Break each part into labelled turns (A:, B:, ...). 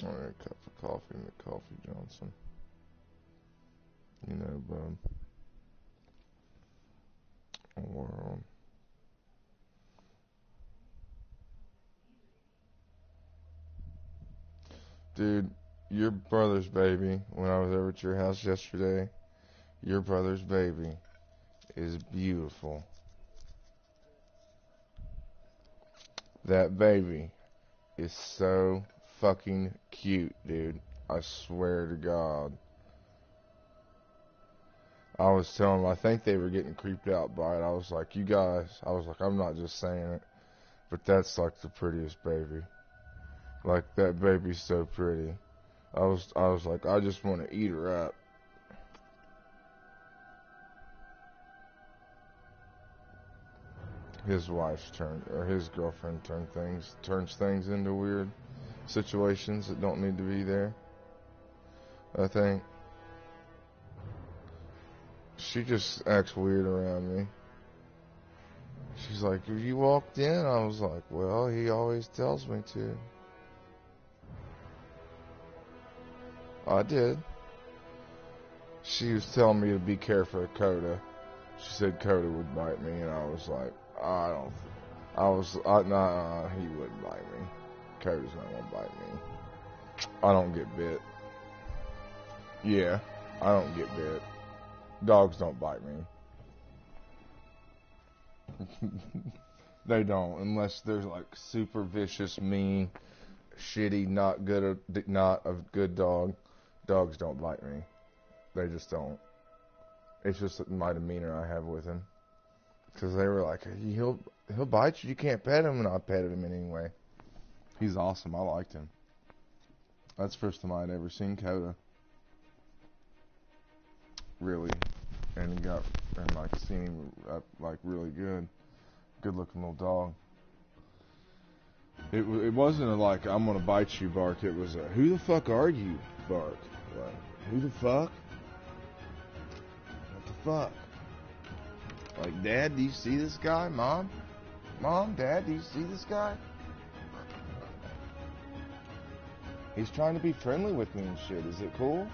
A: Alright, cup of coffee, McCoffee Johnson. You know, bud. World. Dude, your brother's baby, when I was over at your house yesterday, your brother's baby is beautiful. That baby is so fucking cute, dude. I swear to God. I was telling them, I think they were getting creeped out by it. I was like, you guys, I'm not just saying it, but that's like the prettiest baby. Like, that baby's so pretty. I was like, I just want to eat her up. His his girlfriend turns things into weird situations that don't need to be there. I think. She just acts weird around me. She's like, have you walked in? I was like, well, he always tells me to. I did. She was telling me to be careful of Coda. She said Coda would bite me, and I was like, nah, he wouldn't bite me. Coda's not gonna bite me. I don't get bit. Yeah, I don't get bit. Dogs don't bite me. They don't, unless there's like super vicious, mean, shitty, not a good dog. Dogs don't bite me. They just don't. It's just my demeanor I have with him. Because they were like, he'll bite you. You can't pet him, and I petted him anyway. He's awesome. I liked him. That's the first time I'd ever seen Coda. Really. And seen him up, like, really good. Good looking little dog. It wasn't a like, I'm gonna bite you bark. It was a, who the fuck are you bark. Like, who the fuck? What the fuck? Like, Dad, do you see this guy? Mom, Dad, do you see this guy? He's trying to be friendly with me and shit. Is it cool?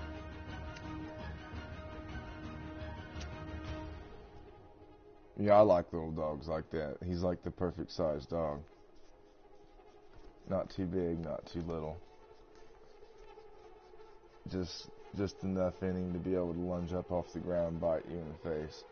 A: Yeah, I like little dogs like that. He's like the perfect sized dog. Not too big, not too little. Just enough in him to be able to lunge up off the ground and bite you in the face.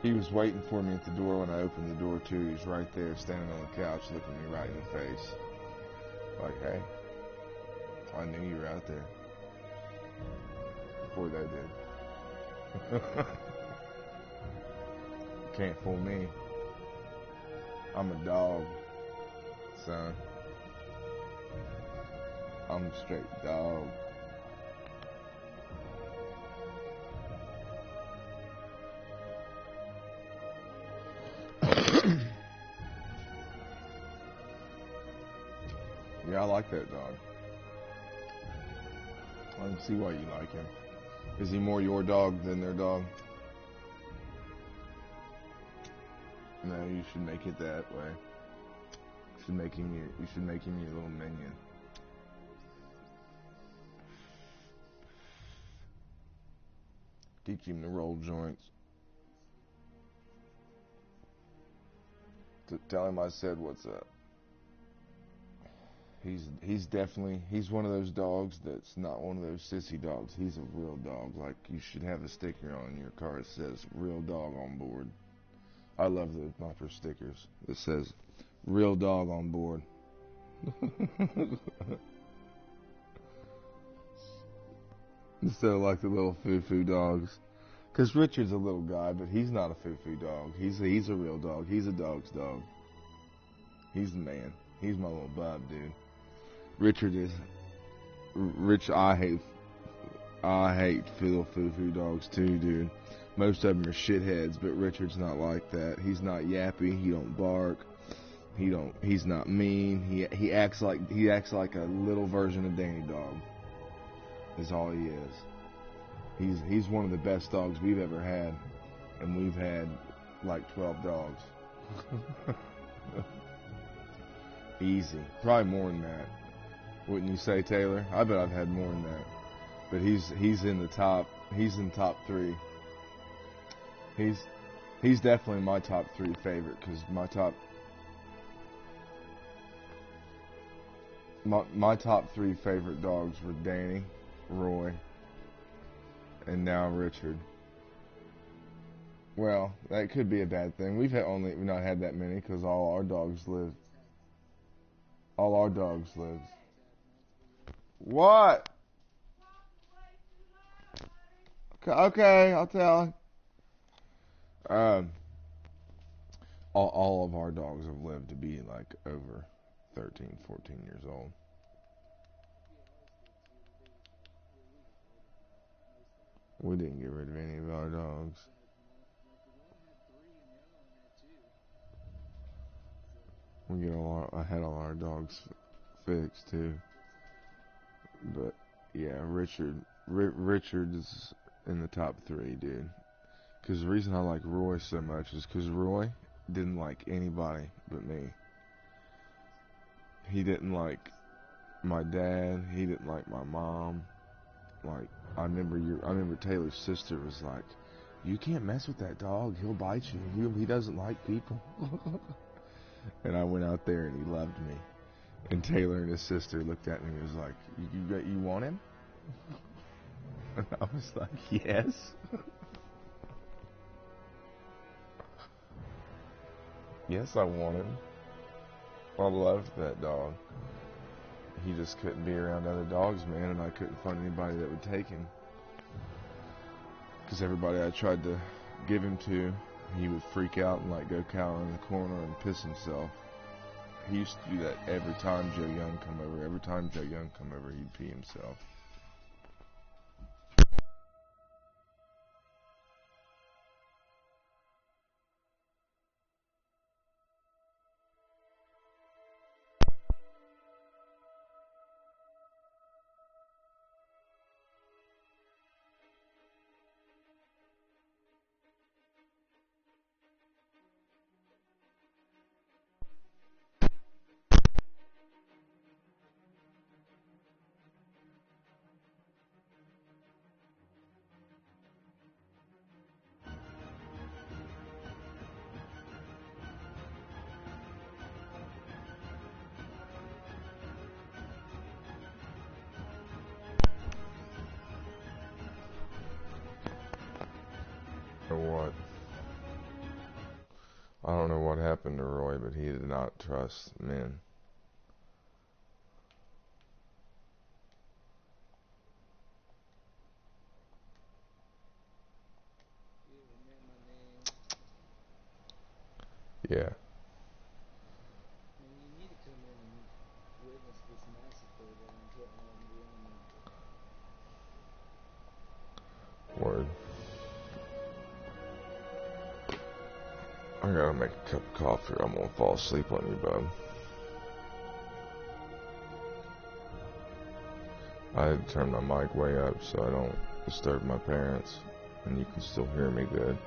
A: He was waiting for me at the door when I opened the door too. He was right there, standing on the couch, looking me right in the face. Like, hey, I knew you were out there. Before they did. Can't fool me. I'm a dog, son. I'm a straight dog. Yeah, I like that dog. I can see why you like him. Is he more your dog than their dog? No, you should make it that way. You should make him your little minion. Teach him to roll joints. Tell him I said what's up. He's one of those dogs that's not one of those sissy dogs. He's a real dog. Like, you should have a sticker on your car that says real dog on board. I love the bumper stickers that says real dog on board. Instead of like the little foo-foo dogs. Because Richard's a little guy, but he's not a foo-foo dog. He's a real dog. He's a dog's dog. He's the man. He's my little bub, dude. Richard is... I hate little foo-foo dogs too, dude. Most of them are shitheads, but Richard's not like that. He's not yappy. He don't bark. He's not mean. He acts like a little version of Danny Dog. Is all he is. He's one of the best dogs we've ever had, and we've had like 12 dogs. Easy. Probably more than that. Wouldn't you say, Taylor? I bet I've had more than that. But he's in the top. He's in top 3. He's definitely my top 3 favorite, because my top 3 favorite dogs were Danny, Roy, and now Richard. Well, that could be a bad thing. We've not had that many, because all our dogs live. All our dogs live. What? Okay, I'll tell. All of our dogs have lived to be like over 13, 14 years old. We didn't get rid of any of our dogs. I had all our dogs fixed too. But yeah, Richard is in the top 3, dude. Because the reason I like Roy so much is because Roy didn't like anybody but me. He didn't like my dad. He didn't like my mom. Like, I remember Taylor's sister was like, "You can't mess with that dog. He'll bite you. He doesn't like people." And I went out there and he loved me. And Taylor and his sister looked at me and was like, "You want him?" And I was like, "Yes." Yes, I want him. I loved that dog. He just couldn't be around other dogs, man, and I couldn't find anybody that would take him. Because everybody I tried to give him to, he would freak out and like go cower in the corner and piss himself. He used to do that every time Joe Young come over. Every time Joe Young come over, he'd pee himself. Or what? I don't know what happened to Roy, but he did not trust men. Yeah. Word. I gotta make a cup of coffee or I'm gonna fall asleep on you, bub. I had to turn my mic way up so I don't disturb my parents and you can still hear me good.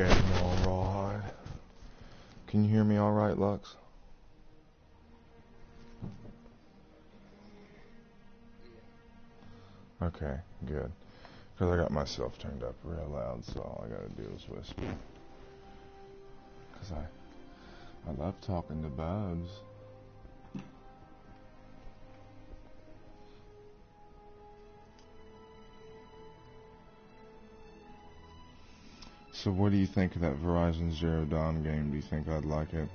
A: alright. Can you hear me alright, Lux? Okay, good. Because I got myself turned up real loud, so all I gotta do is whisper. Because I love talking to bugs. So what do you think of that Verizon Zero Dawn game? Do you think I'd like it?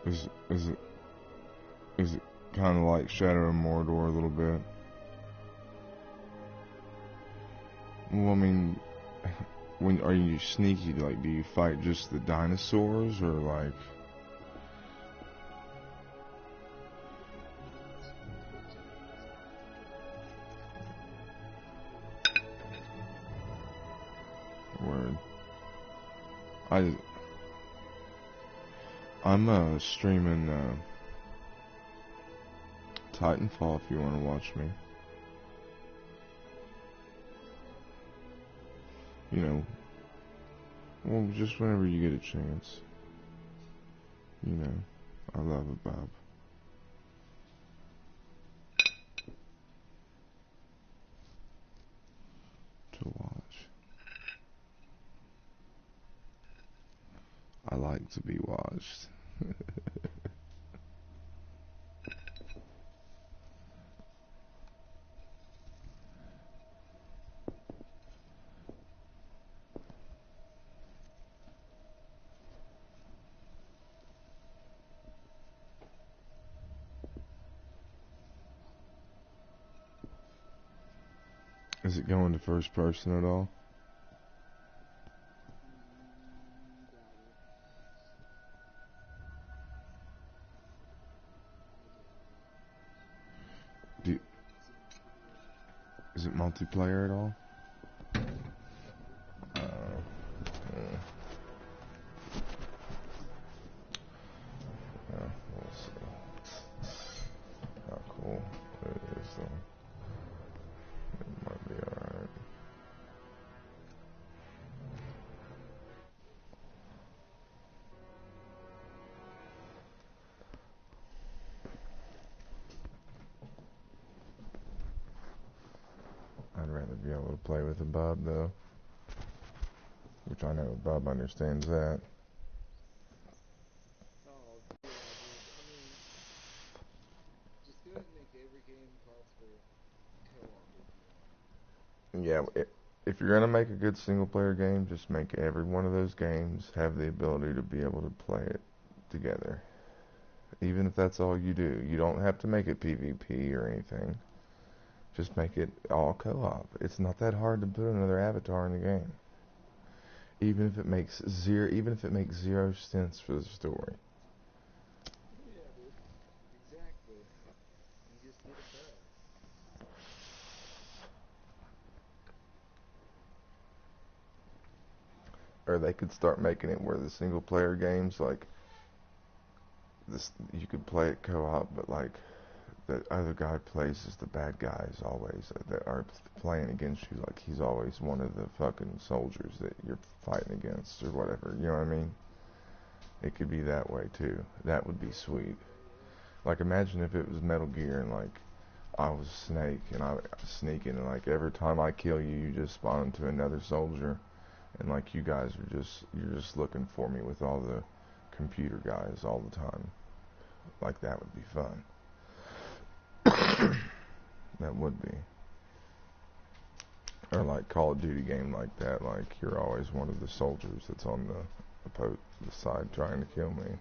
A: Is it kind of like Shadow of Mordor a little bit? Well, I mean, when are you sneaky? Like, do you fight just the dinosaurs, or like? Word. I'm streaming Titanfall if you want to watch me. You know, well, just whenever you get a chance. You know, I love it, Bob. To watch. I like to be watched. Is it going to first person at all? Is it multiplayer at all? We'll see. How cool it is, though. It might be alright. I'd rather be able to play with a bub, though. Which I know Bub understands that. Yeah, if you're gonna make a good single player game, just make every one of those games have the ability to be able to play it together. Even if that's all you do. You don't have to make it PvP or anything. Just make it all co-op. It's not that hard to put another avatar in the game. Even if it makes zero sense for the story. Or they could start making it where the single player games, like this, you could play it co-op, but like the other guy plays as the bad guys always that are playing against you. Like he's always one of the fucking soldiers that you're fighting against or whatever. You know what I mean? It could be that way too. That would be sweet. Like imagine if it was Metal Gear and like I was Snake and I was sneaking and like every time I kill you, you just spawn into another soldier. And like you guys are you're just looking for me with all the computer guys all the time. Like that would be fun. That would be. Or like Call of Duty game like that, like you're always one of the soldiers that's on the side trying to kill me.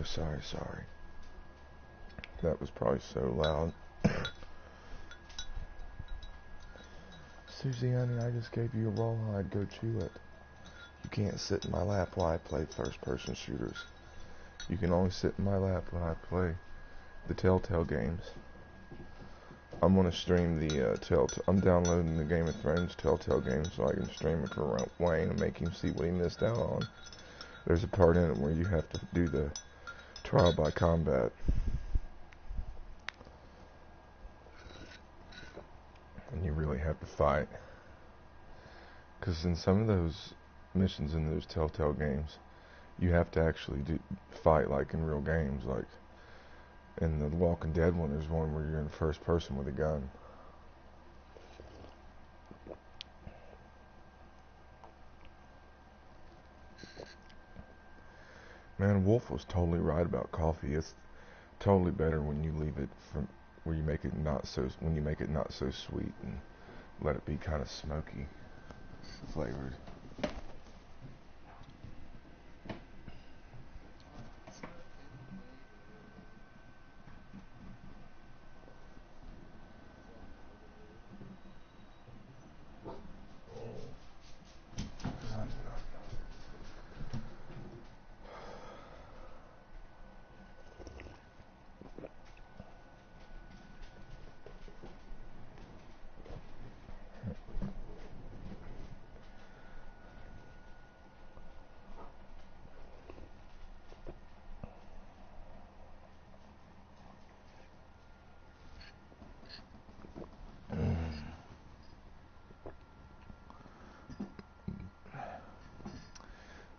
A: Sorry. That was probably so loud. Susie, honey, I just gave you a rawhide. Go chew it. You can't sit in my lap while I play first-person shooters. You can only sit in my lap when I play the Telltale games. I'm gonna stream the Telltale. I'm downloading the Game of Thrones Telltale games so I can stream it for Wayne and make him see what he missed out on. There's a part in it where you have to do the trial by combat. And you really have to fight. Because in some of those missions in those Telltale games, you have to actually fight like in real games. Like in the Walking Dead one, there's one where you're in first person with a gun. Man, Wolf was totally right about coffee. It's totally better when you leave it from where you make it not so sweet and let it be kind of smoky flavored.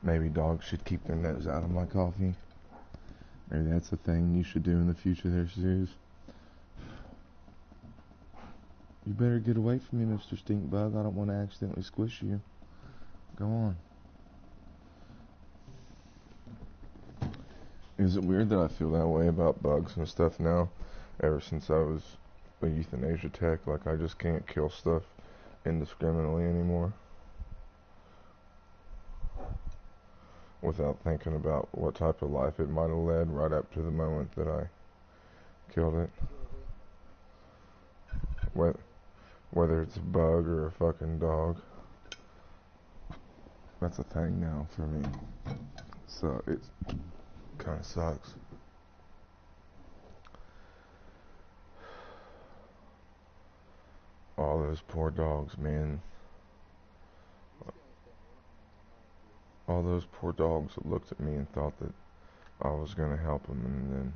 A: Maybe dogs should keep their nose out of my coffee. Maybe that's a thing you should do in the future there, Zeus. You better get away from me, Mr. Stinkbug. I don't want to accidentally squish you. Go on. Is it weird that I feel that way about bugs and stuff now? Ever since I was a euthanasia tech, like I just can't kill stuff indiscriminately anymore. Without thinking about what type of life it might have led right up to the moment that I killed it. Whether it's a bug or a fucking dog. That's a thing now for me. So it kind of sucks. All those poor dogs, man. All those poor dogs that looked at me and thought that I was going to help them, and then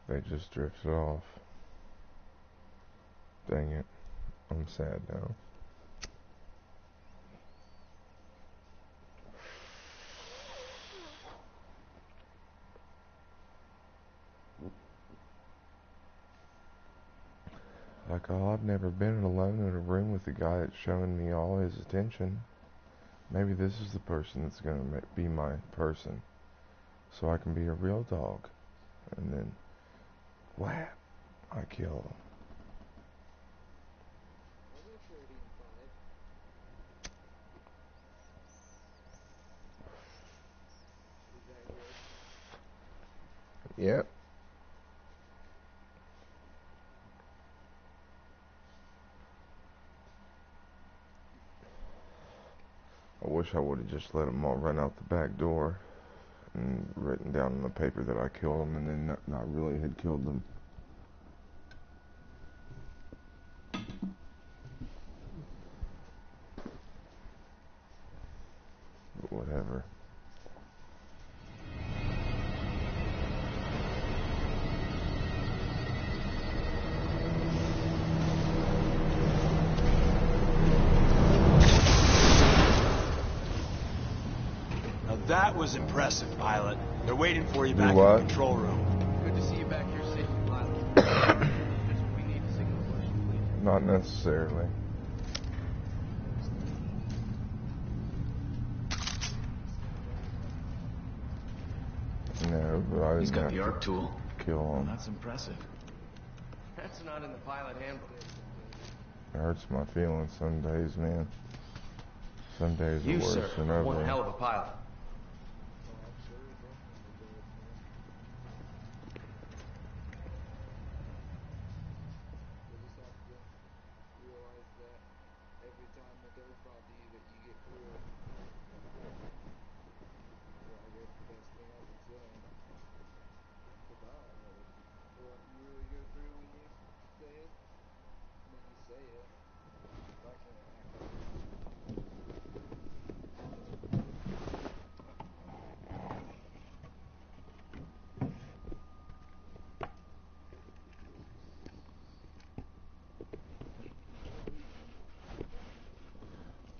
A: they just drifted off. Dang it. I'm sad now. Like, oh, I've never been alone in a room with a guy that's showing me all his attention. Maybe this is the person that's going to be my person. So I can be a real dog. And then, whap, I kill him. Yep. I wish I would have just let them all run out the back door and written down on the paper that I killed them and then not really had killed them. But whatever.
B: That was impressive, pilot. They're waiting for you back in the control room.
C: Good to see you back here safely, pilot. That's what we need to signal question, please.
A: Not necessarily. No, but I didn't.
B: He's got the arc tool.
A: Kill him.
B: That's impressive.
C: That's not in the pilot handbook.
A: It hurts my feelings some days, man. Some days are worse than others.
C: One hell of a pilot.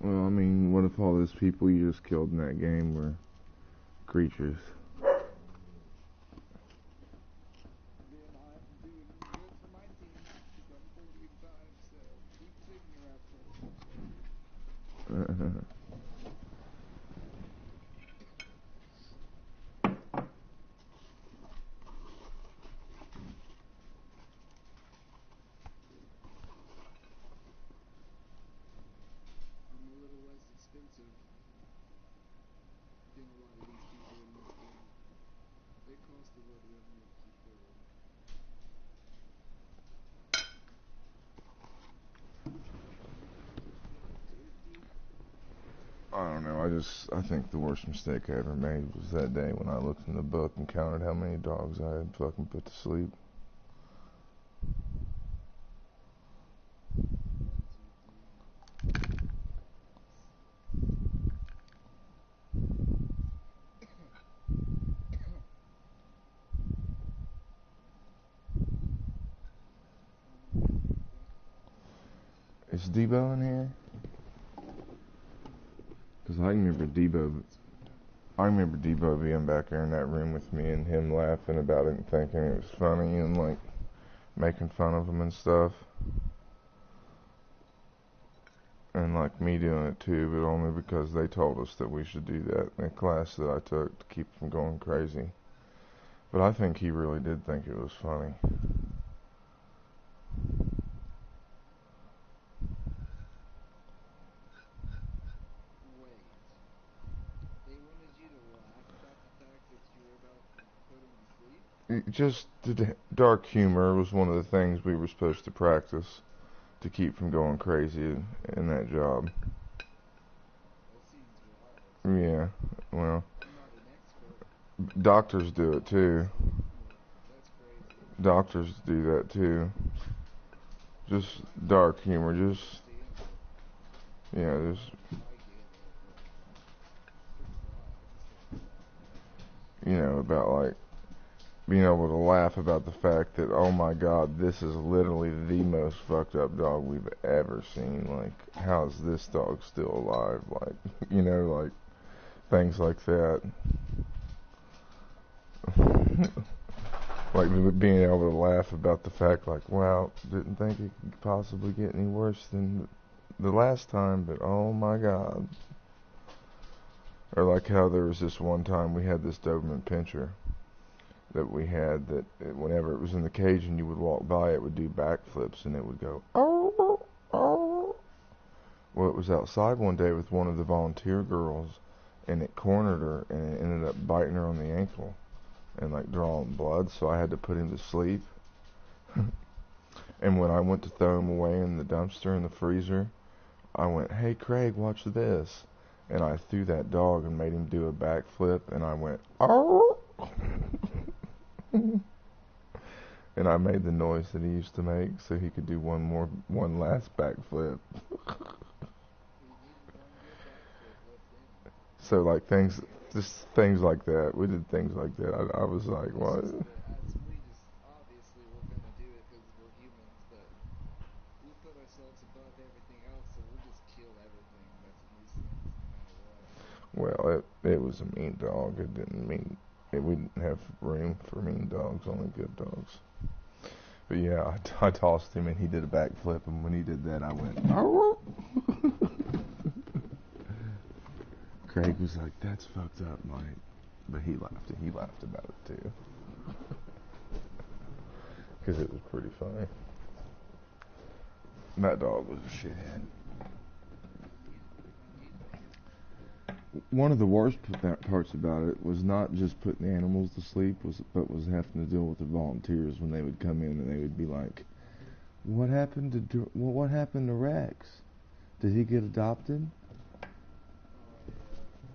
A: Well, I mean, what if all those people you just killed in that game were creatures? I don't know, I think the worst mistake I ever made was that day when I looked in the book and counted how many dogs I had fucking put to sleep. Is Debo in here? Because I remember Debo being back there in that room with me and him laughing about it and thinking it was funny and like making fun of him and stuff. And like me doing it too, but only because they told us that we should do that in a class that I took to keep from going crazy. But I think he really did think it was funny. Just the dark humor was one of the things we were supposed to practice to keep from going crazy in that job. Yeah, well, doctors do it too. Doctors do that too. Just dark humor, just, yeah, just, you know, about like being able to laugh about the fact that, oh my god, this is literally the most fucked up dog we've ever seen. Like, how is this dog still alive? Like, you know, like, things like that. Like, being able to laugh about the fact, like, wow, didn't think it could possibly get any worse than the last time, but oh my god. Or like how there was this one time we had this Doberman Pinscher that we had that whenever it was in the cage and you would walk by, it would do backflips and it would go, oh, oh. Well, it was outside one day with one of the volunteer girls and it cornered her and it ended up biting her on the ankle and like drawing blood, so I had to put him to sleep. And when I went to throw him away in the dumpster in the freezer, I went, hey Craig, watch this. And I threw that dog and made him do a backflip and I went, oh. And I made the noise that he used to make so he could do one last backflip. So like just things like that. We did things like that. I was like, what? Well, it was a mean dog. It didn't mean we didn't have room for mean dogs, only good dogs. But yeah, I tossed him and he did a backflip, and when he did that, I went, oh. Craig was like, that's fucked up, Mike. But he laughed about it too. Because it was pretty funny. That dog was a shithead. One of the worst parts about it was not just putting the animals to sleep, but was having to deal with the volunteers when they would come in and they would be like, what happened to Rex? Did he get adopted?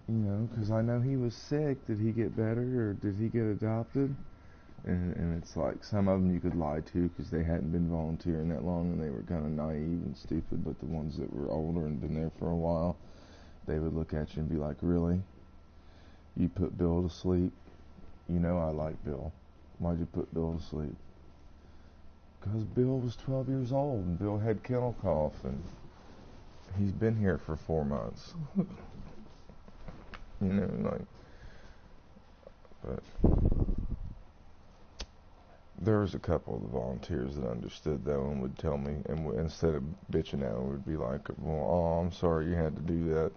A: You know, because I know he was sick. Did he get better or did he get adopted? And it's like some of them you could lie to because they hadn't been volunteering that long and they were kind of naive and stupid, but the ones that were older and been there for a while, they would look at you and be like, really? You put Bill to sleep? You know I like Bill. Why'd you put Bill to sleep? Because Bill was 12 years old and Bill had kennel cough and He's been here for 4 months. You know, like, but there was a couple of the volunteers that understood though and would tell me, and instead of bitching out, would be like, well, oh, I'm sorry you had to do that.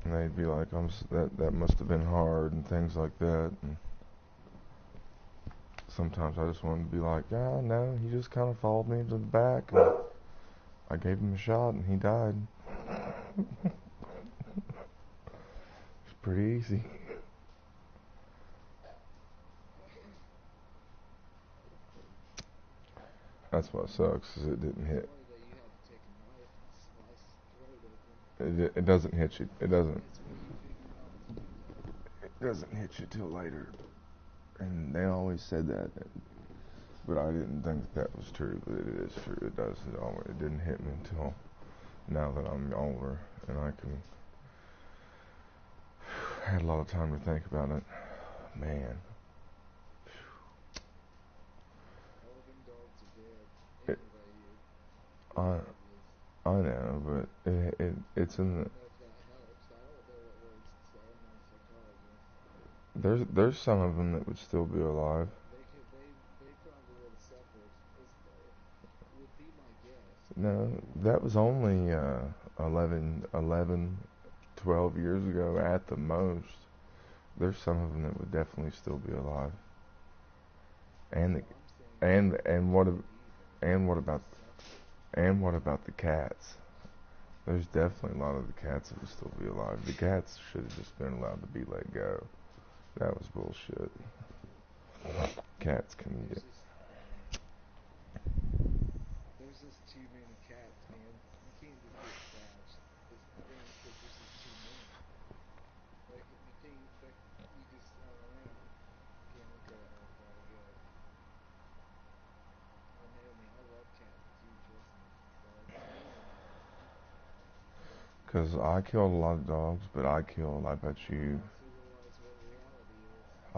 A: And they'd be like, that must have been hard and things like that. And sometimes I just wanted to be like, yeah, no, he just kind of followed me to the back, and I gave him a shot, and he died. It's pretty easy. That's what sucks, is it didn't hit. It doesn't hit you. It doesn't hit you till later. And they always said that, but I didn't think that was true. But it is true. It does. It didn't hit me until now that I'm older and I can. I had a lot of time to think about it. Man. I know, but it's in the. There's some of them that would still be alive. No, that was only 11, 12 years ago at the most. There's some of them that would definitely still be alive. And what about the cats? There's definitely a lot of the cats that would still be alive. The cats should have just been allowed to be let go. That was bullshit. Cats can get.
C: There's just too many cats, man. You can't just get attached. There's just too many. Like, you can't, like, you just, I don't know. Can't look at it like that, I guess. I know, man, I love cats too, trust me.
A: Because I killed a lot of dogs, but I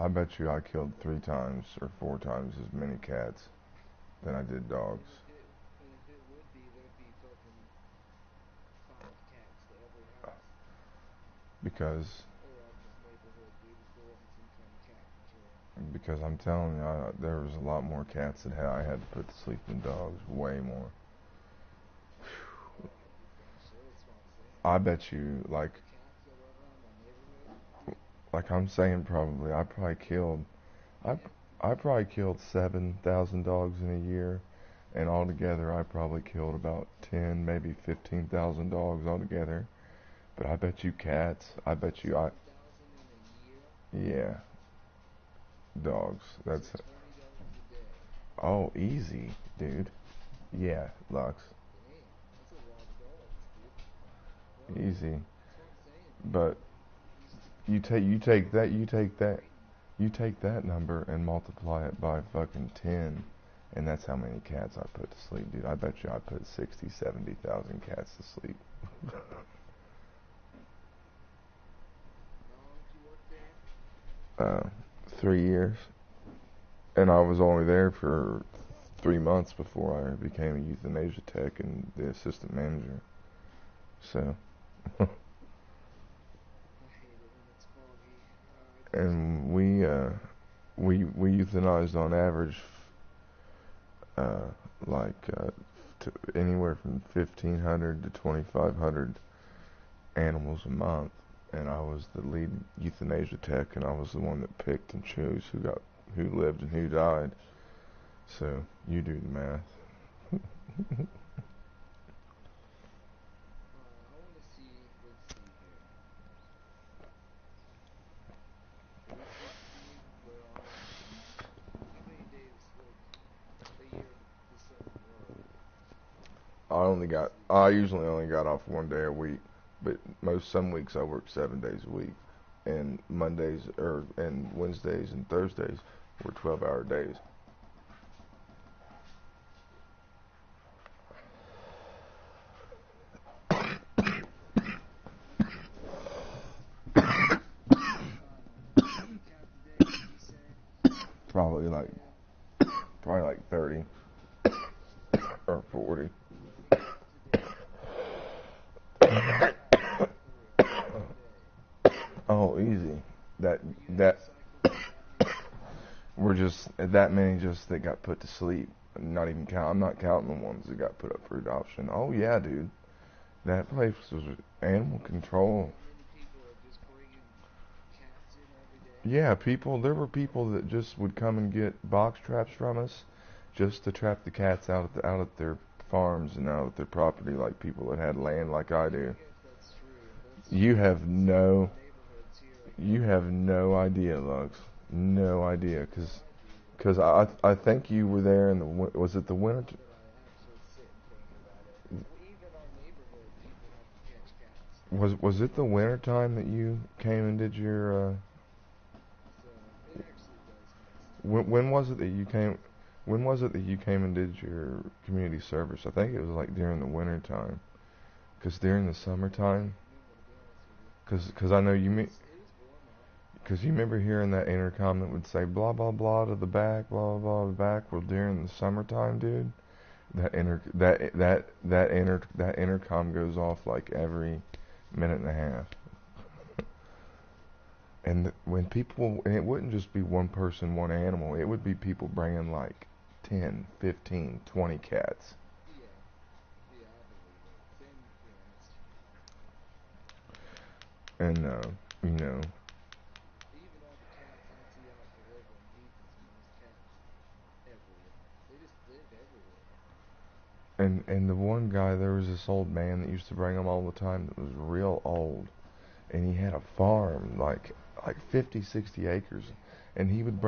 A: bet you I killed 3 times or 4 times as many cats than I did dogs.
C: And if it would be, there'd be fucking 5 cats to every house.
A: Because I'm telling you, there was a lot more cats that I had to put to sleep than dogs. Way more. I bet you, like I'm saying, probably, I probably killed 7,000 dogs in a year, and altogether I probably killed about 10, maybe 15,000 dogs altogether. But I bet you cats, yeah, dogs, that's, oh, easy, dude, yeah, Lux, easy, but you take that number and multiply it by fucking 10, and that's how many cats I put to sleep, dude. I bet you I put 60, 70,000 cats to sleep. 3 years, and I was only there for 3 months before I became a euthanasia tech and the assistant manager. So, and we euthanized on average like anywhere from 1,500 to 2,500 animals a month, and I was the lead euthanasia tech, and I was the one that picked and chose who lived and who died. So you do the math. I usually only got off 1 day a week, but some weeks I work 7 days a week, and and Wednesdays and Thursdays were 12-hour days. Probably like 30 or 40. that were just that many just that got put to sleep. Not even count. I'm not counting the ones that got put up for adoption. Oh yeah, dude, that place was animal control. Yeah, people. There were people that just would come and get box traps from us, just to trap the cats out at their farms and out at their property, like people that had land, like I do. You have no, you have no idea, Lux. No idea, cause I think you were there in the was it the winter? Was it the winter time that you came and did your? When was it that you came? When was it that you came and did your community service? I think it was like during the winter time, cause during the summertime, cause I know you mean. Because you remember hearing that intercom that would say blah blah blah to the back, blah blah blah to the back. Well, during the summertime, dude, that intercom goes off like every minute and a half. And when people, and it wouldn't just be one person, one animal. It would be people bringing like 10, 15, 20 cats. And you know. And the one guy, there was this old man that used to bring them all the time that was real old, and he had a farm like 50, 60 acres, and he would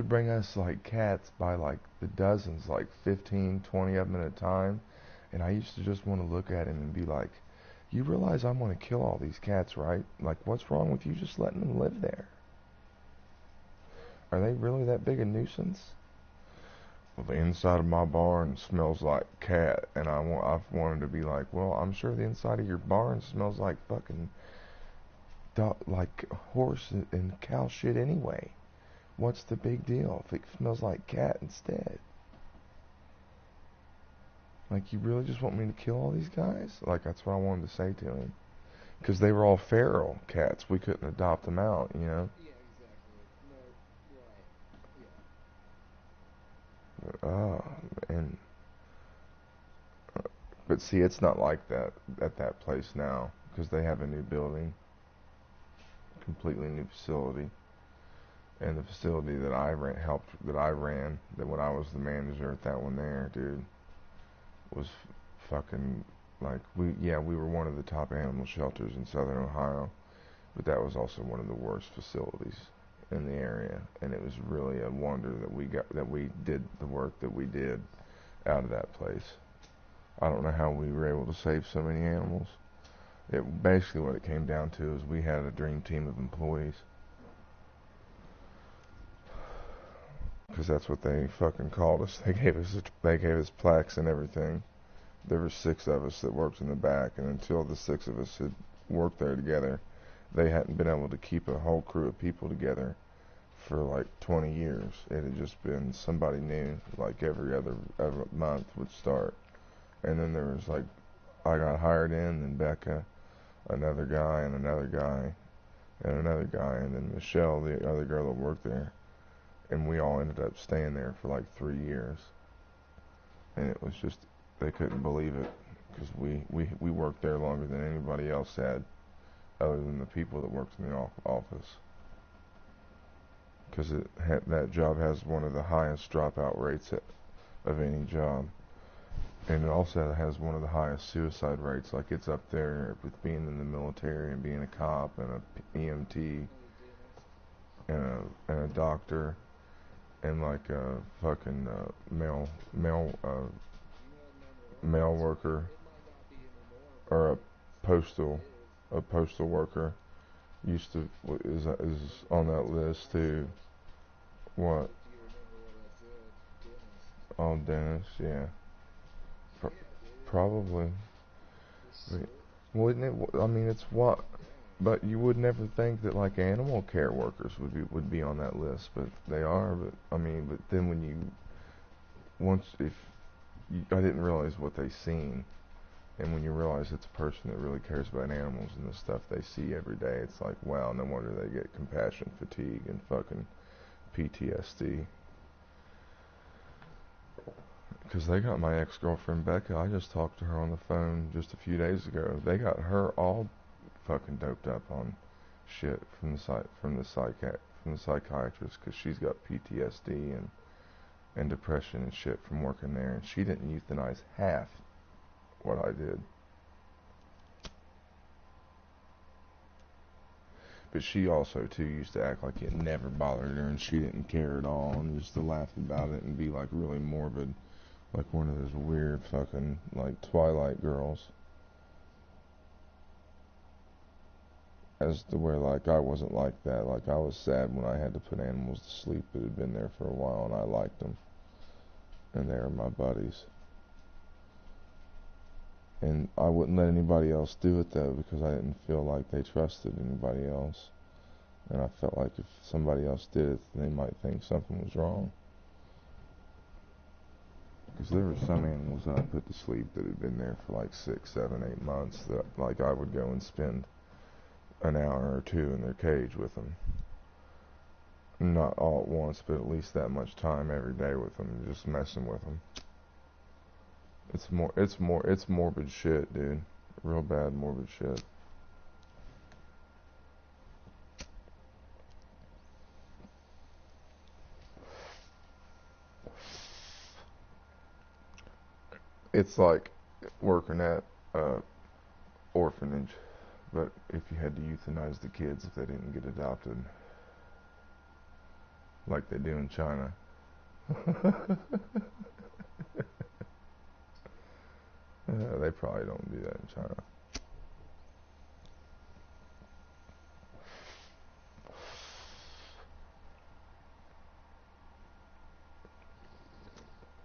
A: bring us like cats by like the dozens, like 15, 20 of them at a time, and I used to just want to look at him and be like, you realize I'm going to kill all these cats, right? Like, what's wrong with you just letting them live there? Are they really that big a nuisance? Well, the inside of my barn smells like cat, and I've wanted to be like, well, I'm sure the inside of your barn smells like fucking like horse and cow shit anyway. What's the big deal if it smells like cat instead? Like, you really just want me to kill all these guys? Like, that's what I wanted to say to him. Because they were all feral cats. We couldn't adopt them out, you know? And but see, it's not like that at that place now because they have a new building, completely new facility, and the facility that I ran that when I was the manager at that one there, dude, was fucking like we were one of the top animal shelters in Southern Ohio, but that was also one of the worst facilities in the area, and it was really a wonder that we did the work that we did out of that place. I don't know how we were able to save so many animals. It basically what it came down to is we had a dream team of employees, because that's what they fucking called us. They gave us plaques and everything. There were 6 of us that worked in the back, and until the 6 of us had worked there together, they hadn't been able to keep a whole crew of people together for like 20 years. It had just been somebody new, like every other month would start. And then there was like, I got hired in, and Becca, another guy, and another guy, and another guy, and then Michelle, the other girl that worked there. And we all ended up staying there for like 3 years. And it was just, they couldn't believe it, because we worked there longer than anybody else had, other than the people that worked in the office. Because that job has one of the highest dropout rates of any job. And it also has one of the highest suicide rates. Like, it's up there with being in the military and being a cop and a EMT and a doctor and like a fucking mail worker or a postal worker is on that list too. What? Oh, dentist, yeah. Probably. Wouldn't it? I mean, it's what, but you would never think that like animal care workers would be on that list, but they are. But I mean, but then when you I didn't realize what they seen And when you realize it's a person that really cares about animals and the stuff they see every day, it's like, wow, no wonder they get compassion fatigue and fucking PTSD. Because they got my ex-girlfriend Becca. I just talked to her on the phone just a few days ago. They got her all fucking doped up on shit from the psychiatrist because she's got PTSD and depression and shit from working there, and she didn't euthanize half what I did. But she also too used to act like it never bothered her and she didn't care at all, and used to laugh about it and be like really morbid, like one of those weird fucking like Twilight girls. As to where like I wasn't like that. Like I was sad when I had to put animals to sleep that had been there for a while and I liked them. And they were my buddies. And I wouldn't let anybody else do it though, because I didn't feel like they trusted anybody else. And I felt like if somebody else did it, they might think something was wrong. Because there were some animals that I put to sleep that had been there for like 6, 7, 8 months that like I would go and spend an hour or two in their cage with them. Not all at once, but at least that much time every day with them, just messing with them. It's morbid shit, dude. Real bad morbid shit. It's like working at a orphanage, but if you had to euthanize the kids if they didn't get adopted, like they do in China. They probably don't do that in China.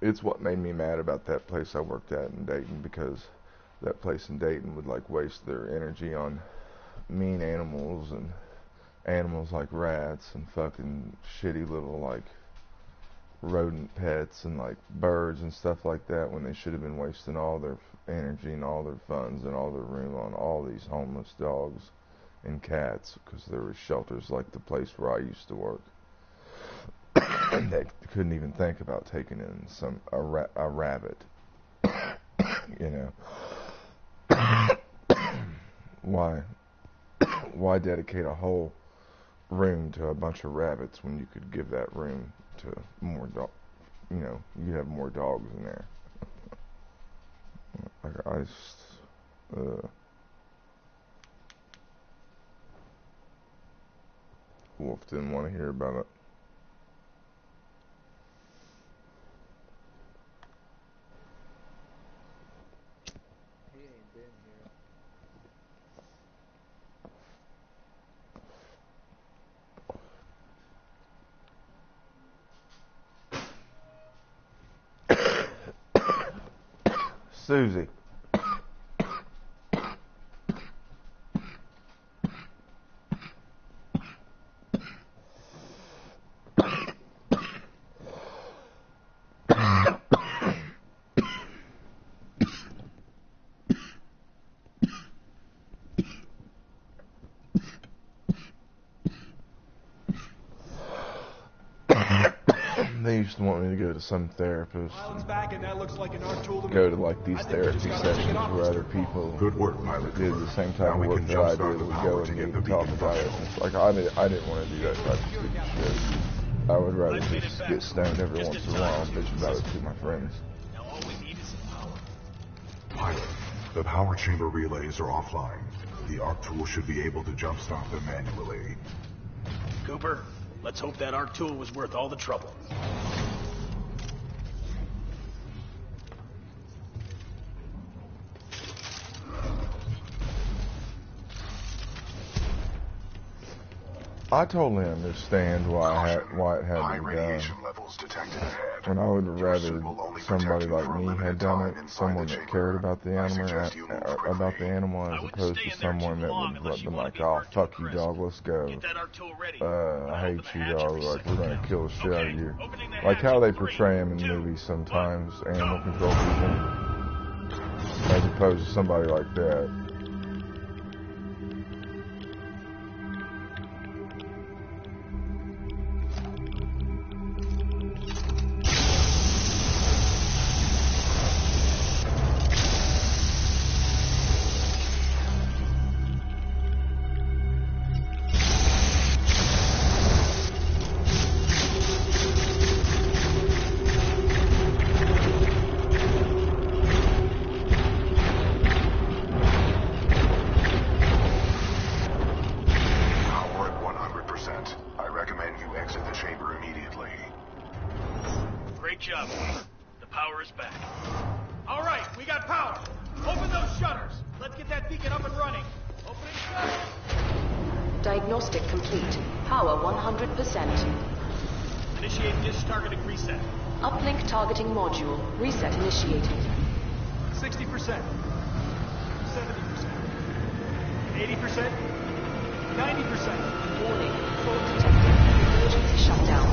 A: It's what made me mad about that place I worked at in Dayton, because that place in Dayton would like waste their energy on mean animals and animals like rats and fucking shitty little like rodent pets and like birds and stuff like that, when they should have been wasting all their energy and all their funds and all their room on all these homeless dogs and cats, because there were shelters like the place where I used to work. They couldn't even think about taking in a rabbit. You know. Why dedicate a whole room to a bunch of rabbits when you could give that room to more you have more dogs in there. Wolf didn't want to hear about it.
C: He ain't been here.
A: Susie. They used to want me to go to some therapist and go to like these therapy sessions where other people that did the same type of work that I did would go and meet and talk about it. And it's like I didn't want to do that type of stupid shit. I would rather just get stoned every once in a while and bitch about it to my friends.
D: Now all we need is some power. Pilot, the power chamber relays are offline. The ARC tool should be able to jumpstart them manually.
E: Cooper, let's hope that ARC tool was worth all the trouble.
A: I totally understand why it had
D: High
A: to be
D: radiation
A: done.
D: levels detected ahead.
A: And I would rather
D: Your suit will only
A: somebody
D: protect you
A: like
D: for a
A: me
D: limited
A: had done
D: time
A: it,
D: inside
A: someone
D: the
A: that
D: chamber.
A: cared about the
D: I
A: animal,
D: suggest you move quickly.
A: as opposed to someone that would let them like, oh fuck you dog, let's go.
E: Get that ARC tool ready.
A: I hate you dog, like we're gonna kill the shit out of you. Like how they portray them in movies sometimes, animal control people, as opposed to somebody like that.
F: Diagnostic complete. Power 100%.
E: Initiate dish targeting reset.
F: Uplink targeting module. Reset initiated.
B: 60%. 70%. 80%. 90%.
F: Warning. Fault detected. Emergency shutdown.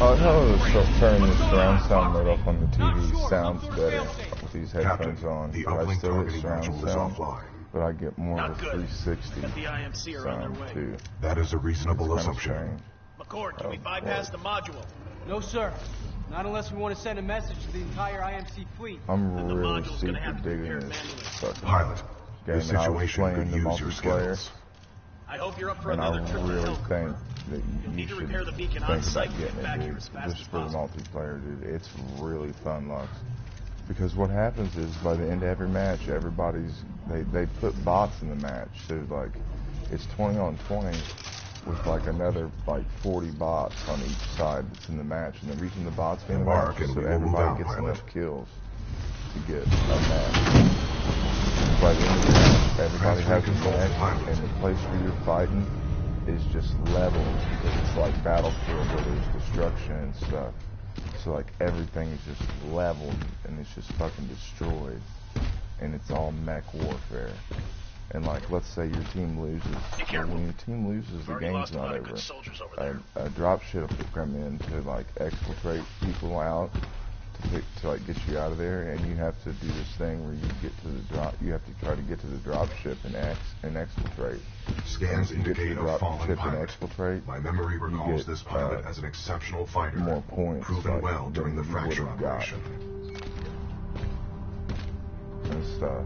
A: I know turning the surround sound mode up on the TV sounds better with these headphones on.
D: The
A: But I
D: uplink
A: still get
D: targeting
A: surround
D: module is
A: sound,
D: offline.
A: but I get more of
E: Not
A: a
E: good.
A: 360
E: Got the IMC are on their
A: sound
E: way.
A: too.
D: That is a reasonable
A: It's kinda
D: assumption.
A: strange.
E: McCord, can we bypass the module?
G: No, sir. Not unless we want to send a message to the entire IMC fleet.
A: I'm
E: Then the
A: really
E: module's gonna have
A: super
E: to be
A: digging
E: repaired
A: this
E: manually.
A: fucking
D: Pilot,
A: game,
D: this
A: and I was
D: situation
A: playing
D: could
A: the
D: use your
A: multiplayer,
D: skills.
E: I hope you're up for
A: and I
E: another trip to
A: really
E: hell,
A: think
E: Cooper.
A: that you
E: need to
A: should
E: repair the beacon
A: think
E: on
A: about
E: site and
A: getting
E: get back
A: it,
E: here
A: dude,
E: as fast
A: just
E: as
A: for the
E: possible.
A: multiplayer, dude. It's really fun, Lux. Because what happens is by the end of every match, everybody's they put bots in the match, so like it's 20 on 20 with like another like 40 bots on each side that's in the match, and the reason the bots are in the
D: Embark
A: match is
D: and
A: so
D: we will move
A: everybody
D: out,
A: gets
D: pilot.
A: enough kills to get a match. By the end of the match, everybody has a
D: Transferring control to
A: match,
D: pilot.
A: and the place where you're fighting is just leveled because it's like Battlefield where there's destruction and stuff. So like everything is just leveled and it's just fucking destroyed, and it's all mech warfare. And like, let's say your team loses. Well, when your team loses, the
E: Already
A: game's
E: lost a
A: not
E: lot of
A: over.
E: good soldiers over there.
A: A drop ship will come in to like exfiltrate people out to like get you out of there, and you have to do this thing where you get to the drop. You have to try to get to the drop ship and exfiltrate.
D: Scans
A: And if you get to
D: indicate
A: the
D: a
A: drop
D: fallen
A: ship and
D: pilot.
A: exfiltrate,
D: My memory
A: you
D: recalls
A: get,
D: this pilot as an exceptional fighter,
A: more points,
D: proven
A: like,
D: well during the
A: than you
D: fracture
A: would've got.
D: operation.
A: And stuff.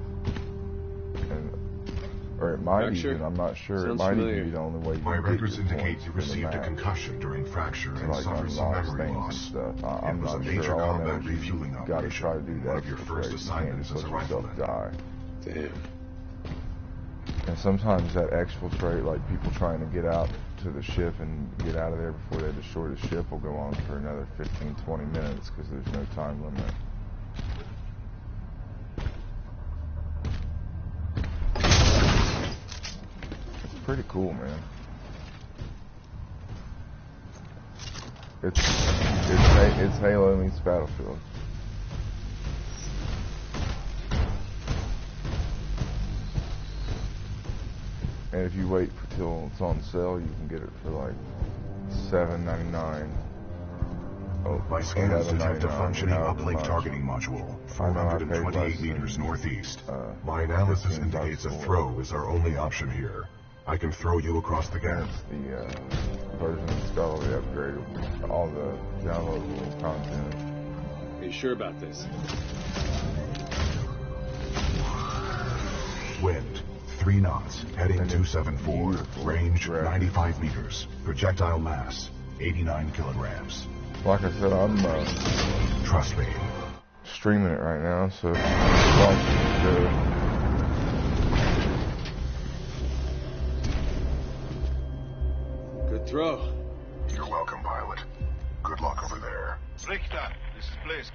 A: Or it might
H: Fracture?
A: even, I'm not sure,
H: Sounds
A: it might
H: familiar.
A: even be the only way you
D: My
A: can get
D: records
A: your
D: indicate
A: points
D: you
A: for the
D: received a
A: match.
D: concussion during fracture
A: To
D: and
A: like
D: suffered some
A: unlock
D: memory
A: things
D: loss.
A: and stuff.
D: It
A: I'm
D: was
A: not
D: a major
A: sure. All I know
D: combat
A: is you
D: refueling
A: gotta
D: operation,
A: try to do that
D: one of your first assignments as a rifleman.
A: die.
H: Damn.
A: And sometimes that exfiltrate, like people trying to get out to the ship and get out of there before they destroy the ship, will go on for another 15-20 minutes because there's no time limit. It's pretty cool, man. It's Halo meets Battlefield. And if you wait till it's on sale, you can get it for like $7.99. Oh,
D: My scans detect a
A: $11.99,
D: functioning
A: however
D: uplink
A: much.
D: targeting module,
A: I know I paid
D: 428
A: less
D: meters
A: than,
D: northeast. My analysis
A: 15
D: indicates a
A: bucks for
D: throw is our only option here. I can throw you across the gap.
A: And it's the version of Skull, the upgraded, all the downloadable content.
H: Are you sure about this?
D: Wind, 3 knots, heading 274, range 95 meters, projectile mass, 89 kilograms.
A: Like I said, I'm
D: Trust me.
A: streaming it right now, so watch the show.
H: Good throw.
D: You're welcome, pilot. Good luck over there.
I: Richter, this is Blisk.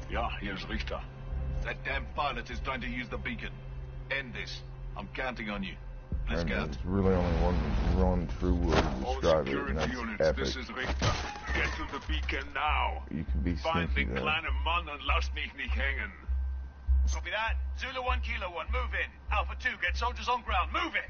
I: Yeah, here's Richter. That damn pilot is trying to use the beacon. End this. I'm counting on you. Blisk
A: And
I: out.
A: there's really only one true word to
I: All
A: describe it,
I: security
A: and that's
I: units,
A: epic.
I: this is Richter. Get to the beacon now.
A: You can be
I: Find
A: sneaky
I: den
A: though.
I: kleinen Mann und lass mich nicht hängen. Copy that. Zulu 1, Kilo 1, move in. Alpha 2, get soldiers on ground. Move it.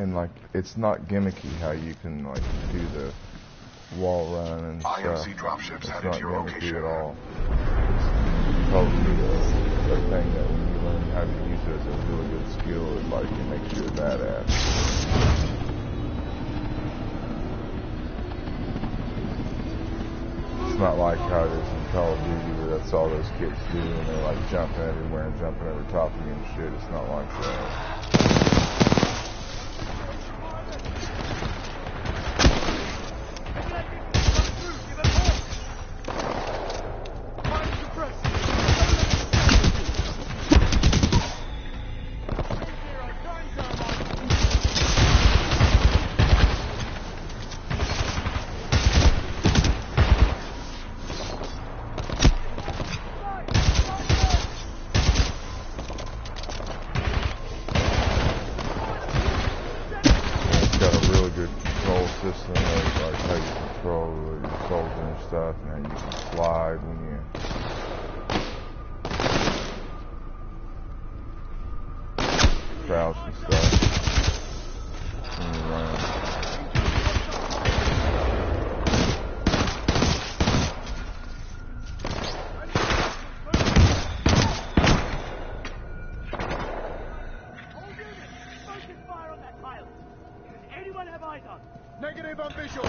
A: And like, it's not gimmicky how you can like do the wall run and stuff.
D: IMC dropships
A: It's
D: headed
A: not
D: to your
A: gimmicky
D: location.
A: at all. It's totally a thing that when you learn how to use it as a really good skill, it makes you a badass. It's not like how it is in Call of Duty where that's all those kids do and they're like jumping everywhere and jumping over top of you and shit. It's not like that. System of like how you control your soldier and stuff, and how you can slide when you crouch and stuff when you run.
J: Negative on visual.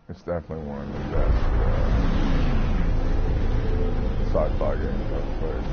A: It's definitely one of the best sci-fi games I've played.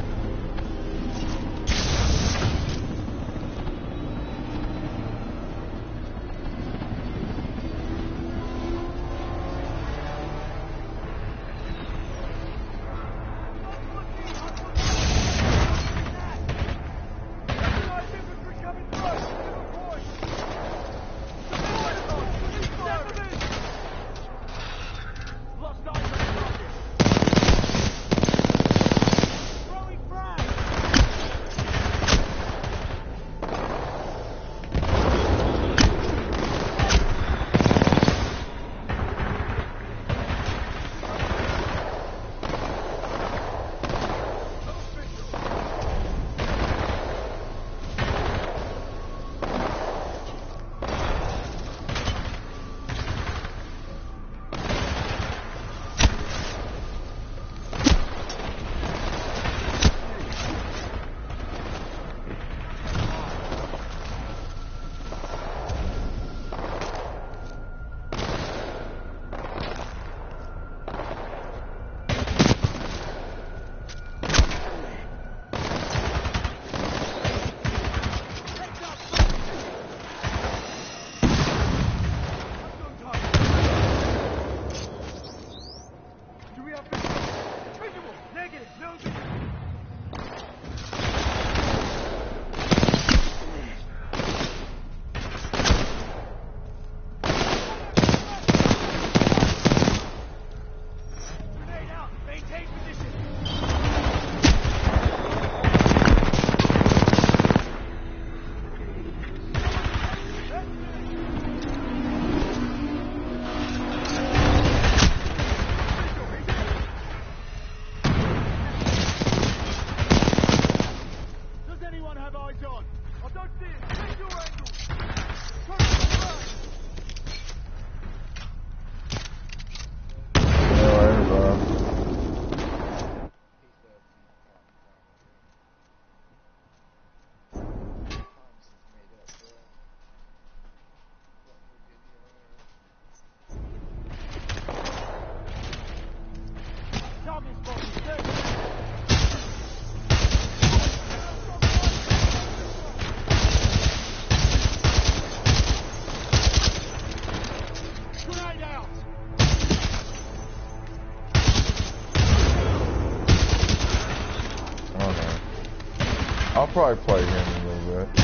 A: I'll probably play him a little bit.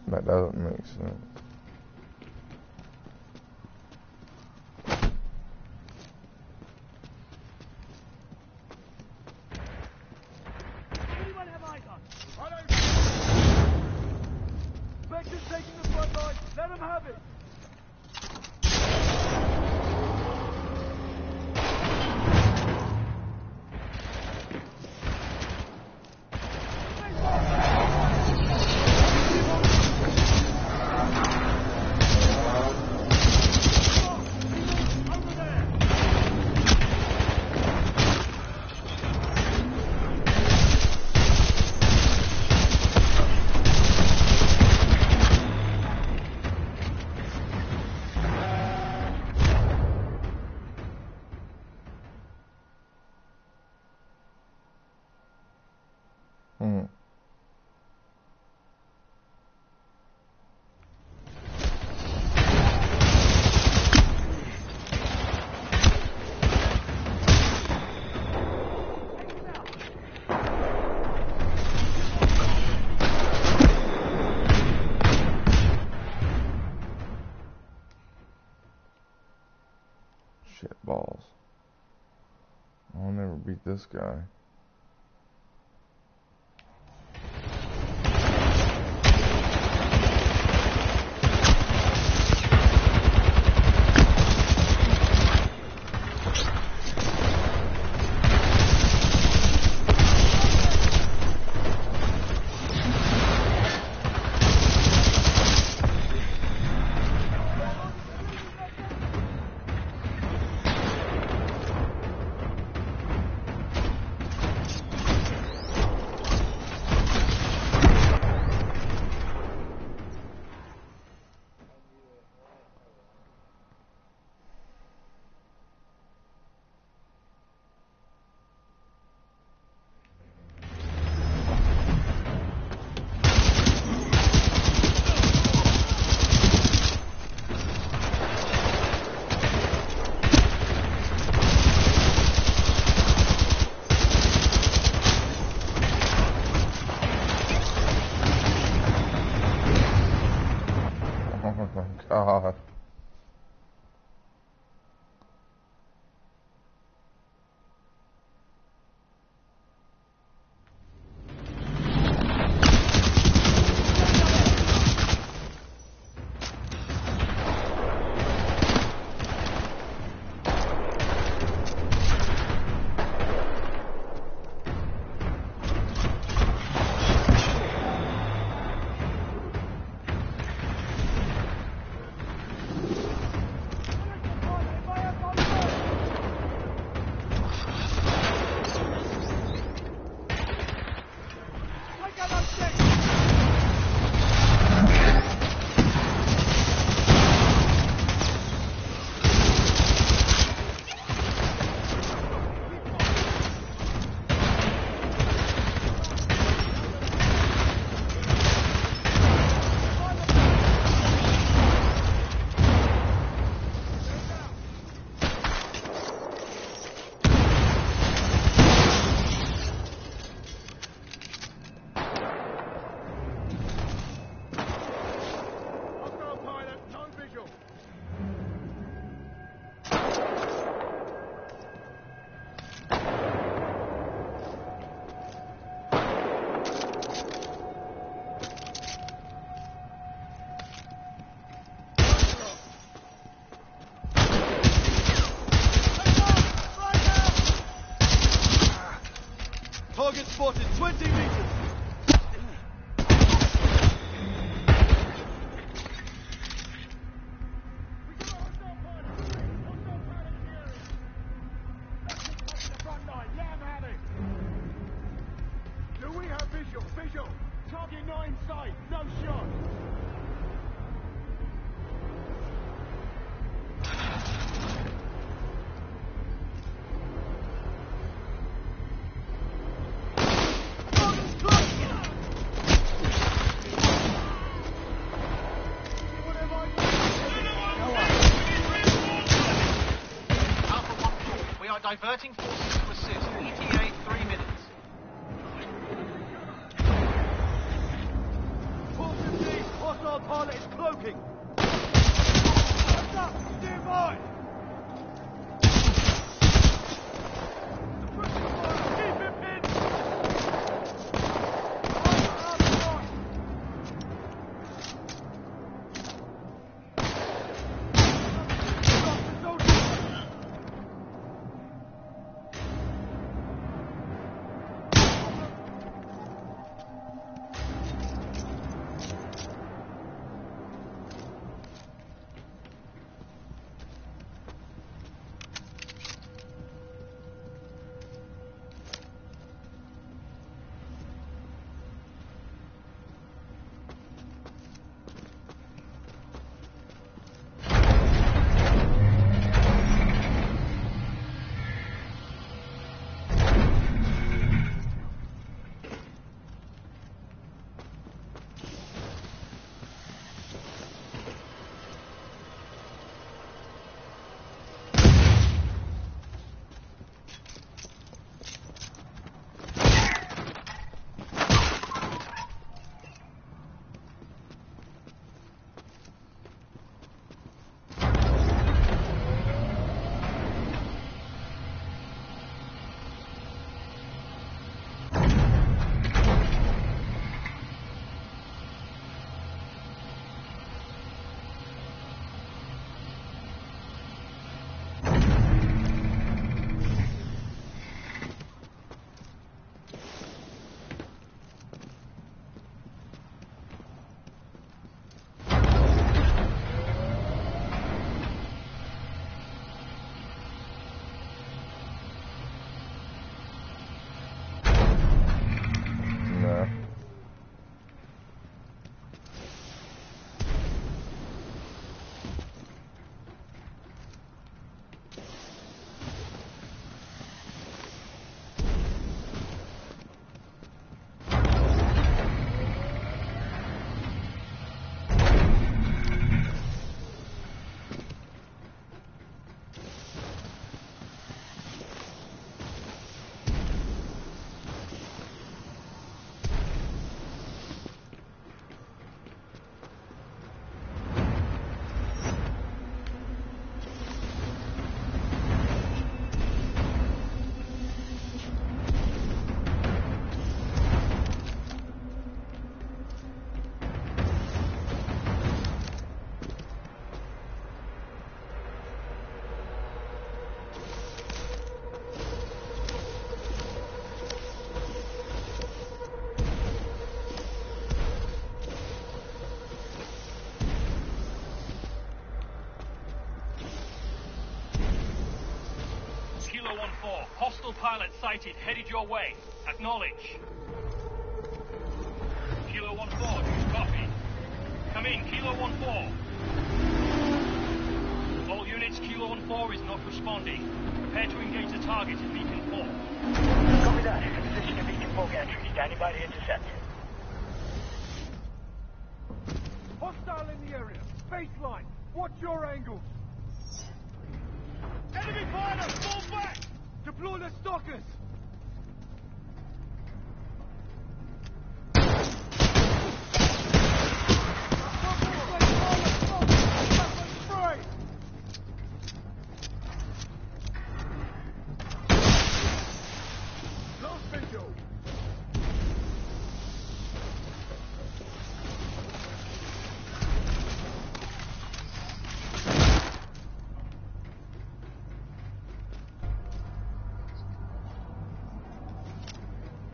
A: That doesn't make sense.
J: Anyone have eyes on? Vector's taking the front line. Let him have it.
A: Balls. I'll never beat this guy. God.
J: Target spotted, 20 meters. Do we have visual? Visual. Target 9 sight. No shot.
K: Diverting forces to assist. ETA 3 minutes.
J: 415, hostile talking. Hands up! Stand by! Keep it pinned!
K: Hostile pilot sighted, headed your way. Acknowledge. Kilo 1-4, who's copy? Come in, Kilo 1-4. All units, Kilo 1-4 is not responding. Prepare to engage the target at Beacon 4.
L: Copy that. Position at Beacon 4 gantry. Standing by to intercept.
J: Hostile in the area. Baseline. Watch your angles. Enemy pilot, fall back! Deploy the stalkers! Lost visual!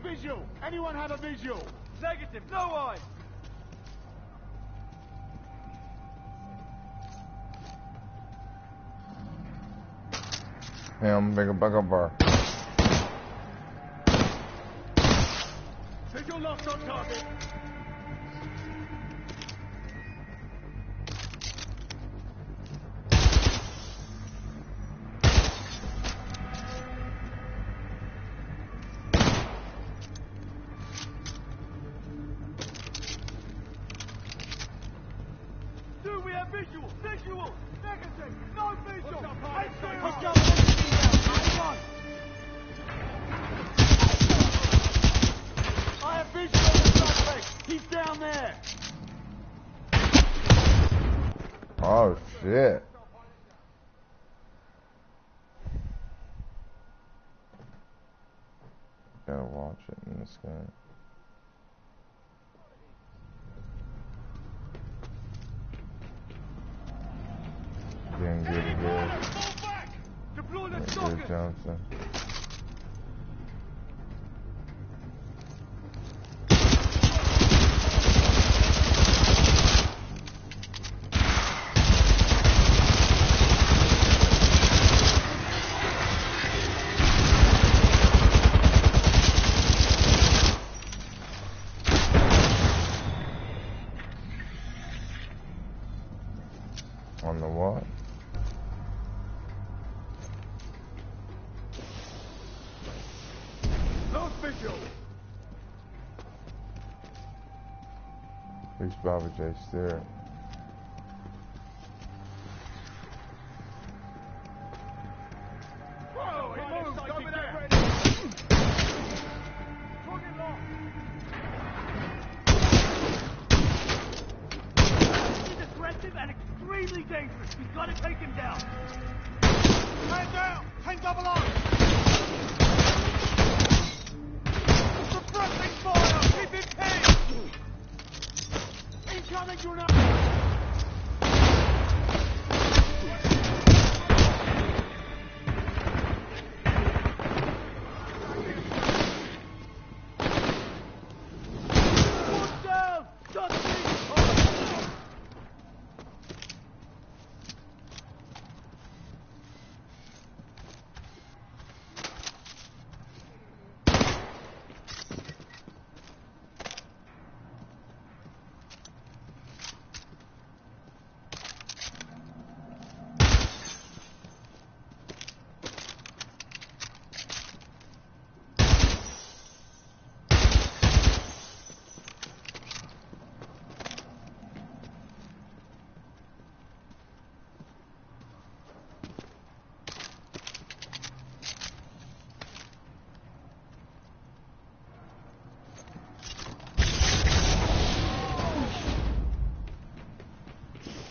J: Visual! Anyone have a visual? Negative, no eyes!
A: Bigger bar.
J: Visual lost on target! We have visual! Visual! Negative! No visual! I have visual on the suspect! He's down there!
A: shit. Gotta watch it in this game. Getting good again. Good Johnson. On the what?
J: Lost visual.
A: Who's Bobby J. Stewart?
J: Whoa, he moves over there. Target locked. He's aggressive and extremely dangerous. We've got to take him down. Man down. 10 double on. Suppressing fire. Keep it pinned. Incoming grenade.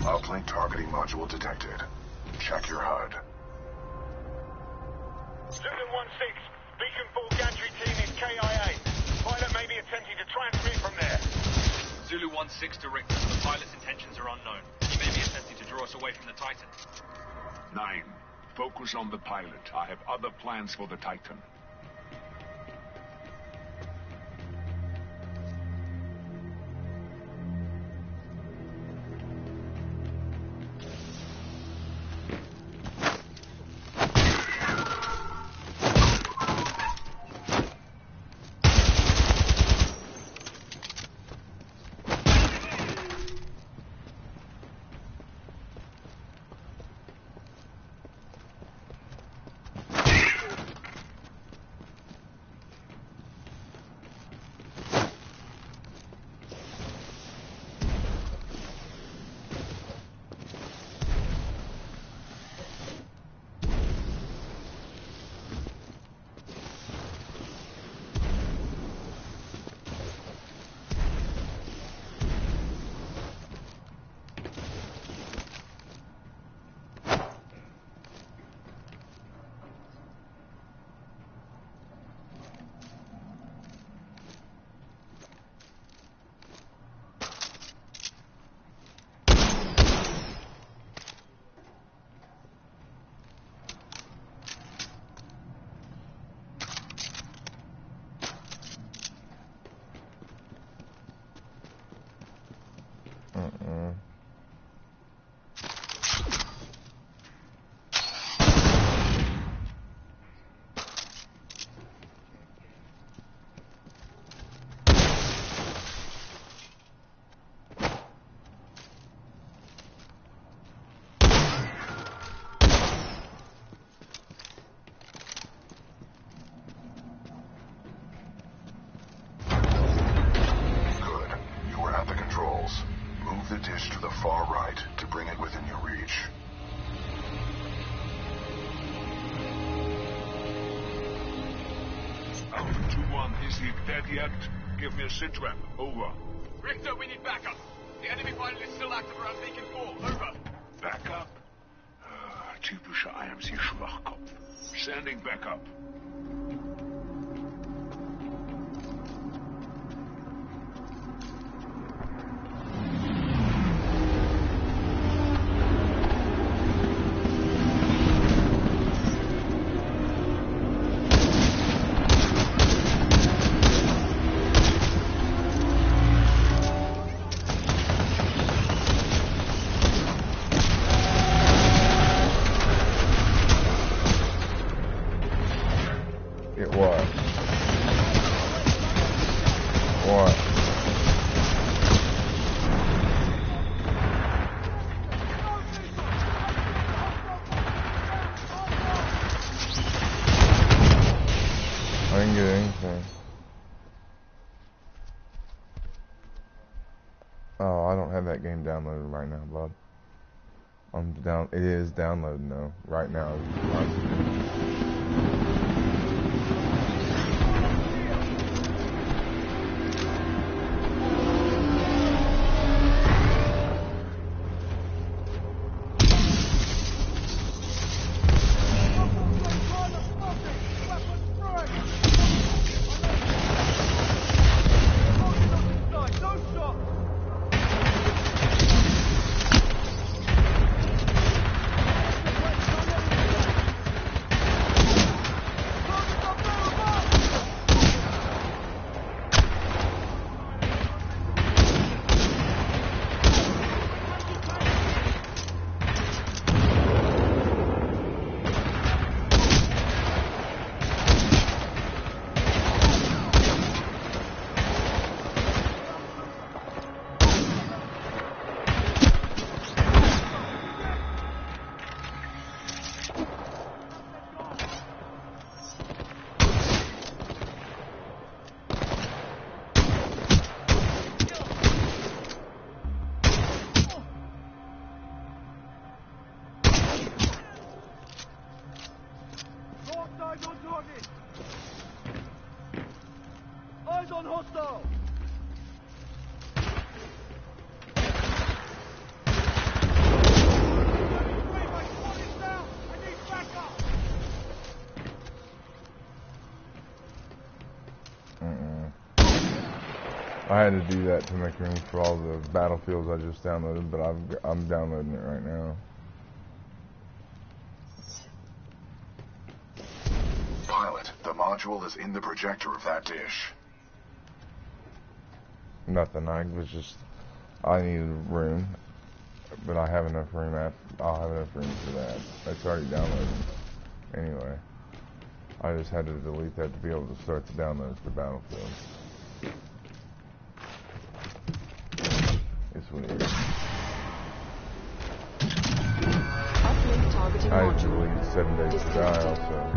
D: Uplink targeting module detected. Check your HUD.
J: Zulu 1-6, Beacon 4 gantry team is KIA. Pilot may be attempting to transmit from there.
M: Zulu 1-6 director, the pilot's intentions are unknown. He may be attempting to draw us away from the Titan.
I: 9. Focus on the pilot. I have other plans for the Titan.
D: the dish to the far right to bring it within your reach.
I: Alpha 2-1, is he dead yet? Give me a sit-rep. Over.
M: Richter, we need backup. The enemy pilot is still active around Beacon 4. Over.
D: Backup? Typischer IMC-Schwachkopf. Sending backup.
A: Oh, I don't have that game downloaded right now, bud. It is downloading though, right now.
J: Eyes on hostile!
A: I had to do that to make room for all the battlefields I just downloaded, but I'm downloading it right now.
D: Pilot, the module is in the projector of that dish.
A: Nothing, I needed room, but I have enough room I'll have enough room for that. It's already downloaded. Anyway, I just had to delete that to be able to start the downloads for Battlefield. It's weird. I deleted 7 days to die also.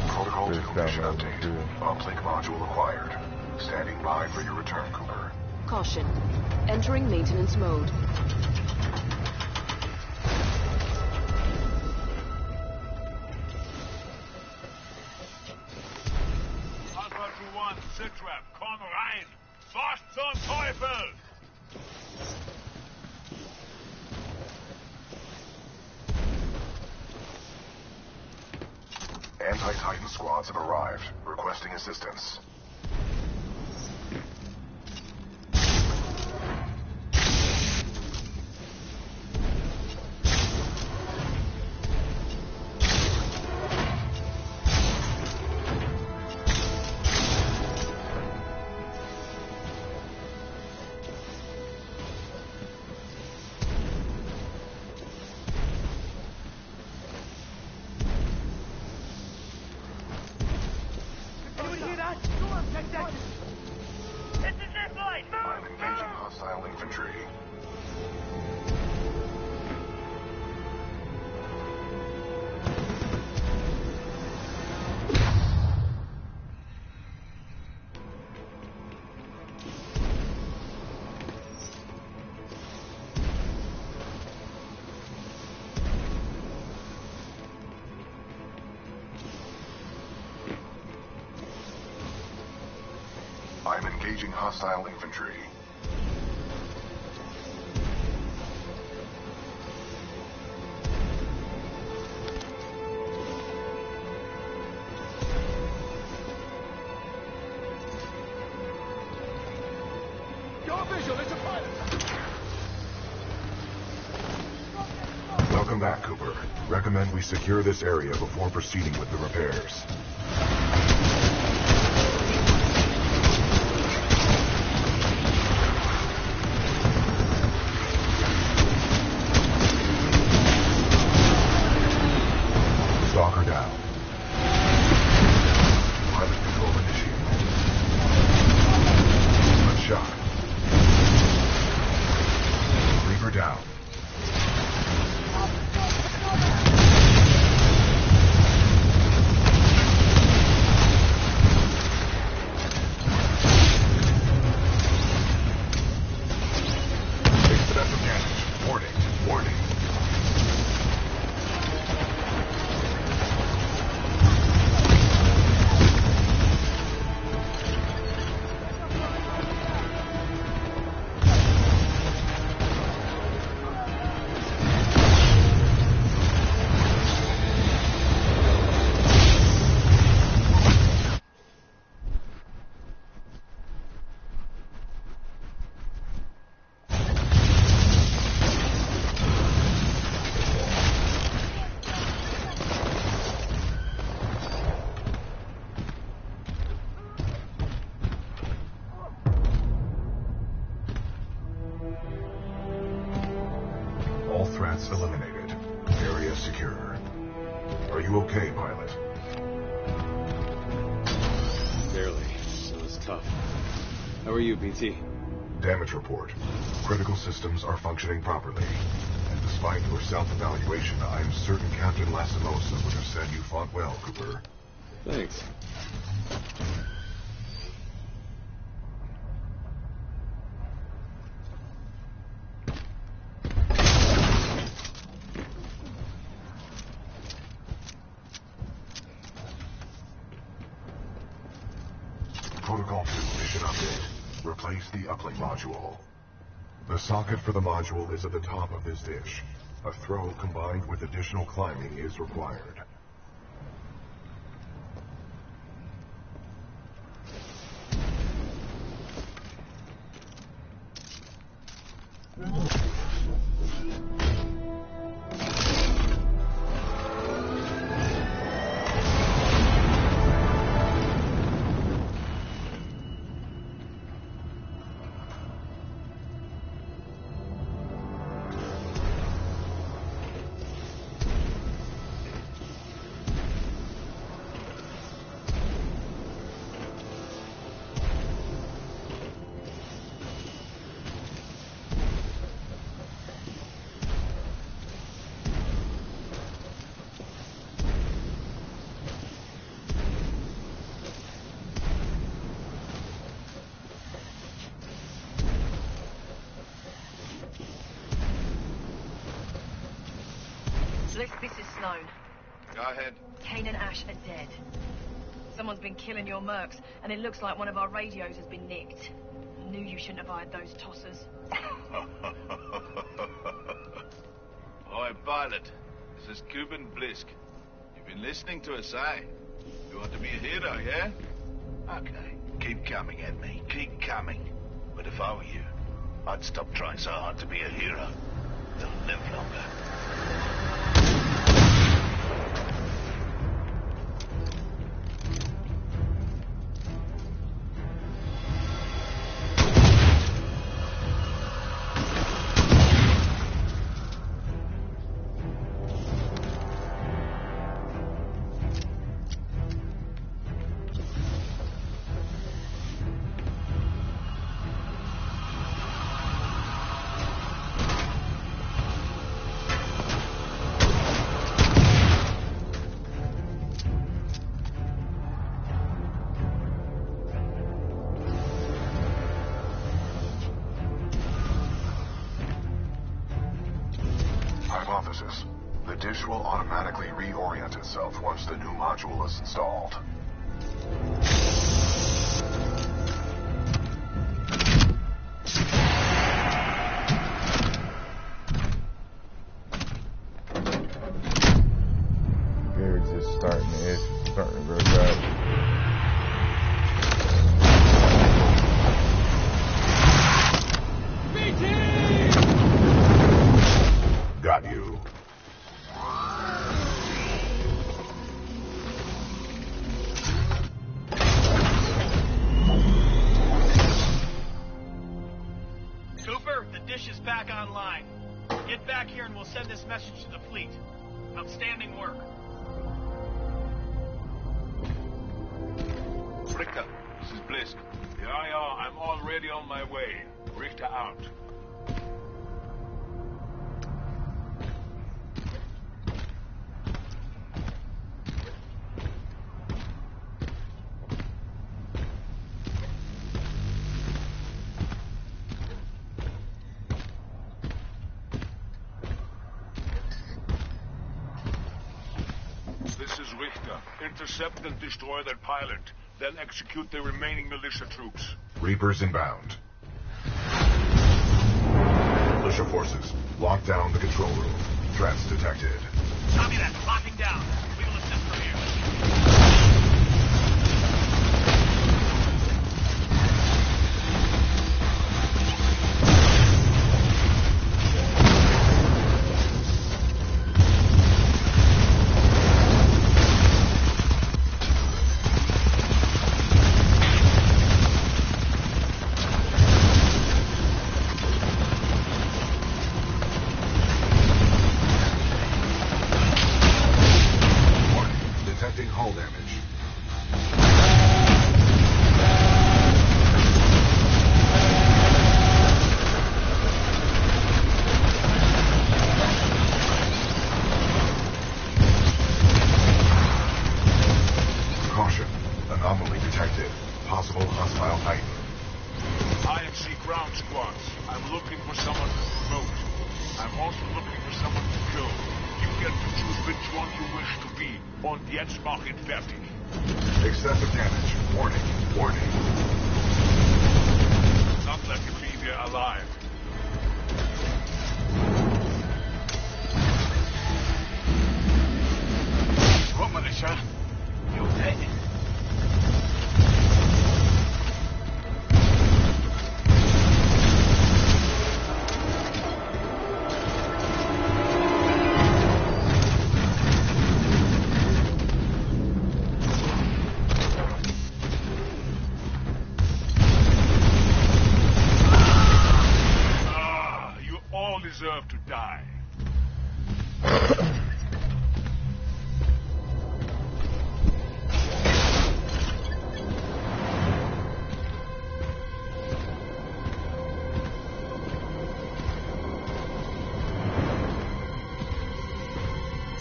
D: Protocol 2 mission update. Uplink module acquired. Standing by for your return, Cooper.
F: Caution. Entering maintenance mode.
I: Alpha to 1, Sitrap, komm rein! Was zum Teufel!
D: Anti-Titan squads have arrived, requesting assistance. I'm engaging hostile infantry. I'm engaging hostile infantry. Welcome back, Cooper. Recommend we secure this area before proceeding with the repairs. Stalker down. Pilot control initiated. Good shot. Reaper down. Accidental damage. Warning. Warning. All threats eliminated. Area secure. Are you okay, pilot?
H: Barely. It was tough. How are you, BT?
D: Damage report. Critical systems are functioning properly. And despite your self-evaluation, I'm certain Captain Lastimosa would have said you fought well, Cooper.
H: Thanks.
D: Protocol 2 mission update. Replace the uplink module. The socket for the module is at the top of this dish. A throw combined with additional climbing is required.
N: This is Sloan.
I: Go ahead.
N: Kane and Ash are dead. Someone's been killing your mercs, and it looks like one of our radios has been nicked. I knew you shouldn't have hired those tossers.
I: Oi, pilot. This is Cuban Blisk. You've been listening to us, eh? You want to be a hero, yeah? Okay. Keep coming at me. Keep coming. But if I were you, I'd stop trying so hard to be a hero. You'll live longer.
D: Hypothesis. The dish will automatically reorient itself once the new module is installed.
A: Beard's is starting to grow back.
D: Got you.
M: dish is back online. Get back here and we'll send this message to the fleet. Outstanding work.
I: Richter, this is Blisk.
O: Yeah, I'm already on my way. Richter out. This is Richter. Intercept and destroy that pilot. Then execute the remaining militia troops.
D: Reapers inbound. Militia forces, lock down the control room. Threats detected.
M: Copy that. Locking down. We will assist from here.
D: Excessive damage. Warning. Warning.
O: Not let you leave here alive.
E: What, militia? You're dead.
O: Deserve to die.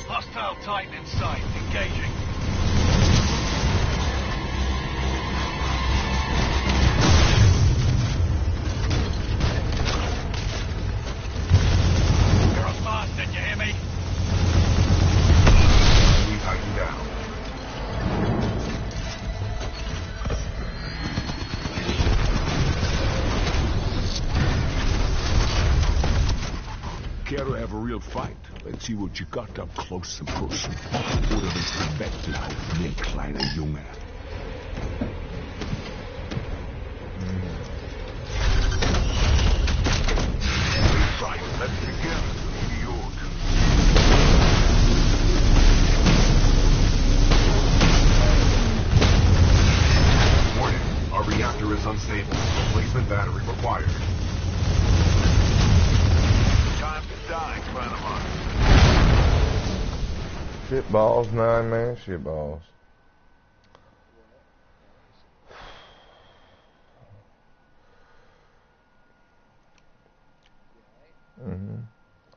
M: Hostile Titan in sight. Engaging. Did you hear me?
D: We tighten down.
O: Care to have a real fight? Let's see what you got up close and personal. Oder willst du weglaufen, wie ein kleiner Junge? Right, let's begin.
D: Our reactor is unstable. Replacement battery required.
O: Time to die, Clanamon.
A: Shitballs, 9-man shitballs.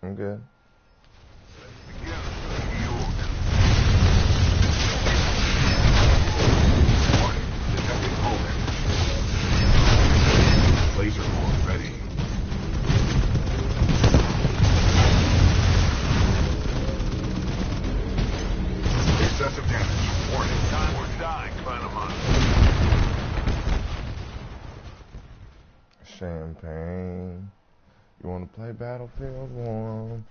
A: I'm good.
D: Laser core ready. Excessive damage. Warning.
O: Time to die, Clanamon.
A: Champagne. You want to play Battlefield 1?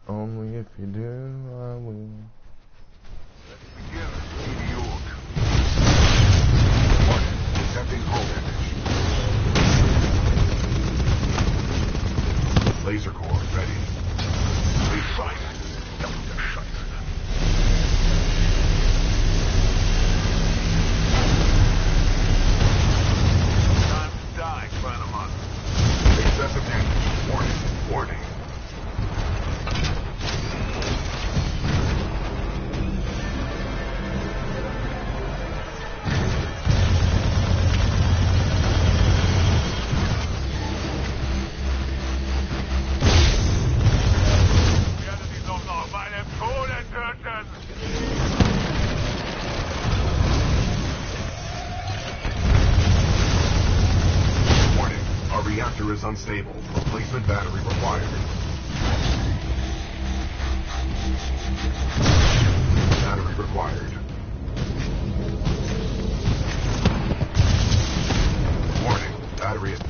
A: Only if you do, I will.
O: Let's begin. New York.
D: Warning. Detecting hull damage. Laser core ready.
O: Refight.
D: Time to die, Clanamon. Excessive damage. Warning. is unstable. Replacement battery required. Battery required. Warning, battery is...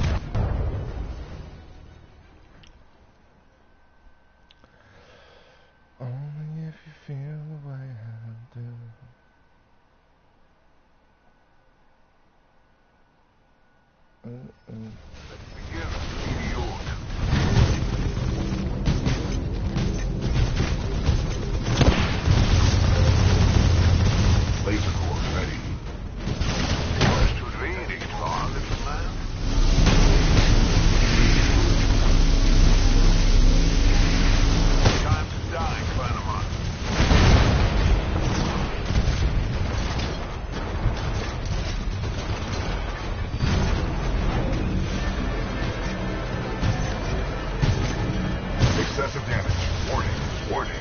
A: Only if you feel the way I do.
D: Laser core ready.
I: What's to reading for, little man? Time to die, Clanamon.
D: Excessive damage. Warning. Warning.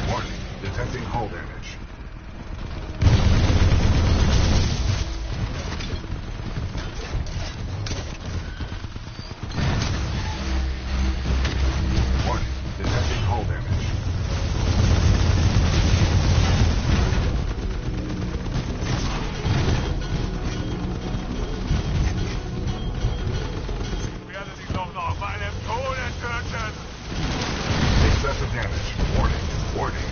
D: Warning. Detecting hull damage. Warning. Detecting hull damage.
O: Reality lost off by them cold and curtain.
D: Excessive damage. Warning. Warning.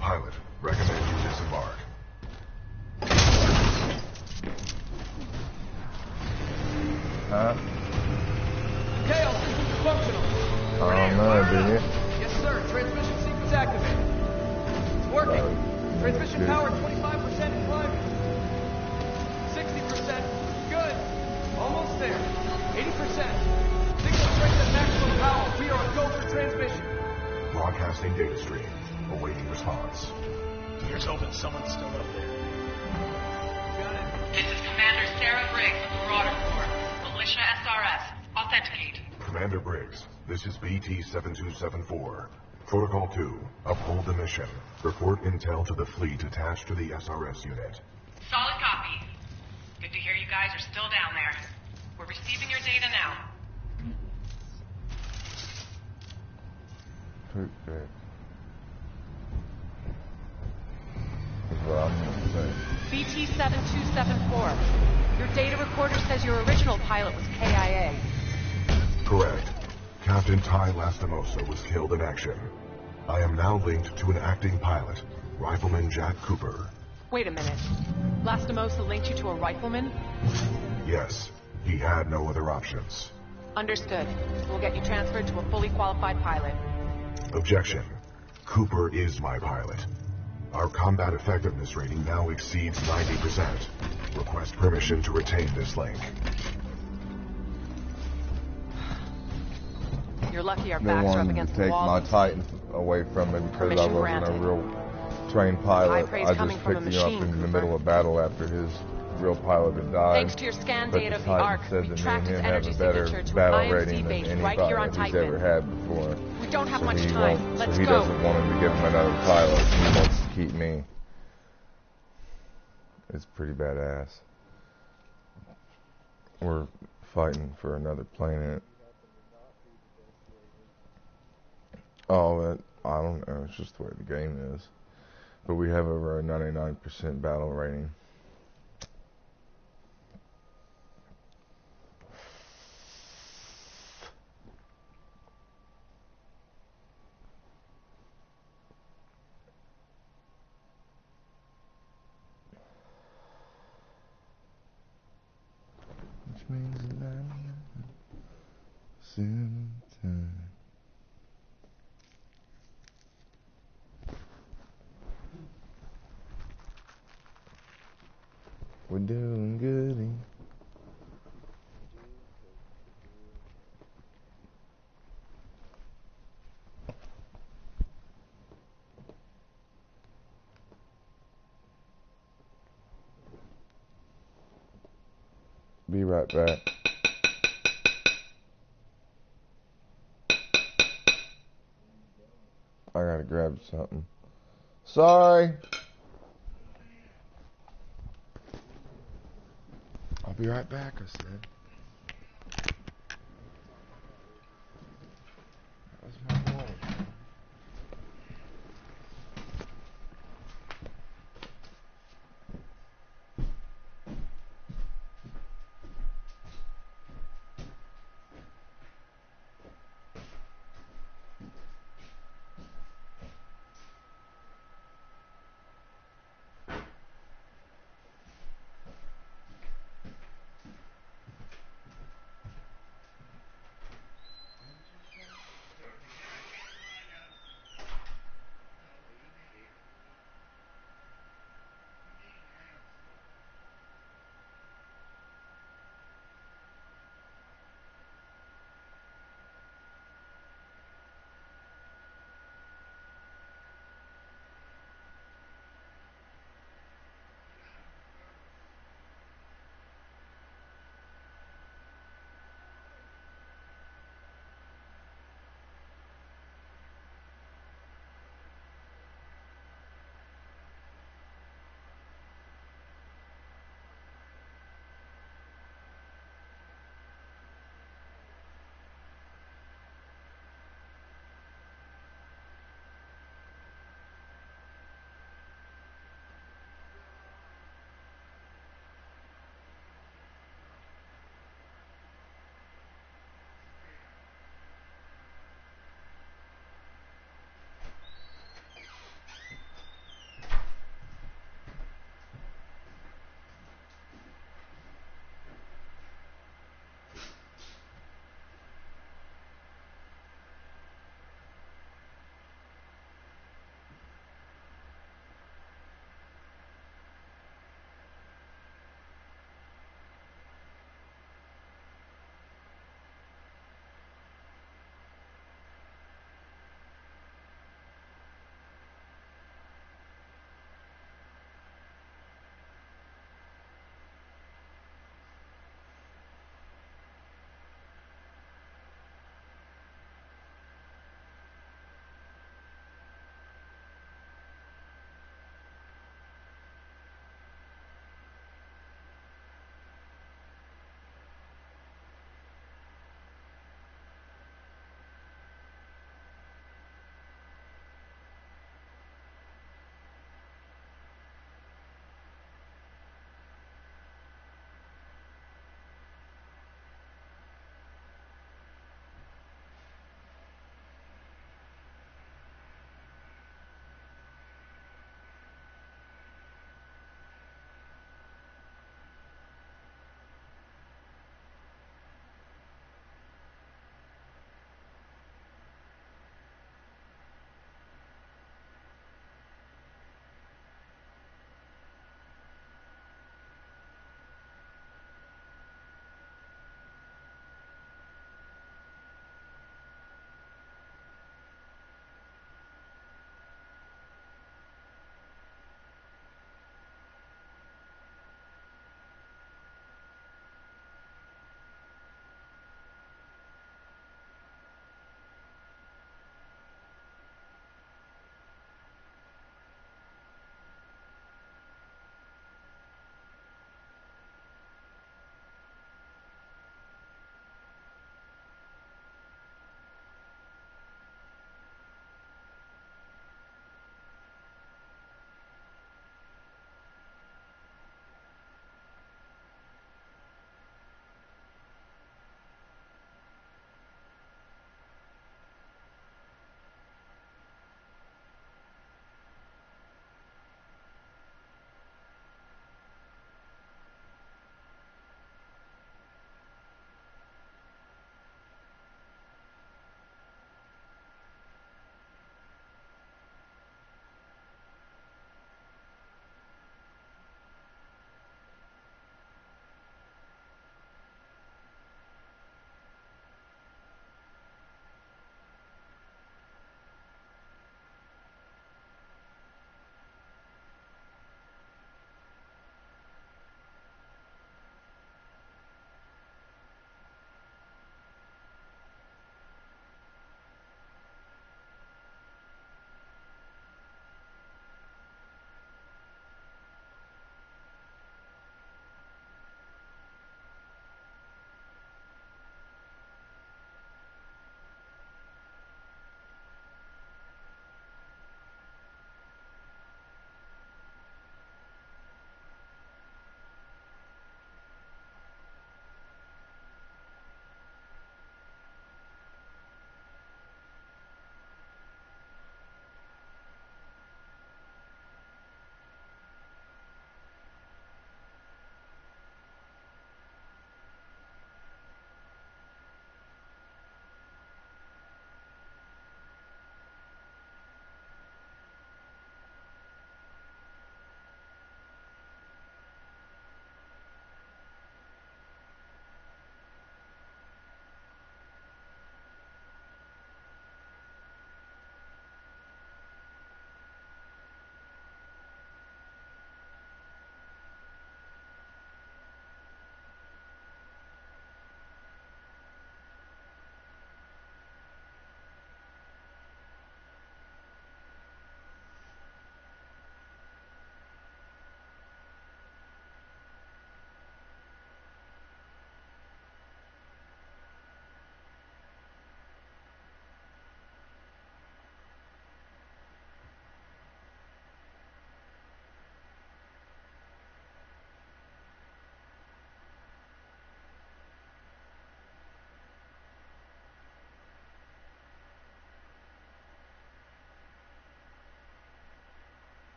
D: Pilot, recommend you disembark.
A: Huh?
G: Okay, all systems are functional.
A: I don't know, do you?
G: Yes, sir. Transmission sequence activated. It's working. Transmission
A: Good.
G: power 25% in climbing. 60%. Good. Almost there. 80%. Signal strength at maximum power. We are a go for transmission.
D: Broadcasting data stream. Awaiting response.
E: Here's hoping someone's still up there.
N: This is Commander Sarah Briggs of the Marauder Corps. Militia SRS. Authenticate.
D: Commander Briggs, this is BT-7274. Protocol 2, uphold the mission. Report intel to the fleet attached to the SRS unit.
N: Solid copy. Good to hear you guys are still down there. We're receiving your data now.
A: Okay. That's what I'm gonna say.
F: BT-7274. Your data recorder says your original pilot was KIA.
D: Correct. Captain Ty Lastimosa was killed in action. I am now linked to an acting pilot, Rifleman Jack Cooper.
F: Wait a minute. Lastimosa linked you to a rifleman?
D: Yes, he had no other options.
F: Understood. We'll get you transferred to a fully qualified pilot.
D: Objection. Cooper is my pilot. Our combat effectiveness rating now exceeds 90%. Request permission to retain this link.
F: You're lucky our
A: They
F: backs are up
A: wanted
F: against
A: to
F: the
A: take
F: wall.
A: my Titan away from me because I
F: Permission
A: wasn't a
F: granted.
A: real trained pilot.
F: praise
A: I
F: coming
A: just
F: from a
A: picked him up
F: machine,
A: in the
F: Cooper.
A: middle of battle after his real pilot had died.
F: Thanks to your scan
A: But
F: data of the
A: Titan
F: Ark,
A: said
F: we
A: that me
F: tracked
A: and
F: its
A: him have
F: energy
A: a better
F: signature to
A: battle
F: an
A: rating
F: IMC
A: than
F: base
A: any
F: right here on
A: pilot he's ever
F: Titan.
A: had before.
F: We don't have
A: So
F: much
A: he
F: time.
A: won't-
F: Let's
A: so he
F: go.
A: doesn't want him to give him another pilot. He wants to keep me. It's pretty badass. We're fighting for another planet. Oh, I don't know. It's just the way the game is. But we have over a 99% battle rating. means that sometime. We're doing goody. Be right back. I gotta grab something. Sorry. I'll be right back, I said. That was my wallet.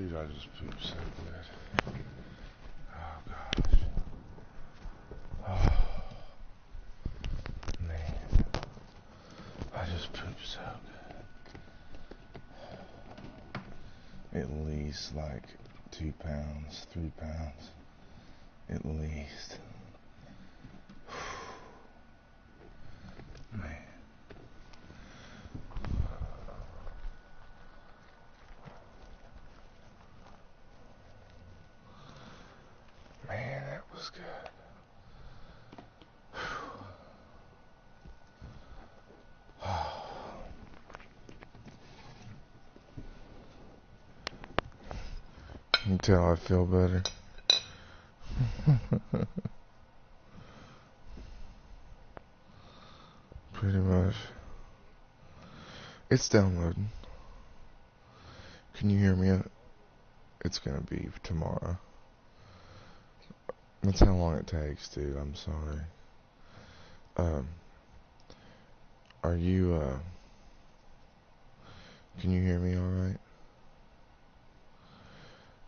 A: Dude, I just pooped so good. Oh, gosh. Oh, man. I just pooped so good. At least, like, 2 pounds, 3 pounds. At least. Man. Man, that was good. You can tell I feel better. Pretty much. It's downloading. Can you hear me? It's gonna be tomorrow. That's how long it takes, dude. I'm sorry. Are you, can you hear me alright?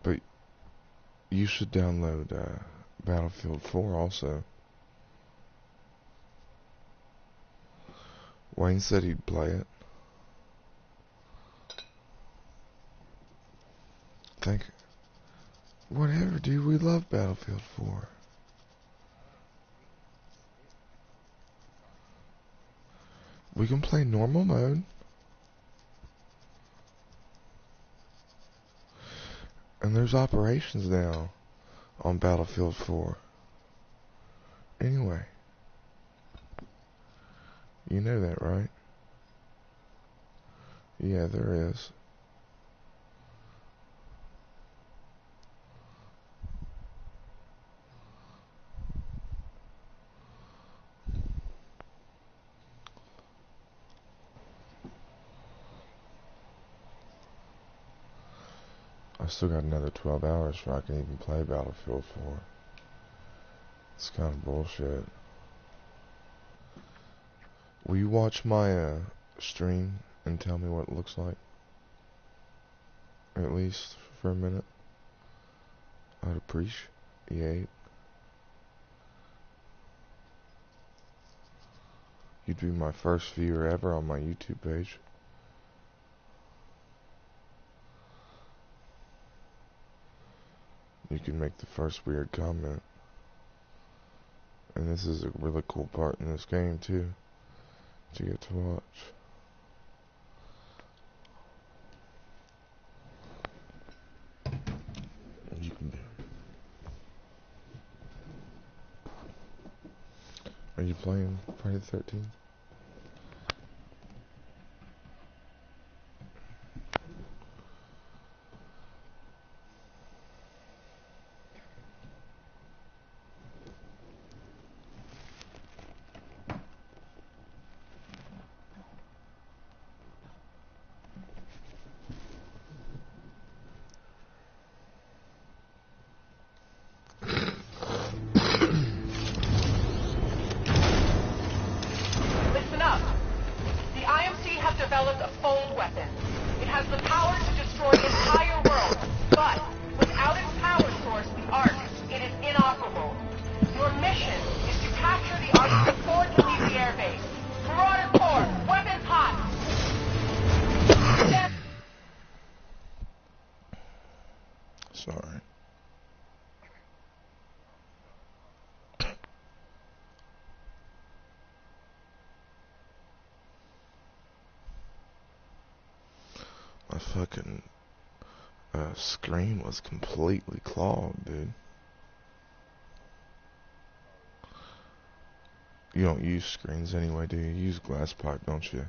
A: But you should download, Battlefield 4 also. Wayne said he'd play it. Whatever, dude. We love Battlefield 4. We can play normal mode. And there's operations now on Battlefield 4. Anyway. You know that, right? Yeah, there is. I still got another 12 hours before I can even play Battlefield 4. It's kind of bullshit. Will you watch my stream and tell me what it looks like? At least for a minute. I'd appreciate. You'd be my first viewer ever on my YouTube page. You can make the first weird comment. And this is a really cool part in this game too, to get to watch. You can do. Are you playing Friday the 13th? Sorry. My fucking screen was completely clogged, dude. You don't use screens anyway, do you? You use glass pipe, don't you?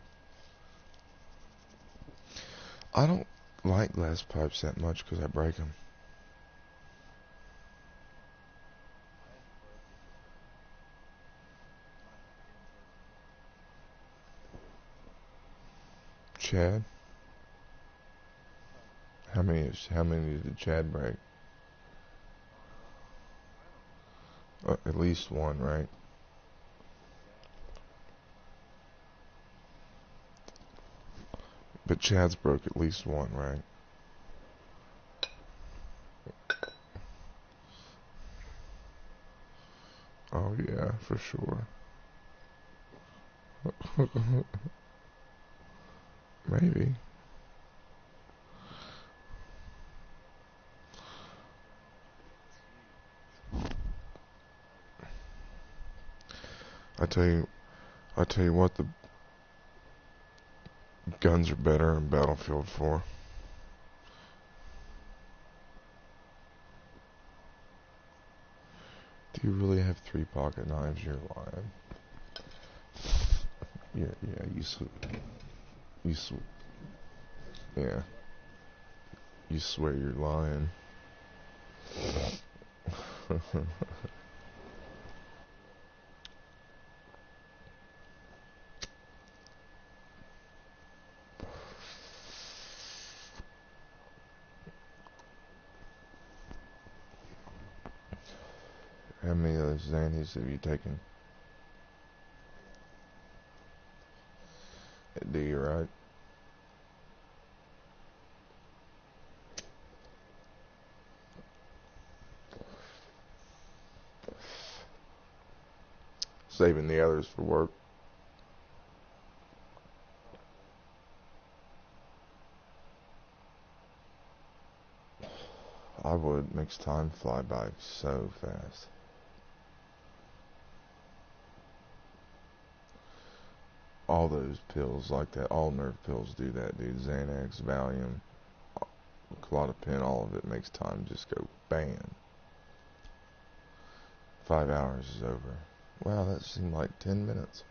A: I don't like glass pipes that much because I break them. Chad? How many did Chad break? At least one, right? But Chad's broke at least one, right? yeah, for sure. Maybe. I tell you what, the guns are better in Battlefield 4. Do you really have 3 pocket knives? You're lying. Yeah, yeah. You swear you're lying. How many of those Xannies have you taken? Do you right? Saving the others for work. I would. Makes time fly by so fast. All those pills like that, all nerve pills do that, dude. Xanax, Valium, Klonopin, all of it makes time just go bam. 5 hours is over. Wow, that seemed like 10 minutes.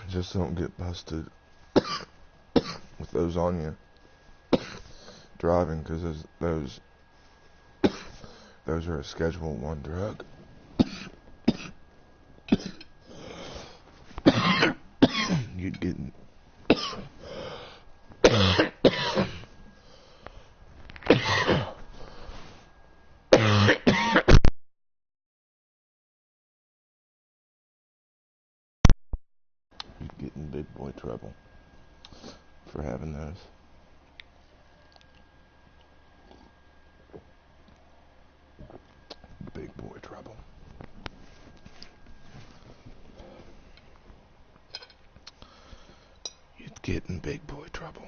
A: Just don't get busted with those on you driving, because those are a Schedule 1 drug. You'd get in big boy trouble for having those. Big boy trouble. You'd get in big boy trouble.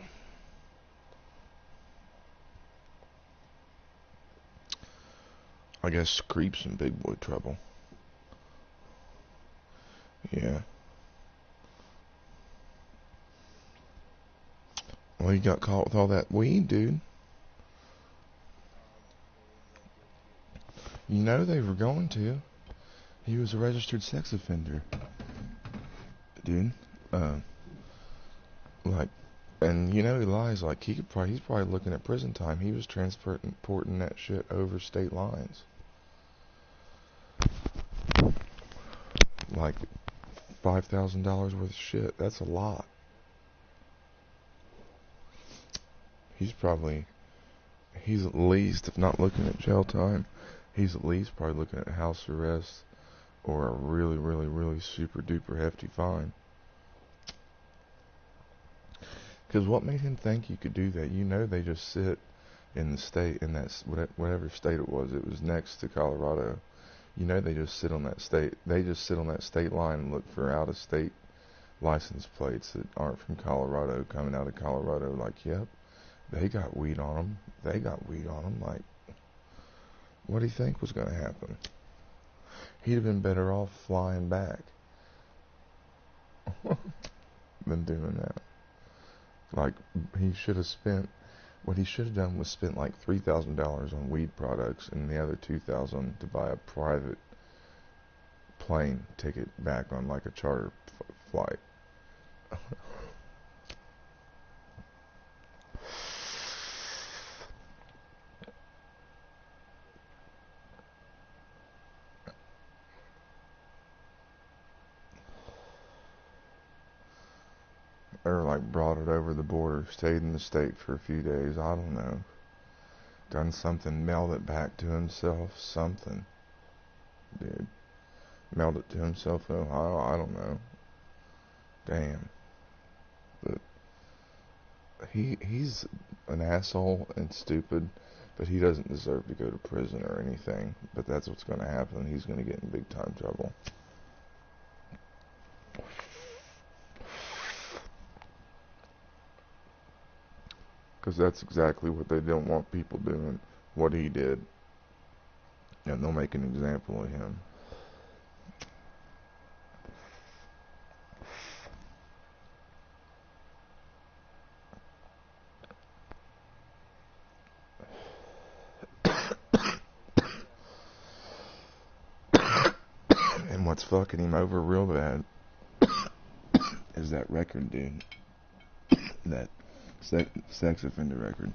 A: I guess creeps in big boy trouble. Yeah. Well, you got caught with all that weed, dude. You know they were going to. He was a registered sex offender. Dude. Like, and you know he lies. Like, he's probably looking at prison time. He was transporting that shit over state lines. Like, $5,000 worth of shit. That's a lot. He's at least, if not looking at jail time, he's at least probably looking at house arrest or a really, really, really super duper hefty fine. Because what made him think you could do that? You know they just sit in the state, in that whatever state it was next to Colorado. You know they just sit on that state. They just sit on that state line and look for out-of-state license plates that aren't from Colorado, coming out of Colorado. Like, yep, they got weed on them. They got weed on them. Like, what do you think was going to happen? He'd have been better off flying back than doing that. Like, he should have spent, what he should have done was spent like $3,000 on weed products and the other $2,000 to buy a private plane ticket back on like a charter flight. or like brought it over the border, stayed in the state for a few days, I don't know. Done something, mailed it back to himself, something. Dude. Mailed it to himself, I don't know. Damn. But he's an asshole and stupid, but he doesn't deserve to go to prison or anything. But that's what's going to happen. He's going to get in big time trouble. Because that's exactly what they don't want people doing, what he did. And they'll make an example of him. And what's fucking him over real bad is that record, dude. That sex offender record.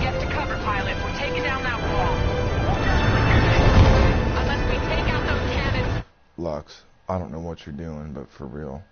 F: Get to cover, pilot. We're taking down that wall. Unless we take out those cannons.
A: Lux, I don't know what you're doing, but for real.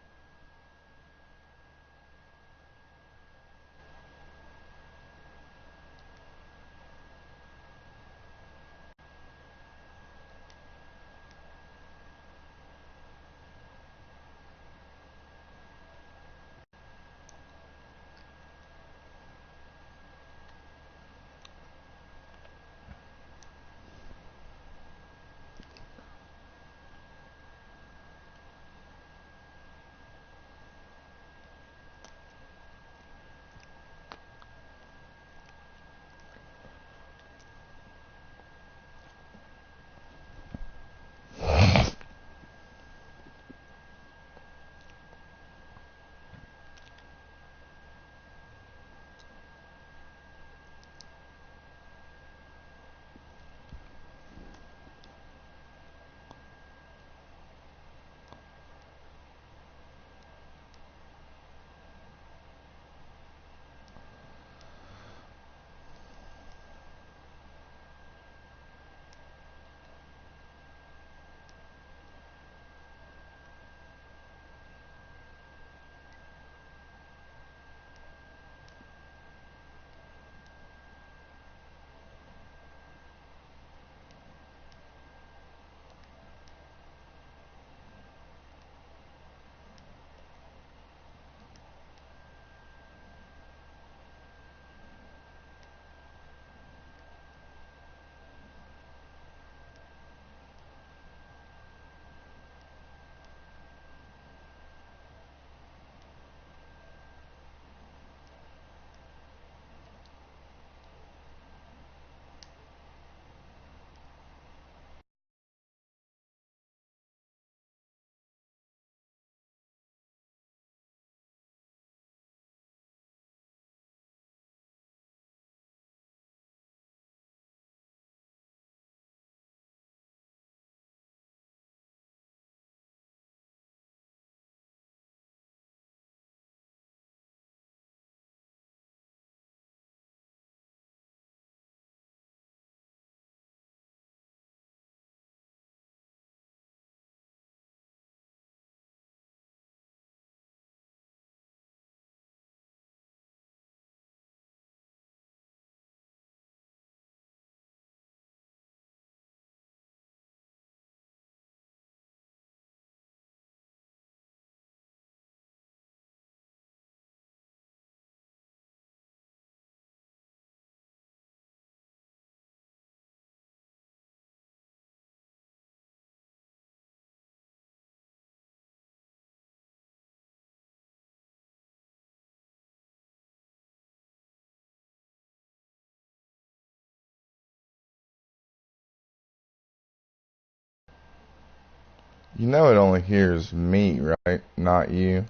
A: You know it only hears me, right? Not you.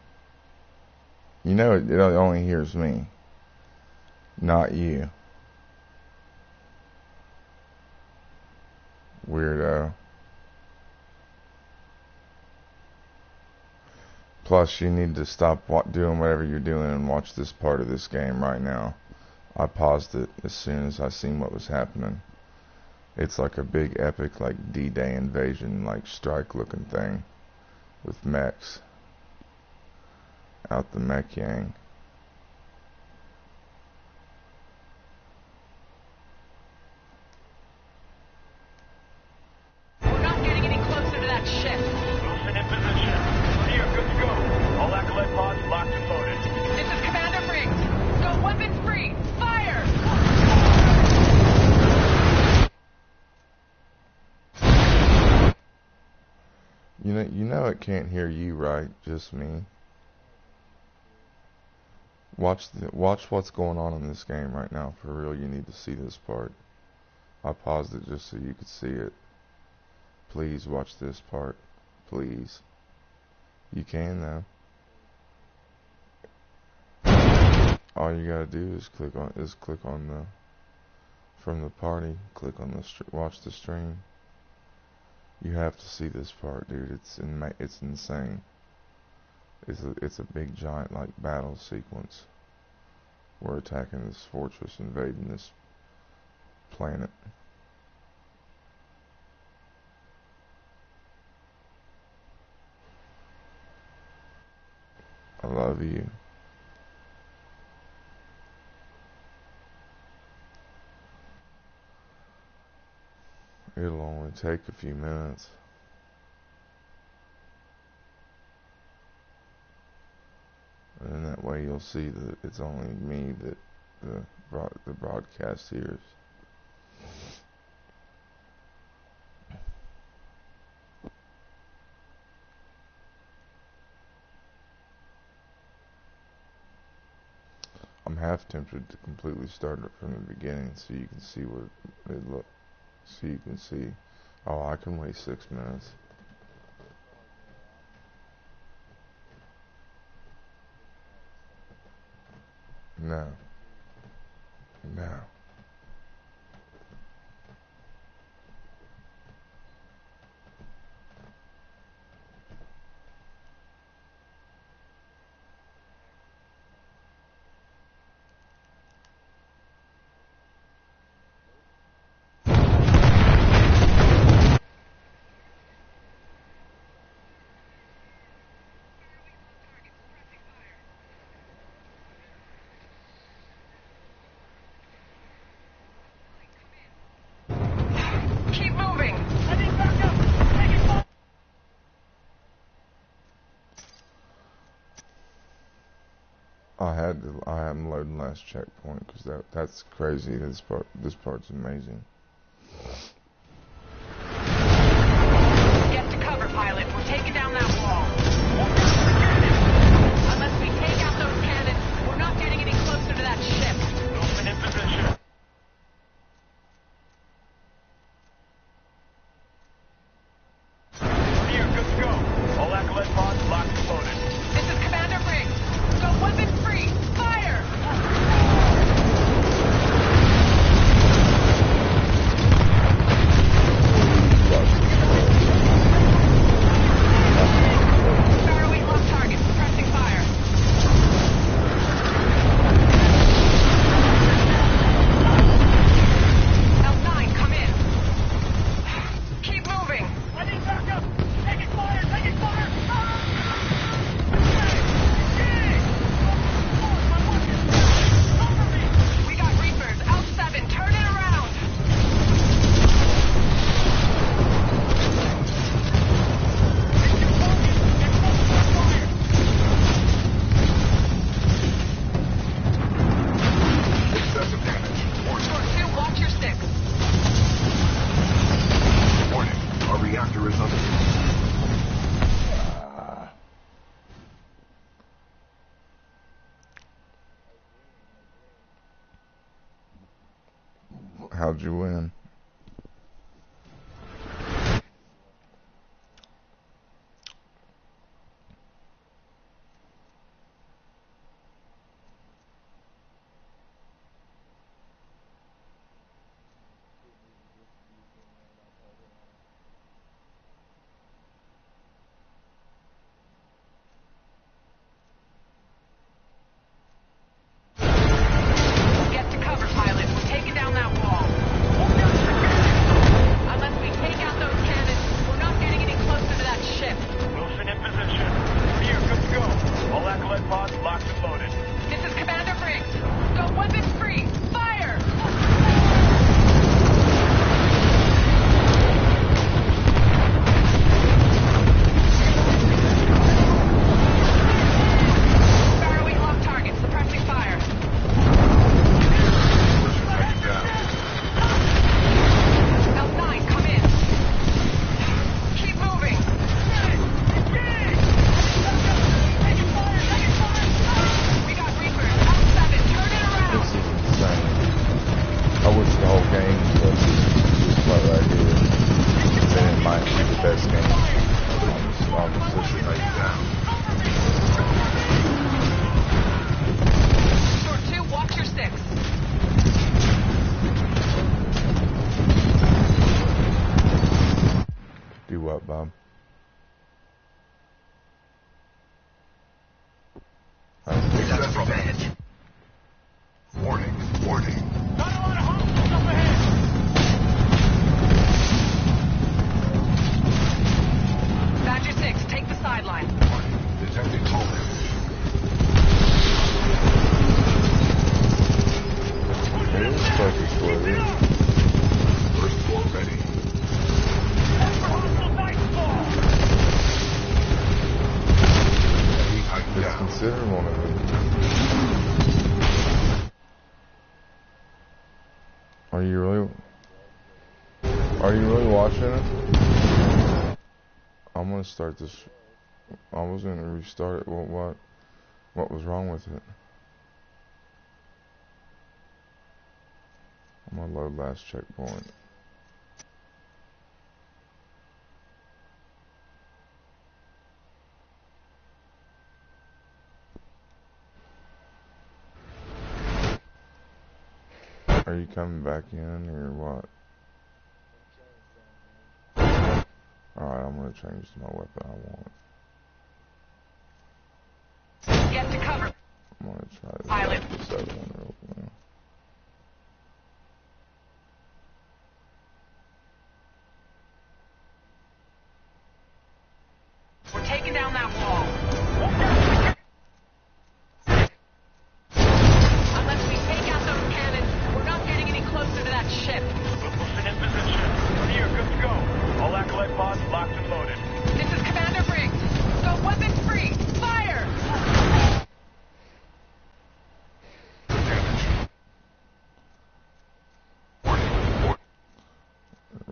A: You know it only hears me. Not you. Weirdo. Plus, you need to stop doing whatever you're doing and watch this part of this game right now. I paused it as soon as I seen what was happening. It's like a big epic, like D-Day invasion, like strike looking thing with mechs out the mech yang.
F: We're not getting any closer to that ship.
J: Wilson in position. Clear, good to go. All acolyte pods locked and loaded.
F: This is Commander Briggs. Go weapons free. Fire!
A: You know it can't hear you, right? Just me. Watch what's going on in this game right now. For real, you need to see this part. I paused it just so you could see it. Please watch this part. Please. You can though. All you gotta do is click on the from the party. Click on the watch the stream. You have to see this part, dude. It's insane. It's a big giant like battle sequence. We're attacking this fortress, invading this planet. I love you. It'll only take a few minutes. And in that way you'll see that it's only me that the broadcast hears. I'm half tempted to completely start it from the beginning so you can see what it looks. So you can see, oh, I can wait 6 minutes. No. No.
F: Keep moving.
A: I'm loading last checkpoint because that's crazy. This part's amazing.
F: Get to cover, pilot. We're taking down that wall. Unless we take out those cannons, we're not getting any closer to that ship.
J: Wilson in position. Clear, good to go. All acolyte pods locked and loaded.
F: This is Commander Briggs. Go weapons free. Fire! Starraway lock target. Pressing fire. L9, come in. Keep moving.
J: I need backup. Taking fire, taking fire.
F: We got Reapers. L7, turn it around.
D: Excessive damage. Warning.
F: Watch your six.
D: Warning. Our reactor is under.
A: How'd you win? on position.
F: Door 2, watch your 6.
A: Do what, Bob?
D: That's from edge. Warning, warning.
J: Not a lot of hostiles up ahead.
F: Badger 6, take the sideline.
D: Detecting hull damage.
A: It is close to Florida.
D: First floor ready.
A: Just consider one of them. Are you really watching it? I'm gonna start this. I was gonna restart it. What was wrong with it? I'm gonna load last checkpoint. Are you coming back in or what? Alright, I'm gonna change to my weapon I want.
F: Get to cover.
A: I'm gonna try this
F: Pilot.
A: bf1 real quick.
F: We're taking down that wall. Unless we take out those cannons, we're not getting any closer to that ship.
J: Wilson in position. We're here, good to go. All acolyte pods locked and loaded.
F: This is Commander Briggs. Go weapons free. Fire!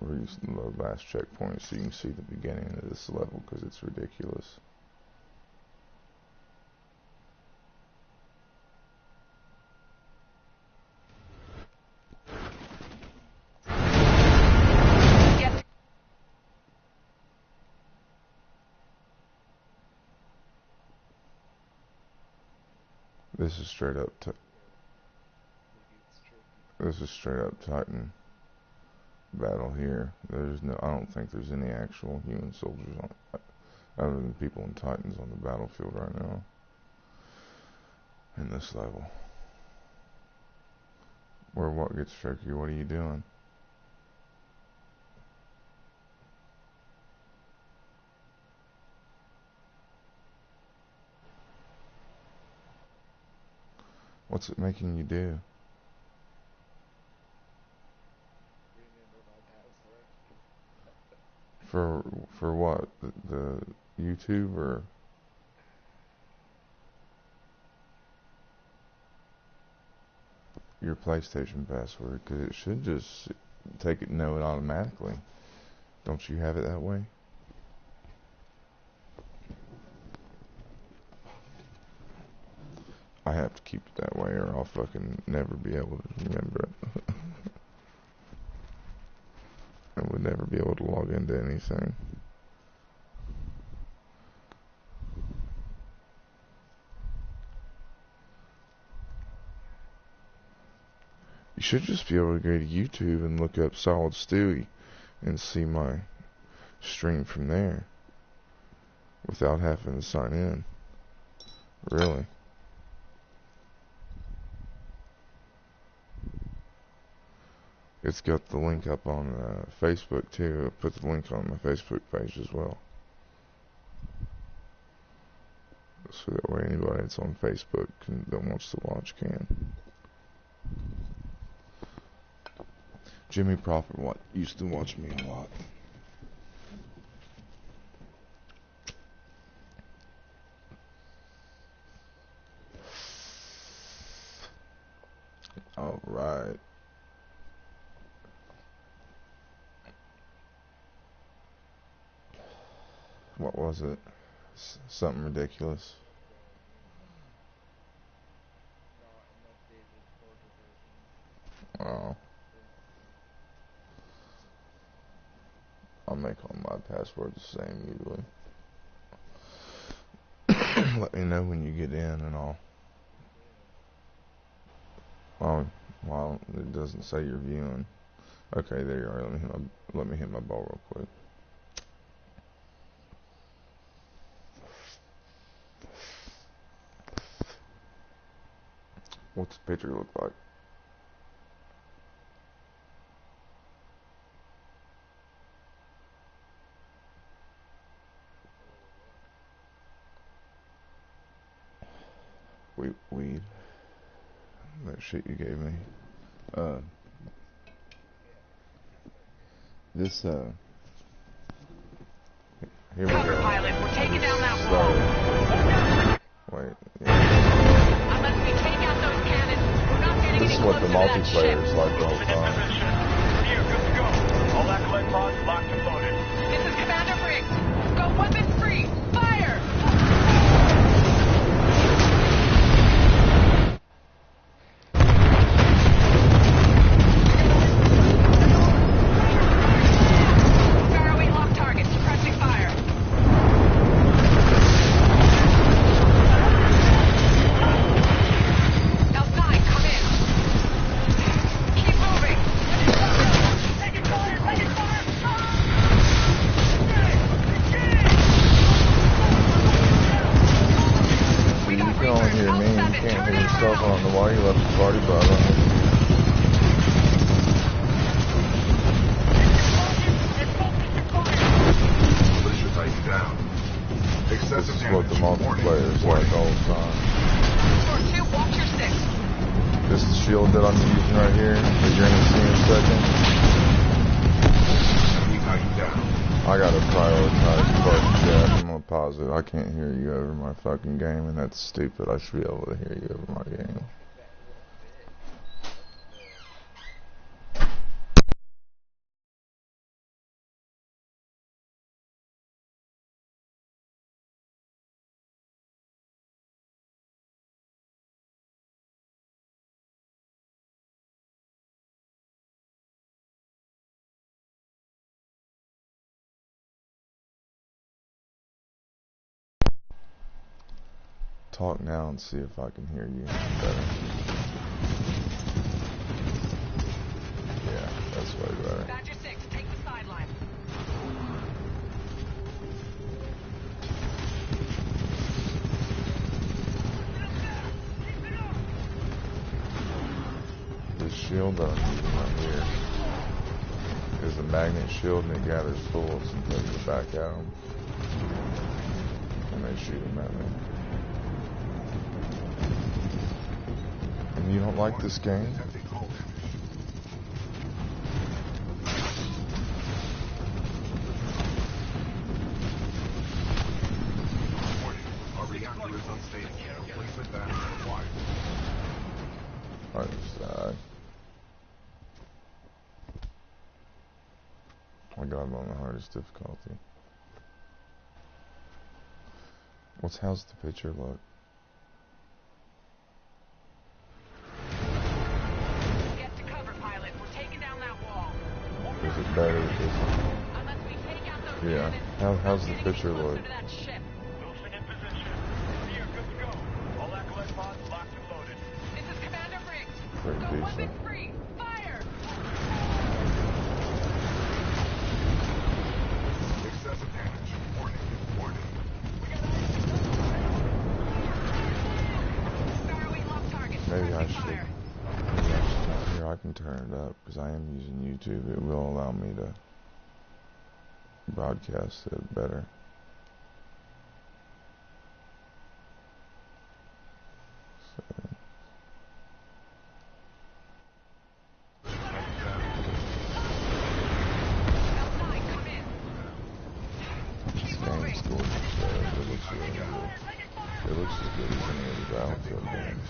A: Reload last checkpoint so you can see the beginning of this level because it's ridiculous. This is straight up Titan battle here. There's no, I don't think there's any actual human soldiers on, other than people and Titans on the battlefield right now in this level. Where what gets tricky? What are you doing? What's it making you do? For what? The YouTube or? Your PlayStation password, because it should just know it automatically. Don't you have it that way? I have to keep it that way or I'll fucking never be able to remember it. I would never be able to log into anything. You should just be able to go to YouTube and look up Solid Stewy and see my stream from there without having to sign in. Really. It's got the link up on Facebook too. I put the link on my Facebook page as well. So that way anybody that's on Facebook that wants to watch can. Jimmy Prophet used to watch me a lot. Alright. What was it? Something ridiculous. Oh. I'll make all my passwords the same usually. Let me know when you get in and all. Oh, well, it doesn't say you're viewing. Okay, there you are. Let me hit my ball real quick. What's the picture look like? Weed. That shit you gave me. This, here we go.
F: Pilot, we're taking down that wall.
A: Wait, yeah.
F: Unless we take out those cannons, we're not getting
A: This is what the multiplayer is like the whole time.
J: Here, good to go. All acolyte pods locked and loaded.
F: This is Commander Briggs. Go weapons free. Fire!
A: I can't hear you over my fucking game, and that's stupid. I should be able to hear you over my game. Talk now and see if I can hear you better. Yeah, that's way better.
F: Badger 6, take the sideline.
A: This shield that I'm using right here is a magnet shield, and it gathers bullets and takes it back at them. And they shoot them at me. And you don't like this game? Other side. I got him on the hardest difficulty. How's the picture look?
F: Get to cover, pilot. We're taking down that wall.
A: Is it better with this one?
F: Unless we take out those
A: Yeah.
F: cannons,
A: How's the picture look?
J: Wilson in position. Here, good to go. All acolyte pods locked and loaded.
F: This is Commander Briggs.
A: Pretty
F: Go
A: decent.
F: weapons free. Fire!
D: Excessive damage. Warning. Warning.
A: Maybe I should. Here, I can turn it up because I am using YouTube. It will allow me to broadcast it better. This game's gorgeous, though. It looks really good. It looks as good as any of the Battlefield games.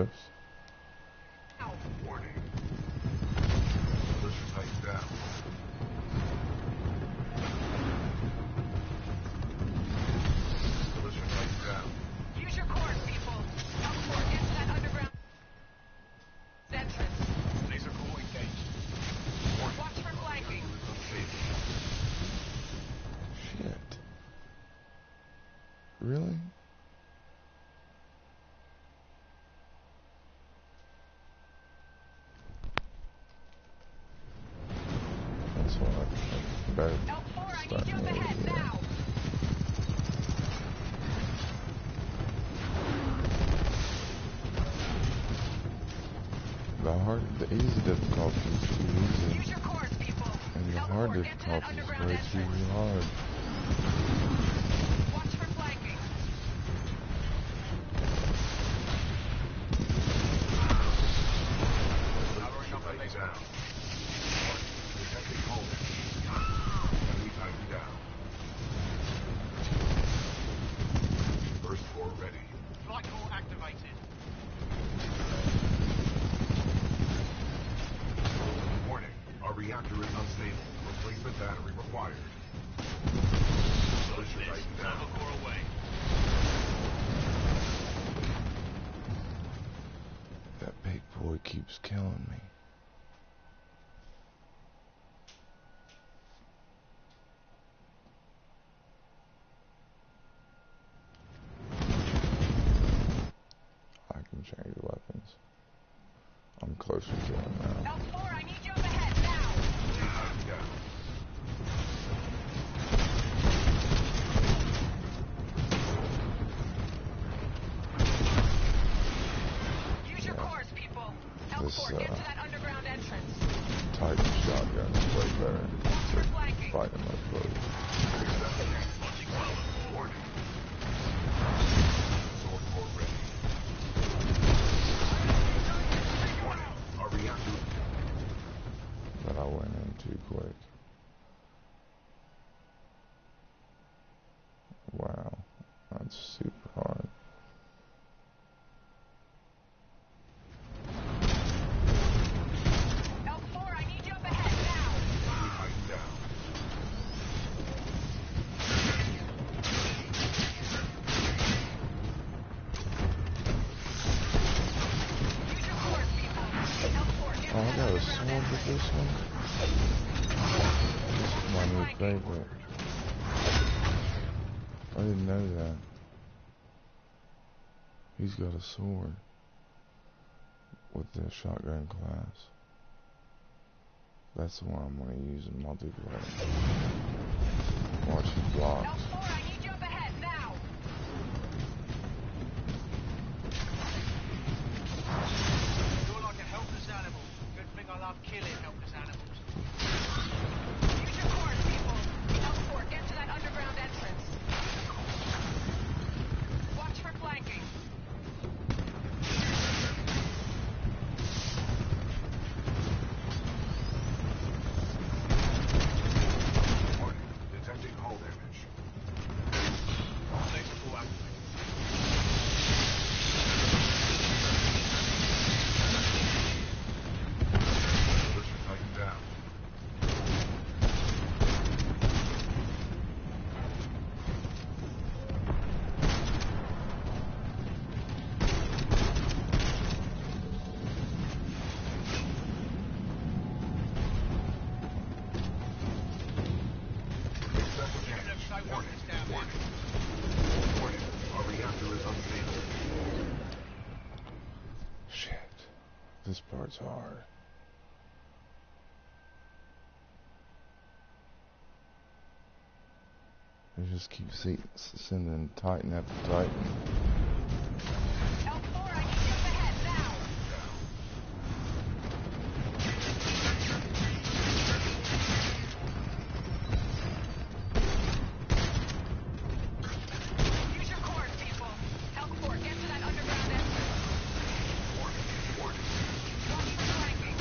A: lifts.
D: Warning. Militia tighten down. Militia tighten down.
F: Use your course, people. Teleport into that underground entrance.
E: Laser core engaged.
F: Watch for flanking.
A: Shit. Really? That's what I think. Better start moving here. The easy difficulty is too easy. And the hard difficulty is way too hard.
F: Watch for flanking.
D: Powering up the laser. Detecting hole. Enemy tighten down. First floor ready.
E: Flight core activated.
D: Warning. Our reactor is unstable. Replacement battery required. Militia tighten down.
E: Core away.
A: That big boy keeps killing me. I can change weapons. I'm closer to him now.
F: L4, I need you up ahead now. Use your course, people. L4, get to that underground entrance.
A: Titan shotgun is way better for fighting up close.
D: Warning. Sword core ready. Warning. Our reactor.
A: But I went in too quick. Wow, that's super hard.
F: L4, I need you up ahead now.
D: Tighten down.
F: Use your course, people. L4, get to
A: Oh, I
F: that
A: got a
F: underground
A: sword with
F: entrance.
A: this one? This is my new favorite. I didn't know that. He's got a sword with the shotgun class. That's the one I'm going to use in multiplayer. Watch him block.
F: L4, I need you up ahead now.
E: You're like a helpless animal. Good thing I love killing helpless animals.
F: Use your course, people. L4, get to that underground entrance. Watch for flanking.
D: Warning. Detecting hull damage.
E: Laser core activated.
D: Militia tighten down. Warning. Warning. Warning. Our reactor is unstable.
A: Shit. This part's hard. They just keep sending Titan after Titan.
F: L4, I need you up ahead now. Use your course, people. L4, get to that underground entrance.
D: Warning. Warning.
F: Watch for flanking.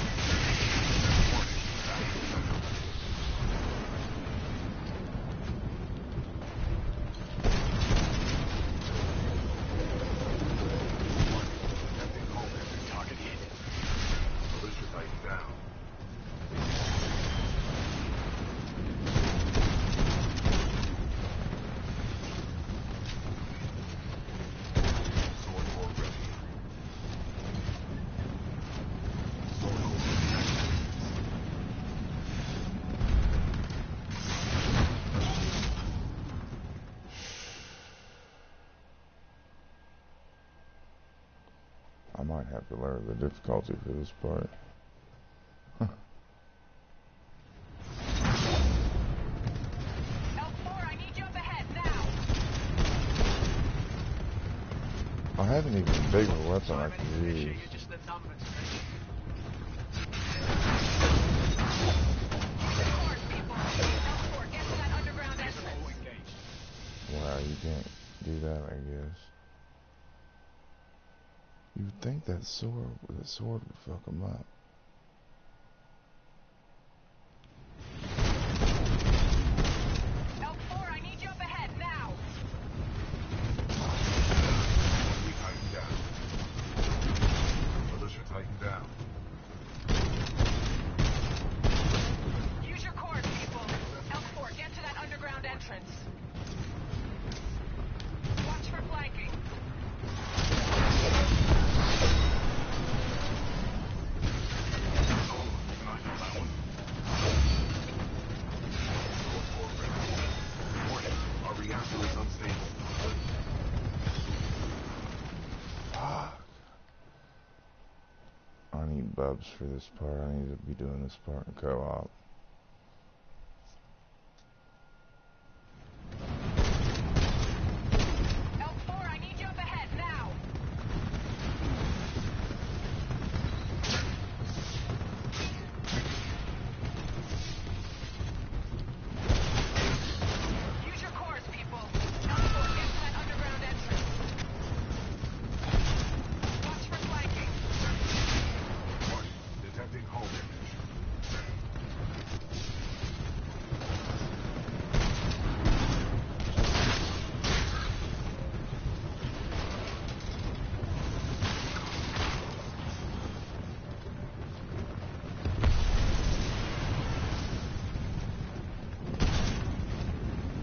A: I might have to lower the difficulty for this part.
F: L4, I need you up ahead now.
A: I have an even bigger weapon I could use. Wow, you can't do that, I guess. You would think that sword would fuck him up.
F: L4, I need you up ahead now.
D: We tighten down. Militia tighten down.
F: Use your cores, people. L4, get to that underground entrance. Watch for flanking.
D: Our reactor is unstable.
A: I need bubs for this part. I need to be doing this part in co-op.
F: L4, I need you up ahead now. Use your cores, people. L4, get to that underground entrance. Watch for flanking.
D: Detecting hull damage.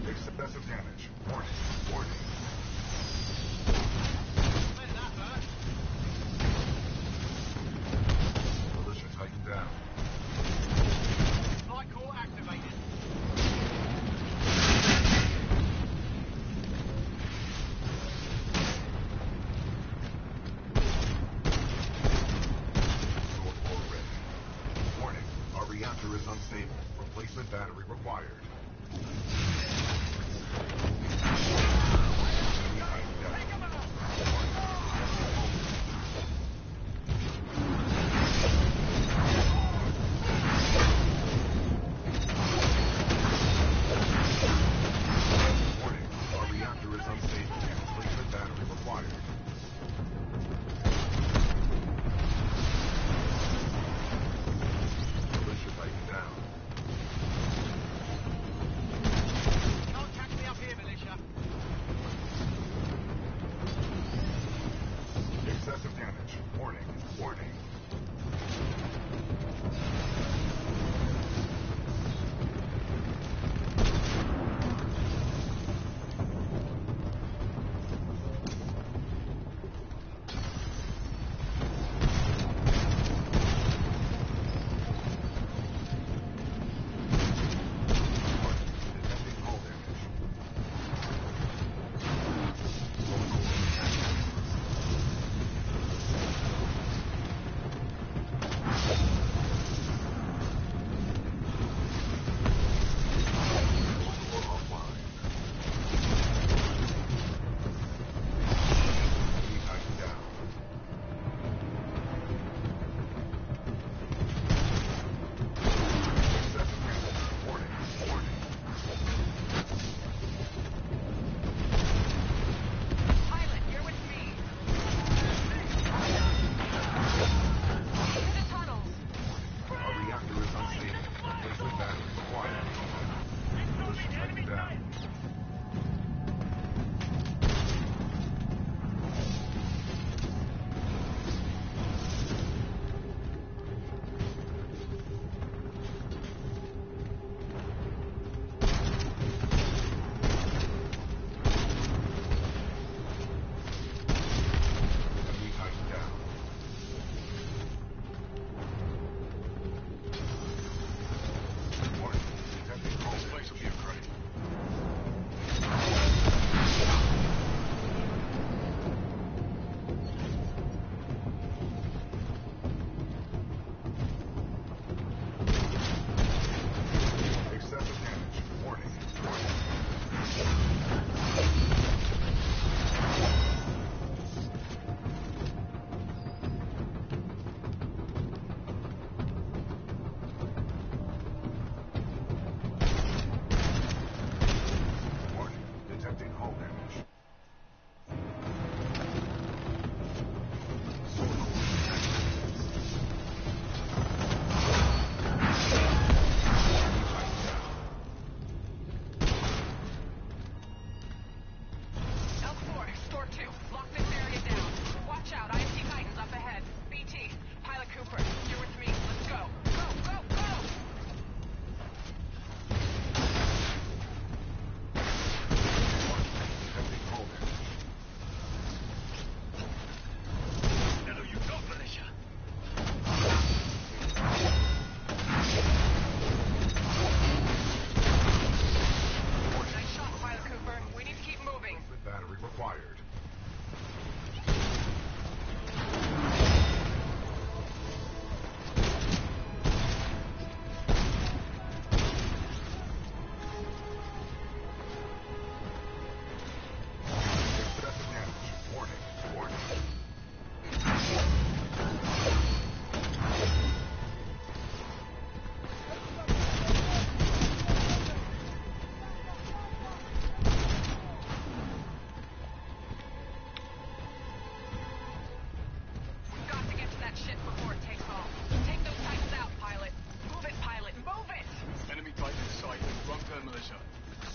D: Excessive damage. Warning. Warning. Militia tighten down.
E: Flight core activated.
D: Sword core ready. Warning. Our reactor is unstable. Replacement battery required.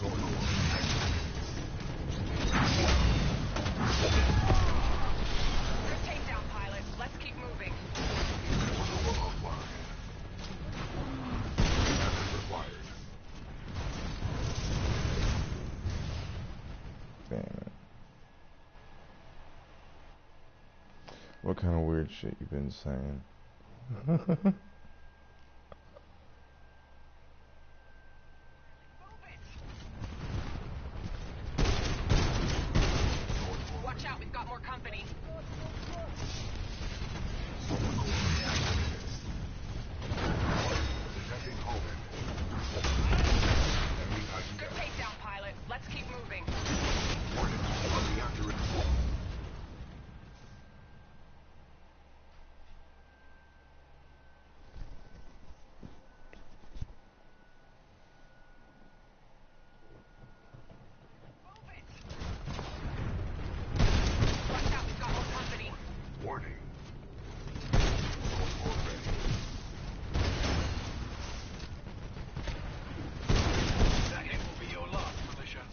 F: Good takedown, pilot. Let's keep moving.
A: Damn it. What kind of weird shit you been saying?
F: Watch out, we've got more company. Good takedown, pilot. Let's keep moving. Watch out, we've got more company.
D: Warning.
M: That hit will be your last, militia.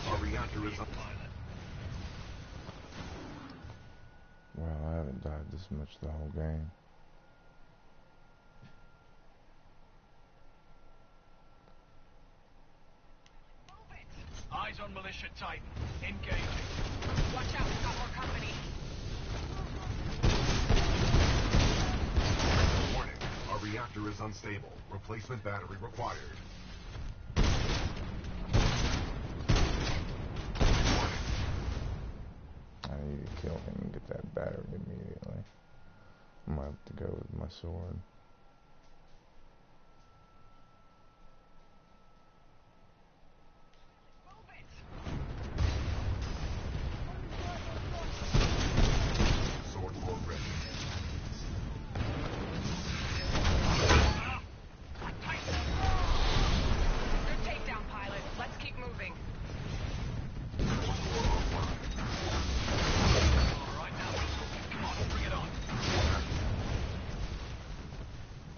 D: Our reactor is up.
A: Wow, I haven't died this much the whole game.
M: Eyes on militia Titan. Engaging.
F: Watch out, we've got more company.
D: Warning. Our reactor is unstable. Replacement battery required.
A: I need to kill him and get that battery immediately. I might have to go with my sword.
D: Sword board ready.
F: Good takedown, pilot. Let's keep moving.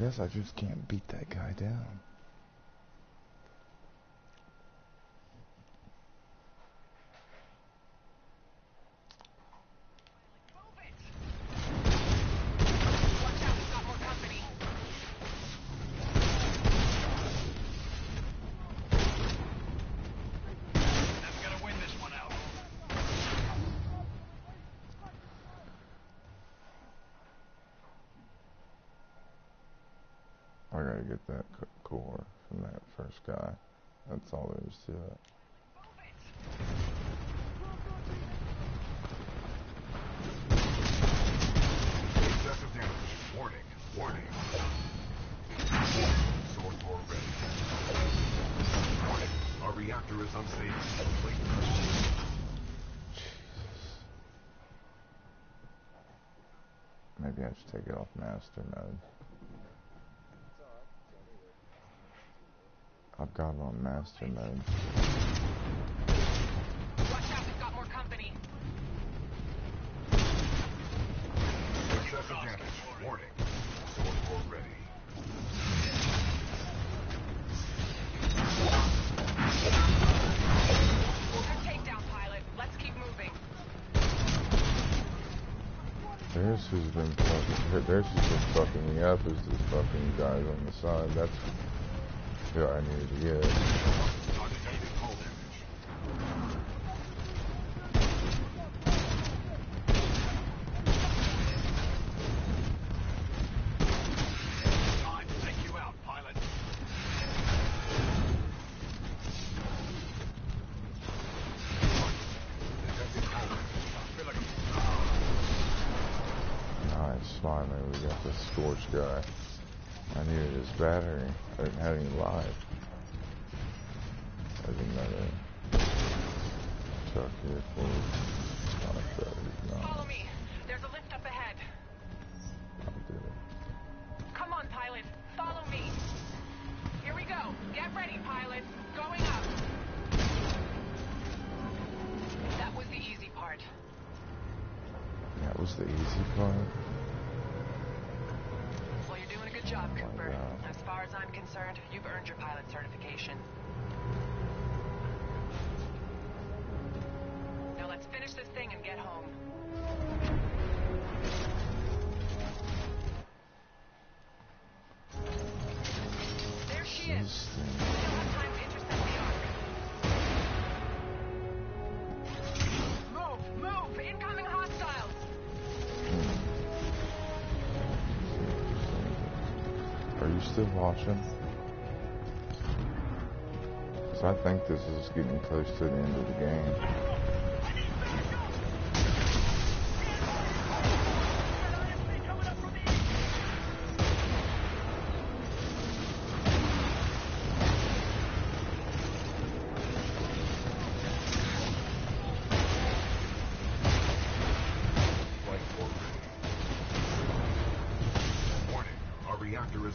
A: Guess I just can't beat that guy down.
F: Watch out, we've got more company.
M: Never gonna win this one out.
A: I gotta get that core from that first guy. That's all there is to it.
D: Excessive damage. Warning. Warning. Sword board ready. Warning. Our reactor is unstable.
A: Maybe I should take it off master mode. I've got it on master mode.
F: Watch out, we've got more company.
D: Excessive damage. Warning. Sword board ready.
F: Good takedown, pilot. Let's keep moving.
A: There's who's been fucking me up is this fucking guys on the side. That's who I needed to get.
M: Time to take you out, pilot.
A: Nice, finally we got this scorched guy. I needed his battery. I didn't have any life. There's another truck here for
F: Follow me. There's a lift up ahead.
A: I'll do it.
F: Come on, pilot. Follow me. Here we go. Get ready, pilot. Going up. That was the easy part.
A: That was the easy part.
F: Well, concerned, you've earned your pilot certification. Now let's finish this thing and get home. There she is. Still have time to intercept the Ark. Move! Incoming hostiles!
A: Are you still watching? Because I think this is getting close to the end of the game.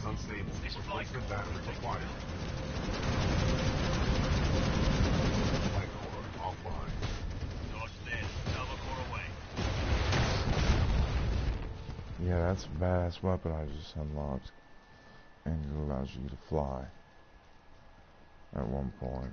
D: Unstable. Replacement battery required. Flight core offline.
E: Dodge this. Cover core away.
A: Yeah, that's a badass weapon I just unlocked. And it allows you to fly. At one point.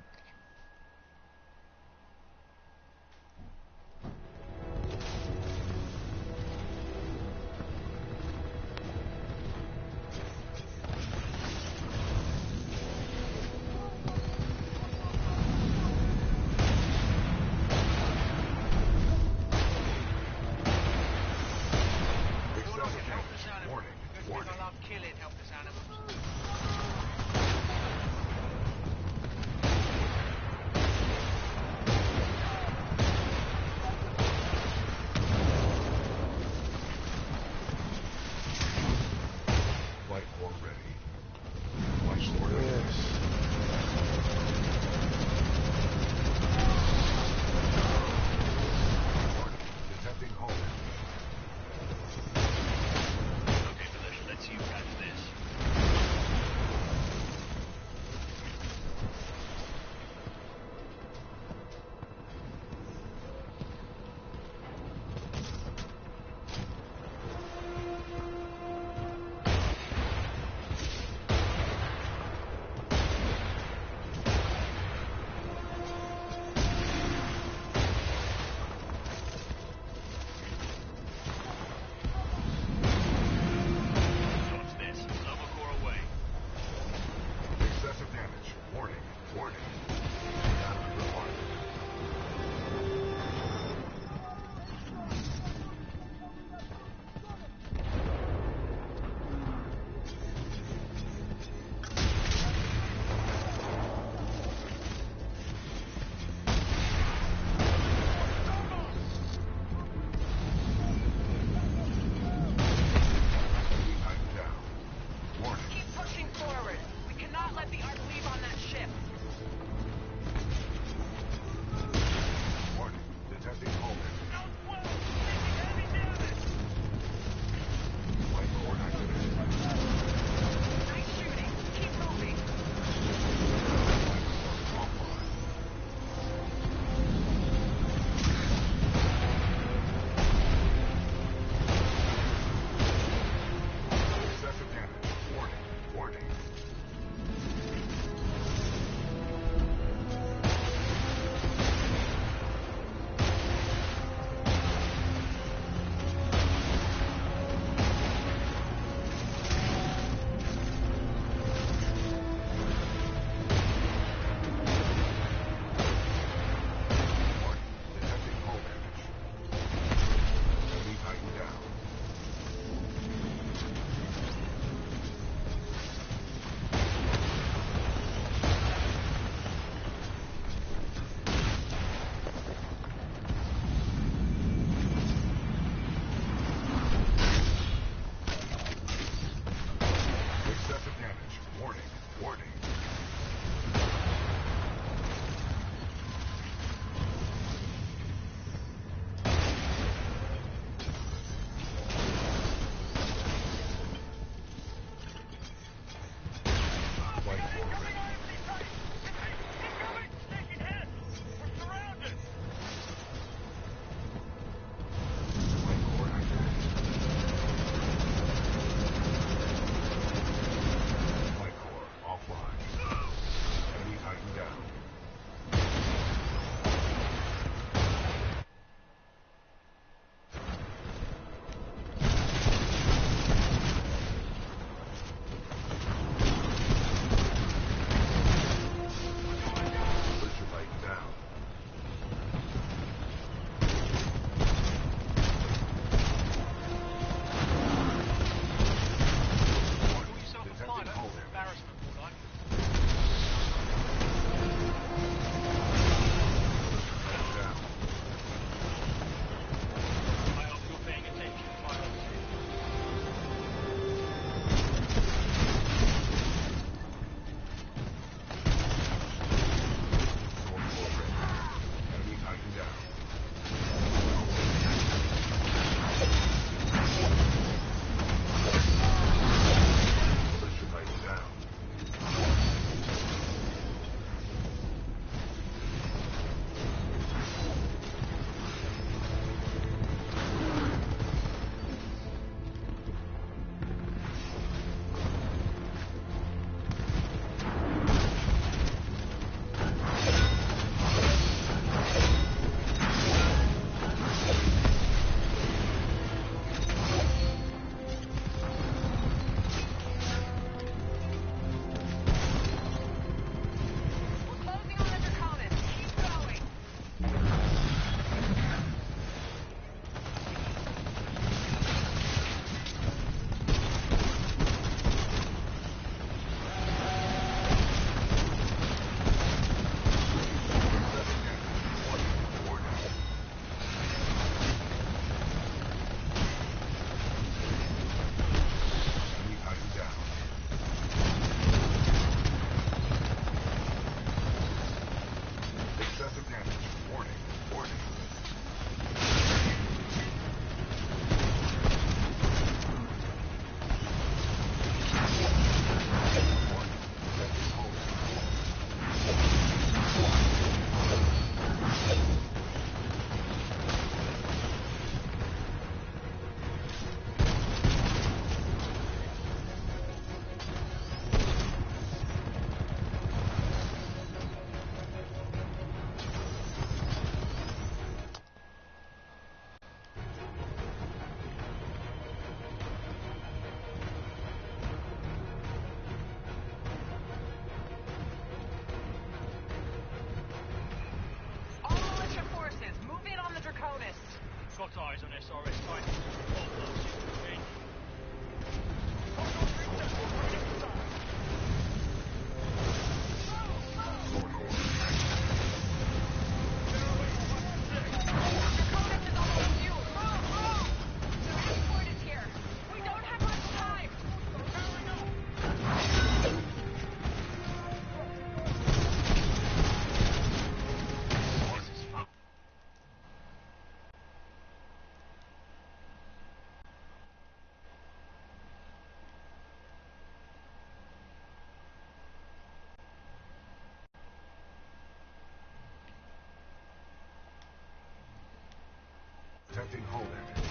D: hull damage.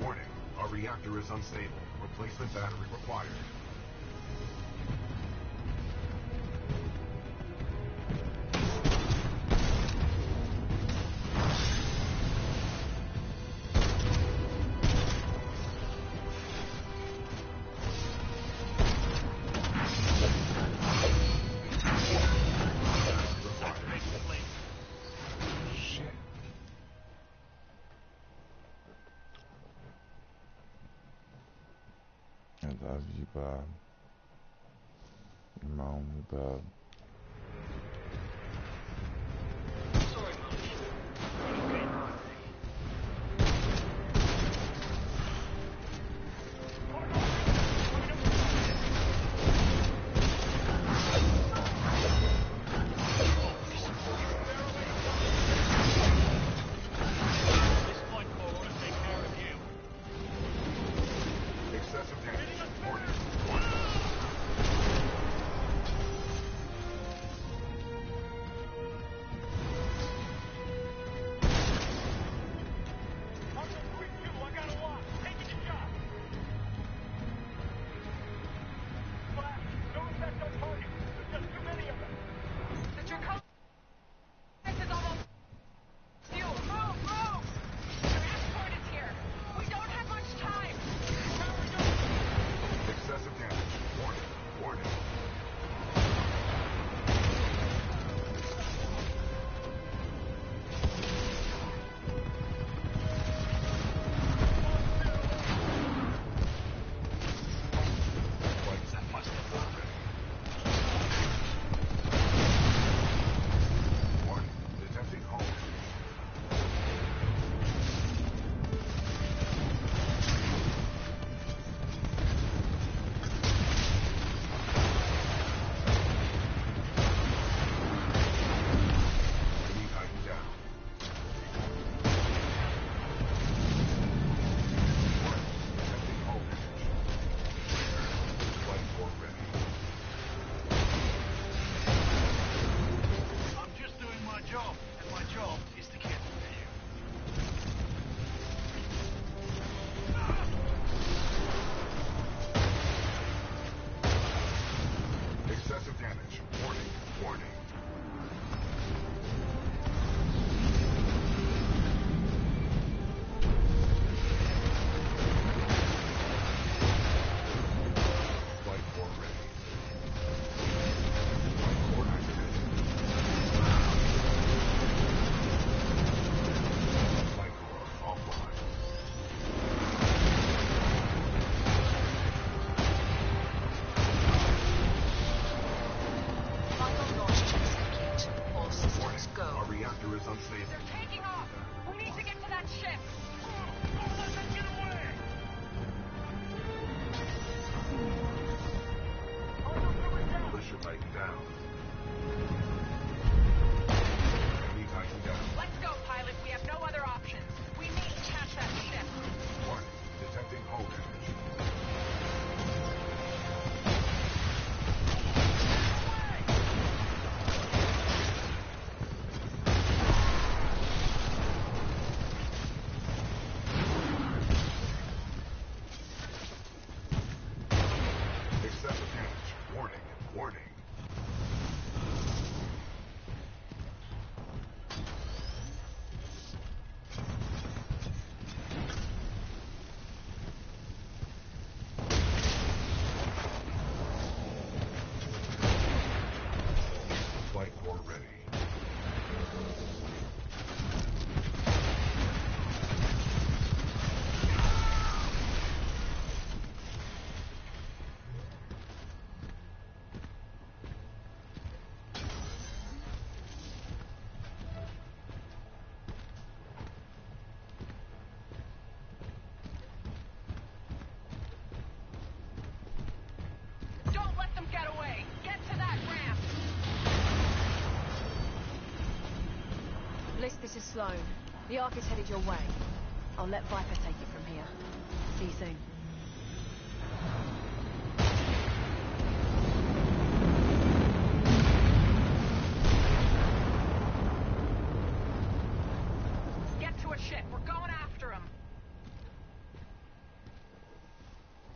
D: Warning, our reactor is unstable. Replacement battery required.
A: I love you, Bob. You're my only Bob.
K: Sorry, Mum. Okay. This flight core ought to take care of you.
D: Excessive damage. Warning. Excessive damage. Warning. Warning. Warning. Detecting hull damage. Enemy Titan down. Warning. Detecting hull damage. Flight core ready.
J: I'm just doing my job, and my job is to kill you.
D: Excessive damage. Warning. Warning. Flight core ready. Flight core activated. Flight core offline.
N: Final launch checks complete. All systems
D: Warning.
N: go.
D: Our reactor is unstable.
F: They're taking off. We need to get to that ship.
J: Don't let them get away!
D: Militia Titan down. Enemy Titan down.
F: Let's go, pilot. We have no other options. We need to catch that ship.
D: Warning. Detecting hull damage. Excessive damage. Warning. Warning. Flight core ready.
F: Don't let them get away. Get to that ramp.
N: Bliss, this is Sloan. The Ark is headed your way. I'll let Viper take it from here. See you soon.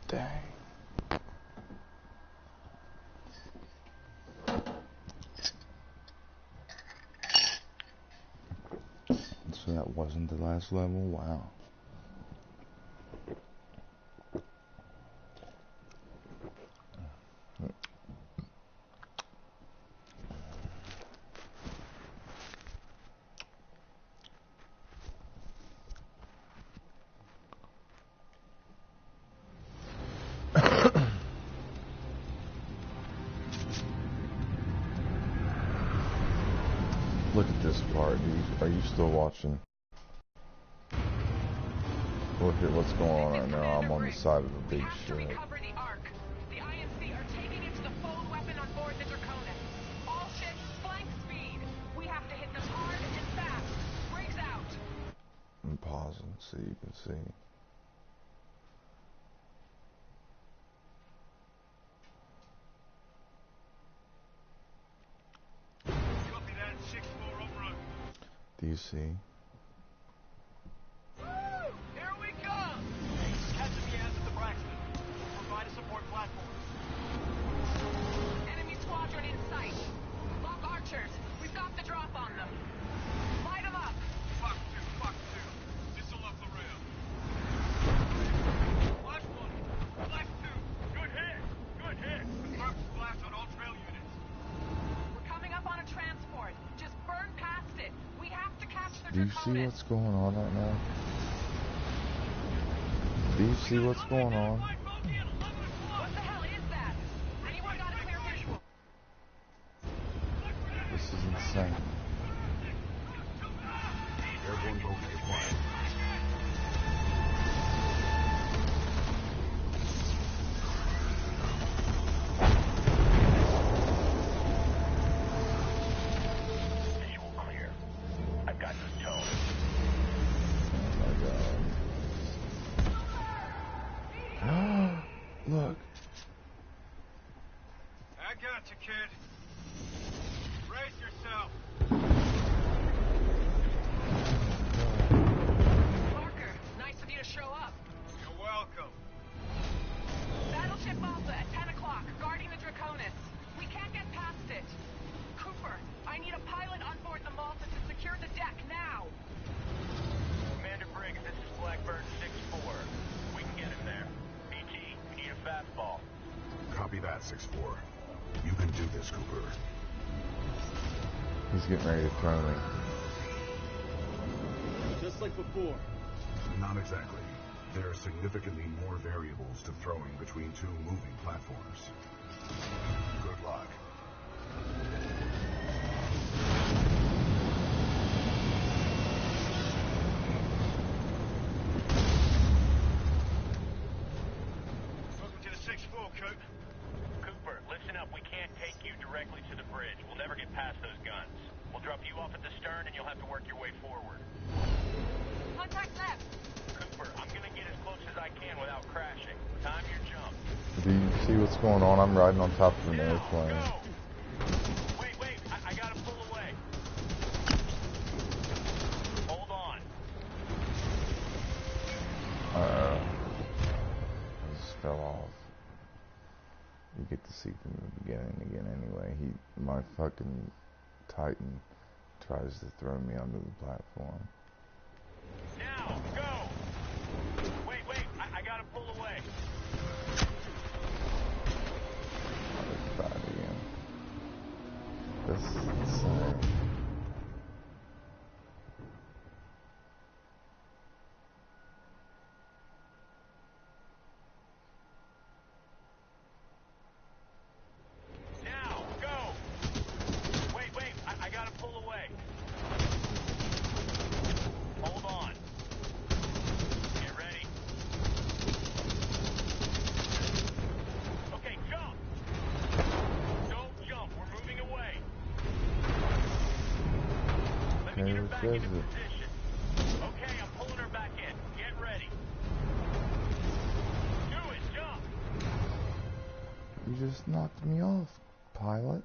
A: Dang. So that wasn't the last level? Wow. Look at this part, dude. Are you still watching? Look at what's going on right now. I'm on the side of the big ship.
F: Recover the Ark. The INC are taking it to the fold weapon on board the Draconis. All ships, flank speed. We have to hit them hard and fast. Brakes out.
A: And pause and so you can see.
J: Copy that. 6-4 en route.
A: Do you see?
E: Here we come! Captain Diaz at the Braxton. Provide a support platform.
F: Enemy squadron in sight. Lock archers. We've got the drop on them. Light them up.
J: Fuck two. Missile off the rail. Left one. Left two. Good hit. Confirm splash on all trail units.
F: We're coming up on a transport. Just burn past it. We have to catch the
A: Do you see
F: Draconis.
A: what's going on right now? Do you see what's going on?
F: What the hell is that? Anyone got a clear visual?
A: This is insane.
D: Airborne boat acquired.
L: Visual clear. I've got this tone.
A: Oh my god. Look.
J: I got you, kid. Brace yourself.
F: Parker, nice of you to show up.
J: You're welcome.
F: Battleship Alpha at 10 o'clock, guarding the Draconis. We can't get past it. Cooper, I need a pilot on board the Malta to secure the deck now.
L: Commander Briggs, this is Blackbird 6-4. We can get him there. BT, we need a fastball.
D: Copy that, 6-4. You can do this, Cooper.
A: He's getting ready to throw me.
H: Just like before.
D: Not exactly. There are significantly more variables to throwing between two moving platforms. Good luck.
J: Welcome to the 6-4, Coop.
L: Cooper, listen up. We can't take you directly to the bridge. We'll never get past those guns. We'll drop you off at the stern and you'll have to work your way forward.
F: Contact left.
L: Cooper, I'm gonna get as close as I can without crashing. Time your jump.
A: Do you see what's going on? I'm riding on top of an airplane.
L: Go! Wait, I gotta pull away. Hold on.
A: I just fell off. You get to see from the beginning again anyway. My fucking Titan tries to throw me onto the platform.
L: Now, go! Wait, I gotta pull away.
A: It's bad again. This is insane.
L: Now, go! Wait, I gotta pull away. Hold on. Get ready. Okay, jump! Don't jump, we're moving away. Let me get her back into position. Okay, I'm pulling her back in. Get ready. Do it, jump!
A: You just knocked me off, pilot.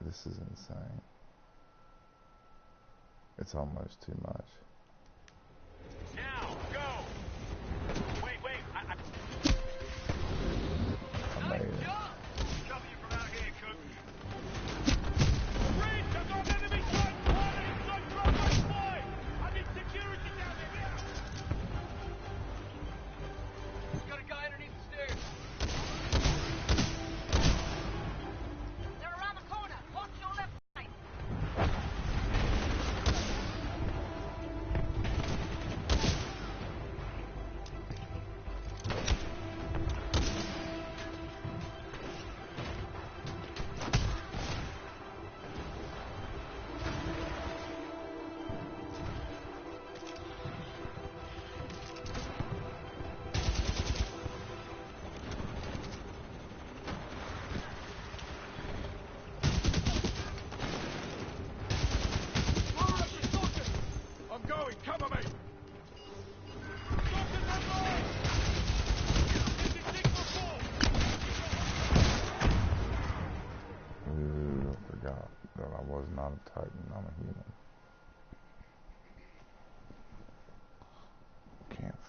A: This is insane. It's almost too much.
L: Now, go! Wait,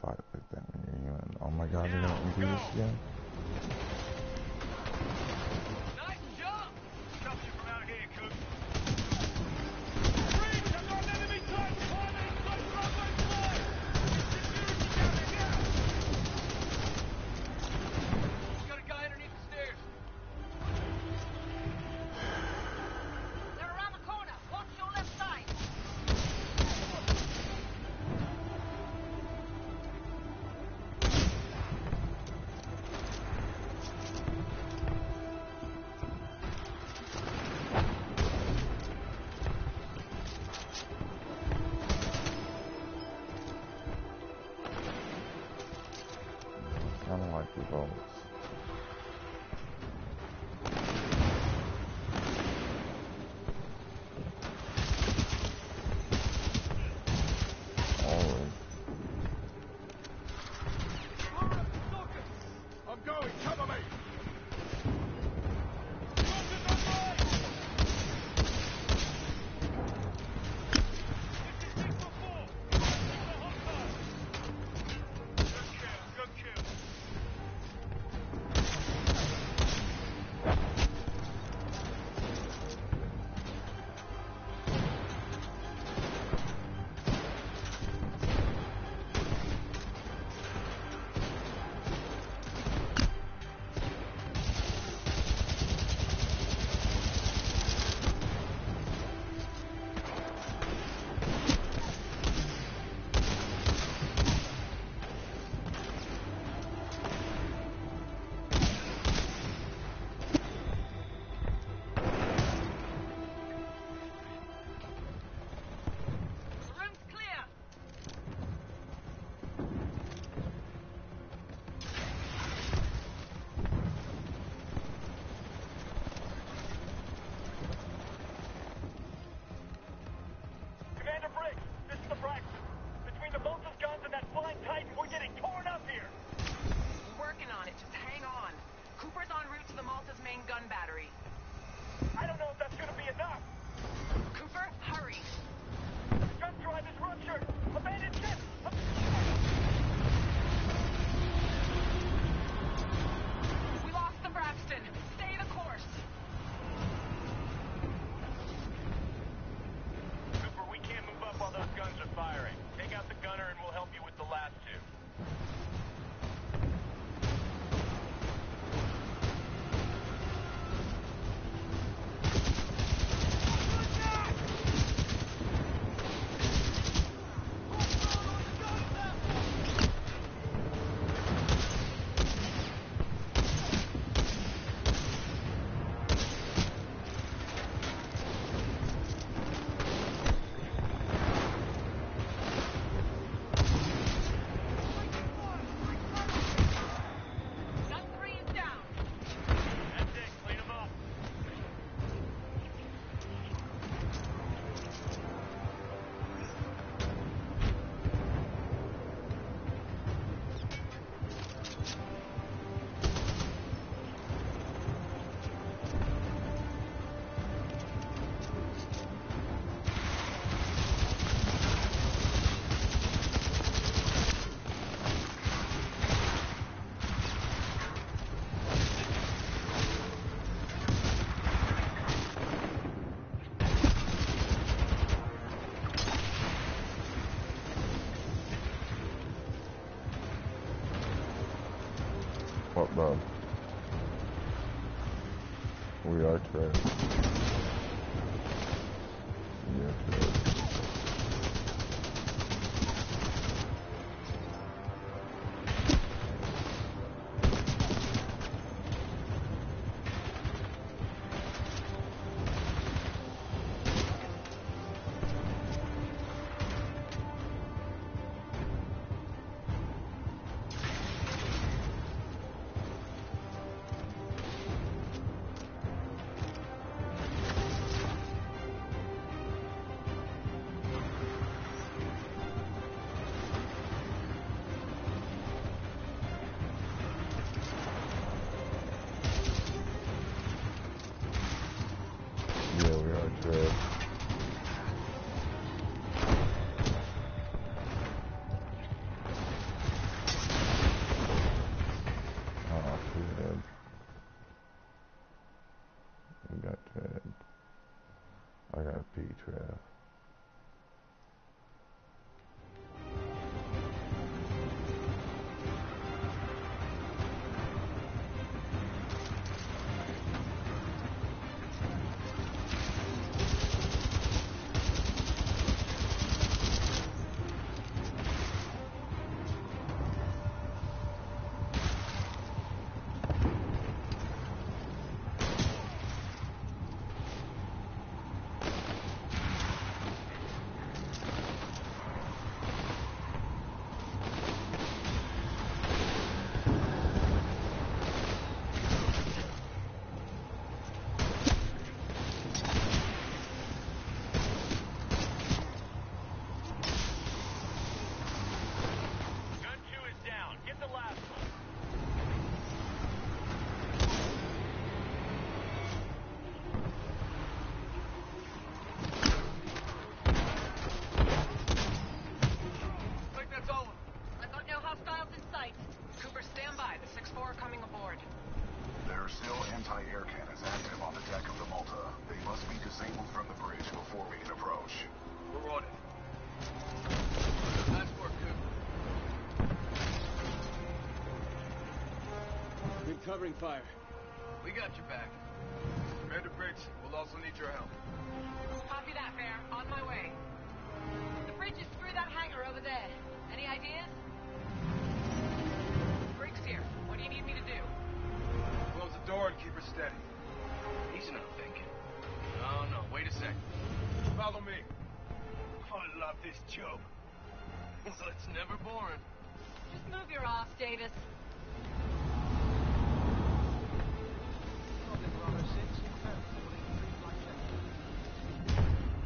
A: fight like that when you're human. Oh my god, they're gonna do this again?
E: Nice job! Stops you from out here, Cook. Got a guy underneath the stairs.
F: They're around the corner. Watch your left side.
A: I don't like the bullets.
O: I'm going, cover me!
E: Good kill.
F: The room's clear.
L: Commander Briggs, this is the Braxton. Between the Vulture's guns and that flying Titan, we're getting torn up here.
F: We're working on it. Just hang on. Cooper's en route to the Malta's main gun battery.
L: I don't know if that's gonna be enough.
F: Cooper, hurry.
L: The gun drive is ruptured. Abandoned ship.
F: We lost the Braxton. Stay the course.
L: Cooper, we can't move up while those guns are firing. Take out the gunner and we'll help you with the last two.
F: Gun 3 is down.
L: That's it. Clean them up.
A: What, bro? We are correct. We are correct.
D: anti-air cannons active on the deck of the Malta. They must be disabled from the bridge before we can approach.
M: We're on it. Nice work, Coop.
H: Been covering fire.
M: We got your back. Commander Briggs, we'll also need your help.
F: Copy that, Bear. On my way. The bridge is through that hangar over there. Any ideas? Briggs here. What do you need me to do?
M: Close the door and keep her steady. Easy now, thinking. No, wait a sec. Follow me. I love this job. Well, it's never boring.
F: Just move your ass, Davis.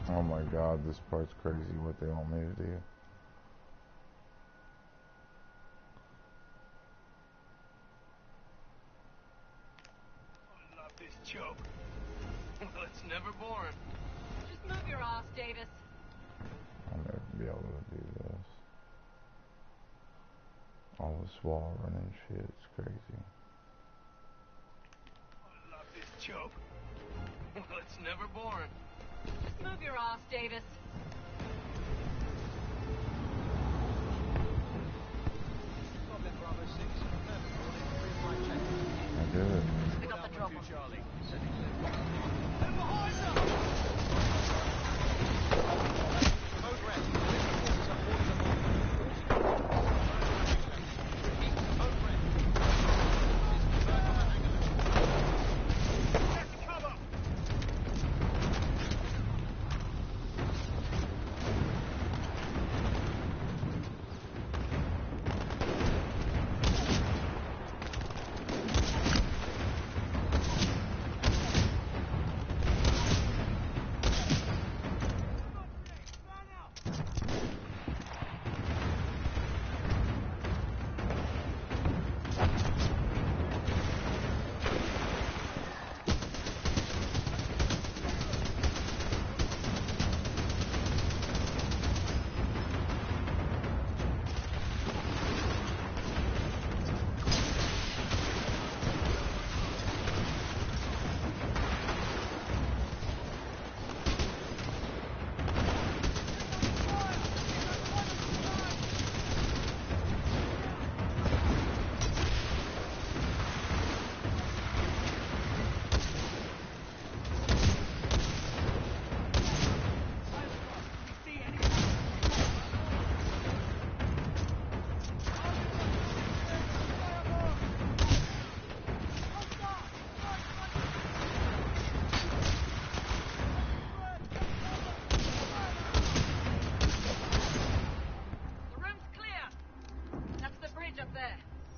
A: Oh my god, this part's crazy what they want me to do.
M: I love this job. Well, it's never boring.
F: Just move your ass, Davis.
A: I'll never be able to do this. All this wall running shit, it's crazy.
M: I love this job. Well, it's never boring.
F: Just move your ass, Davis.
A: I did it.
F: Pick up the drop on
M: Charlie.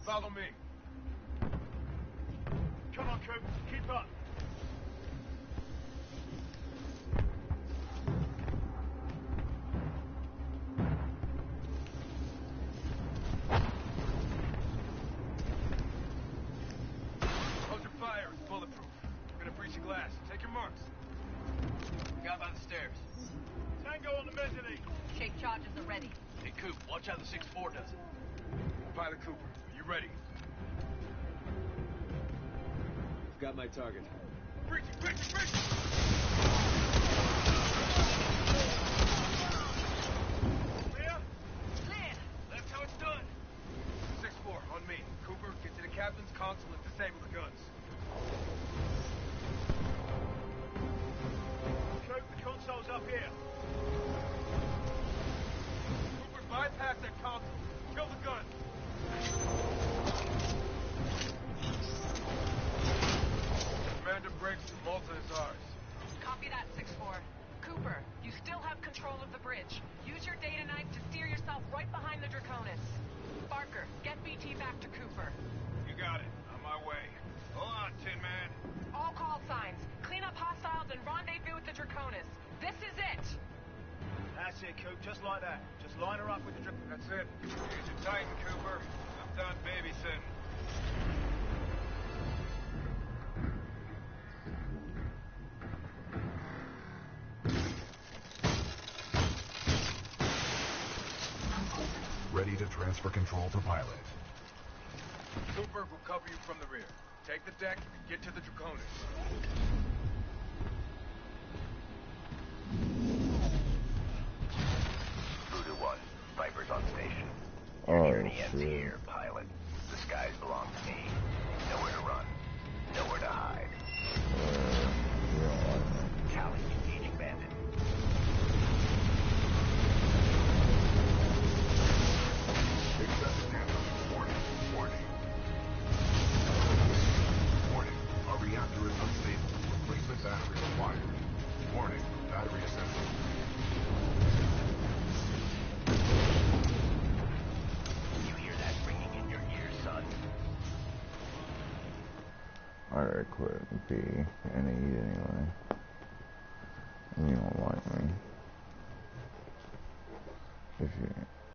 M: Follow me. Come on, Coop. Keep up. Hold your fire. It's bulletproof. We're gonna breach the glass. Take your marks. Guy by the stairs. Tango on the mezzanine.
F: Shape charges are ready.
M: Hey, Coop, watch how the 6-4 does it. Pilot Cooper, are you ready?
H: Got my target.
M: Breaching! Clear!
F: Clear!
M: That's how it's done. 6-4, on me. Cooper, get to the captain's console and disable the guns.
J: Coop, the console's up here.
M: Cooper, bypass that console. Kill the guns. Commander Briggs, Malta is ours.
F: Copy that, 6-4. Cooper, you still have control of the bridge. Use your data knife to steer yourself right behind the Draconis. Barker, get BT back to Cooper.
M: You got it. On my way. Hold on, Tin Man.
F: All call signs. Clean up hostiles and rendezvous with the Draconis. This is it!
J: That's it, Coop. Just like that. Just line her up with the
M: That's it. Use your Titan, Cooper. I'm done babysitting.
D: Ready to transfer control to pilot.
M: Cooper will cover you from the rear. Take the deck and get to the Draconis.
L: Voodoo 1, Viper's on station.
A: Oh,
L: Your journey ends
A: shit.
L: here, pilot. The skies belong to me. Nowhere to run. Nowhere to hide. Callie, engaging bandit.
D: Excessive damage. Warning. Warning. Warning. Our reactor is unstable. Replacement battery required. Warning. Battery essential.
L: You hear that ringing in your ears, son?
A: Alright, quit B and E anyway. You don't like me. If you